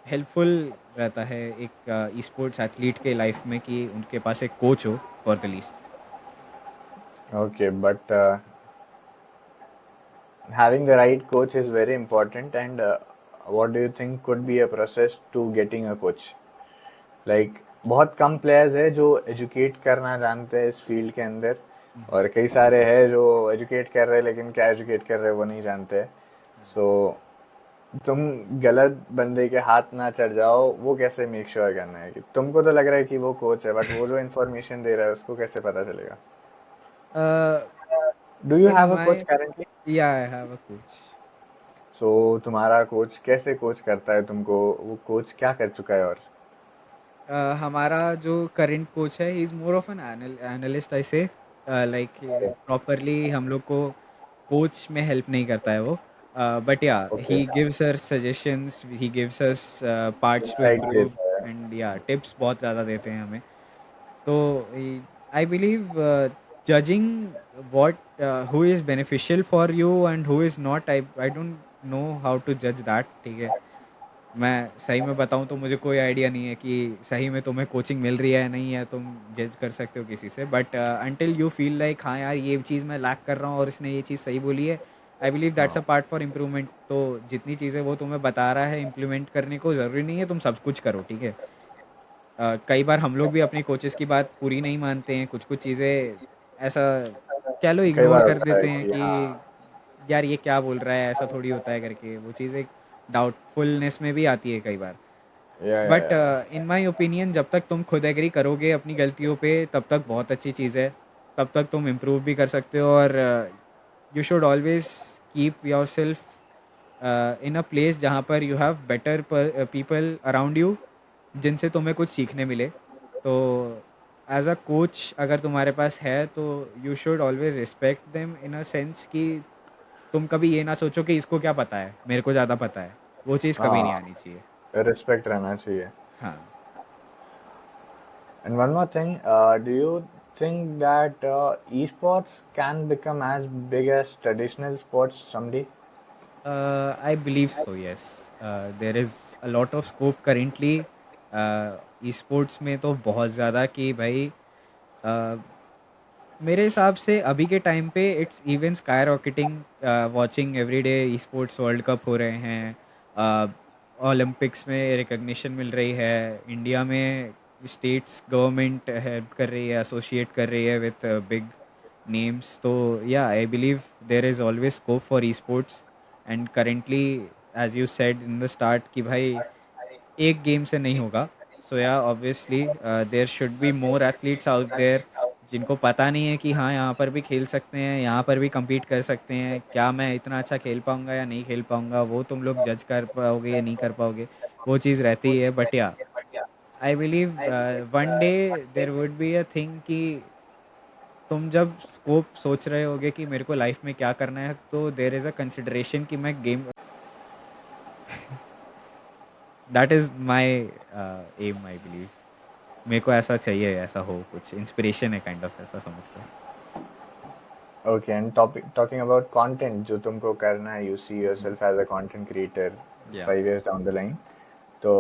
हेल्पफुल रहता है एक ई स्पोर्ट्स एथलीट के लाइफ में कि उनके पास एक कोच हो for the least. Okay, but having the right coach is very important. And what do you think could be a process to getting a coach? Like बहुत कम players है जो एजुकेट करना जानते हैं इस फील्ड के अंदर, और कई सारे हैं जो एजुकेट कर रहे हैं लेकिन क्या एजुकेट कर रहे हैं वो नहीं जानते। सो तुम गलत बंदे के हाथ ना चढ़ जाओ, वो कैसे मेक श्योर करना है कि तुमको तो लग रहा है कि वो कोच है बट वो जो इन्फॉर्मेशन दे रहा है उसको कैसे पता चलेगा? Do you in have a coach my currently? या आई हैव अ कोच। सो तुम्हारा कोच कैसे कोच करता है तुमको? वो कोच क्या कर चुका है? और हमारा जो करंट कोच है he is more of an analyst I say, like properly हम लोग को कोच में हेल्प नहीं करता है वो, but yeah okay, he gives us suggestions, he gives us parts to insight improve, देता है। एंड या टिप्स बहुत ज़्यादा देते हैं हमें। तो I believe judging what who is beneficial for you and who is not, I don't know how to judge that, ठीक है। मैं सही में बताऊँ तो मुझे कोई आइडिया नहीं है कि सही में तुम्हें कोचिंग मिल रही है या नहीं है, तुम जज कर सकते हो किसी से, but until you feel like हाँ यार ये चीज़ मैं लैक कर रहा हूँ और इसने ये चीज़ सही बोली है, आई बिलीव दैट्स अ हाँ, पार्ट फॉर इम्प्रूवमेंट। तो जितनी चीज़ें वो तुम्हें बता रहा है इम्प्लीमेंट करने को, ज़रूरी नहीं है तुम सब कुछ करो, ठीक है। कई बार हम लोग भी अपनी कोचेस की बात पूरी नहीं मानते हैं, कुछ कुछ चीज़ें ऐसा कह लो कई इग्नोर बार कर होता है देते हैं कि कि हाँ, यार ये क्या बोल रहा है, ऐसा थोड़ी होता है करके, वो चीज़ एक डाउटफुलनेस में भी आती है कई बार। बट या इन माय ओपिनियन जब तक तुम खुद एग्री करोगे अपनी गलतियों पे तब तक बहुत अच्छी चीज़ है, तब तक तुम इम्प्रूव भी कर सकते हो। और you should always keep your self in a place जहाँ पर you have better people around you जिनसे तुम्हें कुछ सीखने मिले। तो एज अ कोच अगर तुम्हारे पास है तो you should always respect them in a sense कि तुम कभी ये ना सोचो कि इसको क्या पता है, मेरे को ज़्यादा पता है, वो चीज़ कभी नहीं हाँ, आनी चाहिए। रिस्पेक्ट रहना चाहिए। हाँ। And one more thing, do you think that esports can become as big as traditional sports someday? I believe so, yes. There is a lot of scope currently. E sports में तो बहुत ज़्यादा कि भाई मेरे हिसाब से अभी के टाइम पे it's even sky rocketing, watching everyday e sports world cup हो रहे हैं, ओलंपिक्स में रिकग्निशन मिल रही है, इंडिया में स्टेट्स गवर्नमेंट हेल्प कर रही है, एसोसिएट कर रही है विथ बिग नेम्स। तो yeah I believe there is always scope for esports. And currently as you said in the start कि भाई एक गेम से नहीं होगा। So yeah obviously there should be more athletes out there जिनको पता नहीं है कि हाँ यहाँ पर भी खेल सकते हैं, यहाँ पर भी compete कर सकते हैं। क्या मैं इतना अच्छा खेल पाऊँगा या नहीं खेल पाऊँगा वो तुम लोग जज कर पाओगे या नहीं कर पाओगे, वो चीज़ रहती है। बट या I believe one day there would be a thing कि तुम जब स्कोप सोच रहे होगे कि मेरे को लाइफ में क्या करना है, तो देर इज़ अ कंसिडरेशन कि मैं game, that is my aim I believe. मेरे को ऐसा चाहिए, ऐसा हो, कुछ इंस्पिरेशन है काइंड ऑफ, ऐसा समझ लो। Okay, and talking about content जो तुमको करना है, you see yourself as a content creator या 5 years down the line. तो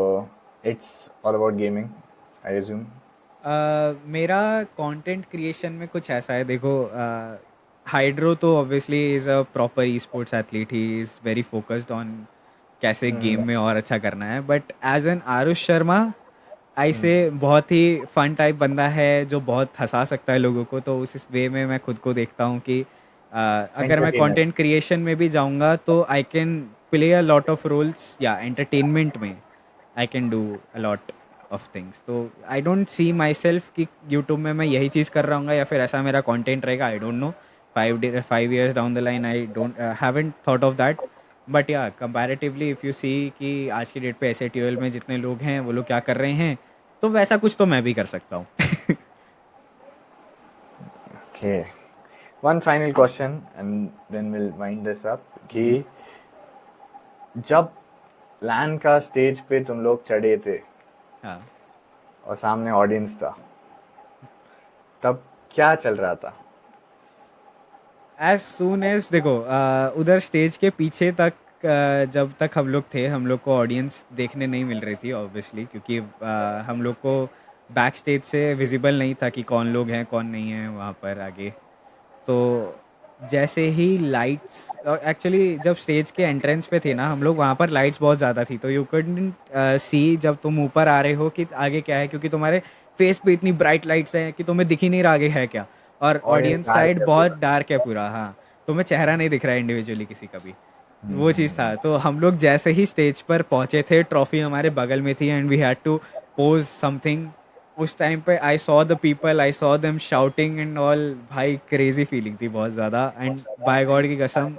it's all about gaming, I assume. मेरा कंटेंट क्रिएशन में कुछ ऐसा है, देखो हाइड्रो तो obviously is a proper esports athlete, he is very focused on कैसे गेम में और अच्छा करना है। But as an Arush Sharma ऐसे बहुत ही फन टाइप बंदा है जो बहुत हंसा सकता है लोगों को, तो उस वे में मैं खुद को देखता हूँ कि अगर मैं Entertainer. कंटेंट क्रिएशन में भी जाऊँगा तो I can play a lot of roles, या एंटरटेनमेंट में I can do a lot of things. तो I don't see myself कि यूट्यूब में मैं यही चीज़ कर रहा हूँ या फिर ऐसा मेरा कंटेंट रहेगा, आई don't no. 5 years down the line I don't haven't thought of that. But या कंपैरेटिवली इफ़ यू सी कि आज की डेट पे एस में जितने लोग हैं वो लोग क्या कर रहे हैं, तो वैसा कुछ तो मैं भी कर सकता हूँ। Okay. One final question and then we'll wind this up कि जब लैन का स्टेज पे तुम लोग चढ़े थे हाँ, और सामने ऑडियंस था, तब क्या चल रहा था? एज सून एज देखो उधर स्टेज के पीछे तक जब तक हम लोग थे, हम लोग को ऑडियंस देखने नहीं मिल रही थी ऑब्वियसली, क्योंकि हम लोग को बैक स्टेज से विजिबल नहीं था कि कौन लोग हैं कौन नहीं है वहाँ पर आगे। तो जैसे ही लाइट्स, एक्चुअली जब स्टेज के एंट्रेंस पे थे ना हम लोग, वहाँ पर लाइट्स बहुत ज़्यादा थी, तो यू कुडंट सी जब तुम ऊपर आ रहे हो कि आगे क्या है, क्योंकि तुम्हारे फेस पे इतनी ब्राइट लाइट्स हैं कि तुम्हें दिख ही नहीं रहा आगे है क्या। और ऑडियंस ऑडियंस डार्क साइड है बहुत पूरा. डार्क है पूरा, हाँ। तुम्हें चेहरा नहीं दिख रहा है इंडिविजुअली किसी का भी। वो चीज़ था। तो हम लोग जैसे ही स्टेज पर पहुंचे थे, ट्रॉफी हमारे बगल में थी and we had to pose something. उस टाइम पे I saw the people, I saw them shouting and all, भाई क्रेजी फीलिंग थी बहुत ज़्यादा। एंड बाय गॉड की कसम,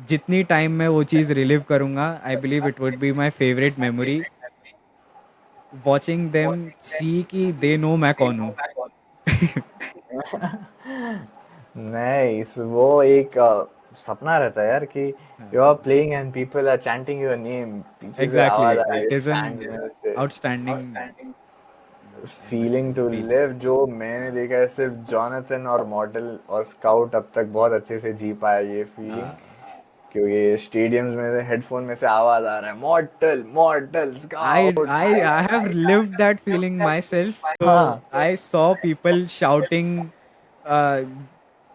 जितनी टाइम मैं वो चीज़ रिलीव करूँगा, I believe it would be my favourite memory, watching them see कि दे नो मैं कौन हूँ। नाइस. वो एक सपना रहता है यार कि you are playing and people are chanting your name, पीछे से एग्जैक्टली, आवाज आ रही है इट इज़ एन स्टैंड्स में से. Outstanding feeling to feeling. Live जो मैंने देखा है सिर्फ जॉनथन और मॉडल और स्काउट अब तक बहुत अच्छे से जी पाया ये फीलिंग. क्योंकि स्टेडियम्स में हेडफोन में से आवाज आ रहा है, model model I scout. I I have lived that feeling myself. So हाँ. I saw people shouting, uh,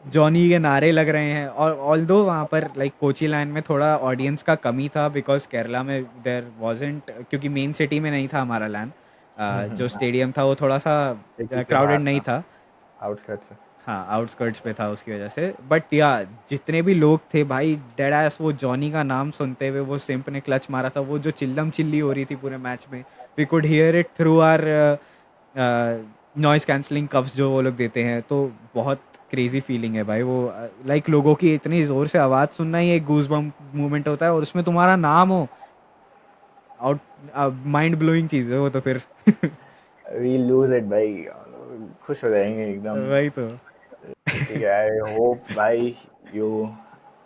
Johnny के नारे लग रहे हैं। और ऑल्दो वहाँ पर लाइक कोची लैंड में थोड़ा ऑडियंस का कमी था, बिकॉज केरला में देर वाजंट, क्योंकि मेन सिटी में नहीं था हमारा लैंड। जो स्टेडियम था वो थोड़ा सा सिटी से क्राउडेड बाहर नहीं था, था। आउटस्कर्ट्स. हाँ, आउटस्कर्ट्स पे था उसकी वजह से। बट या जितने भी लोग थे भाई, डेड एस, वो जॉनी का नाम सुनते हुए, वो सिम्प ने क्लच मारा था, वो जो चिल्लम चिल्ली हो रही थी पूरे मैच में, we could hear it through our noise cancelling cups जो वो लोग देते हैं। तो बहुत क्रेजी फीलिंग है भाई वो। लाइक लोगों की इतनी ज़ोर से आवाज़ सुनना ही एक गूज बम मूवमेंट होता है, और उसमें तुम्हारा नाम हो, आउट, माइंड ब्लोइंग चीज़ है वो तो फिर। वी लूज इट भाई, खुश हो जाएंगे एकदम. वही तो। ठीक है, आई होप भाई you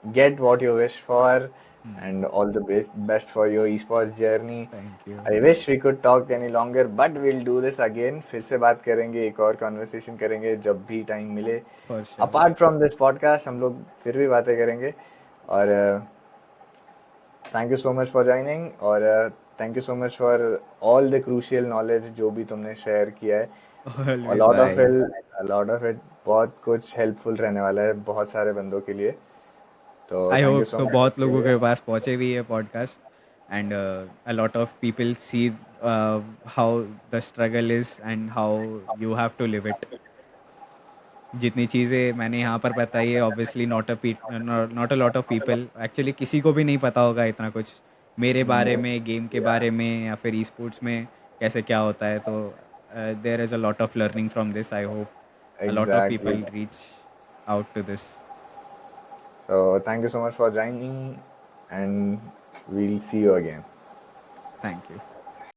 get what you wish for and all the best for your esports journey. Thank you. I wish we could talk any longer but will do this again. फिर से बात करेंगे, एक और कॉन्वर्सेशन करेंगे जब भी टाइम मिले. For sure. Apart from this podcast हम लोग फिर भी बातें करेंगे. और thank you so much for joining. और thank you so much for all the crucial knowledge जो भी तुमने शेयर किया है. A ऑलवेज lot of भाई. it, a lot of it बहुत कुछ हेल्पफुल रहने वाला है बहुत सारे बंदों के लिए. तो I thank you hope so so much बहुत उसके लोगों लिए. के पास पहुंचे भी ये podcast. And a lot of people see how the struggle is and how you have to live it. जितनी चीज़ें मैंने यहाँ पर बताई है obviously not a lot of people, actually किसी को भी नहीं पता होगा इतना कुछ मेरे बारे में, गेम के या बारे में या फिर ई स्पोर्ट्स में कैसे क्या होता है. तो there is a lot of learning from this. I hope a lot of exactly. people reach out to this. So thank you so much for joining, and we'll see you again. Thank you.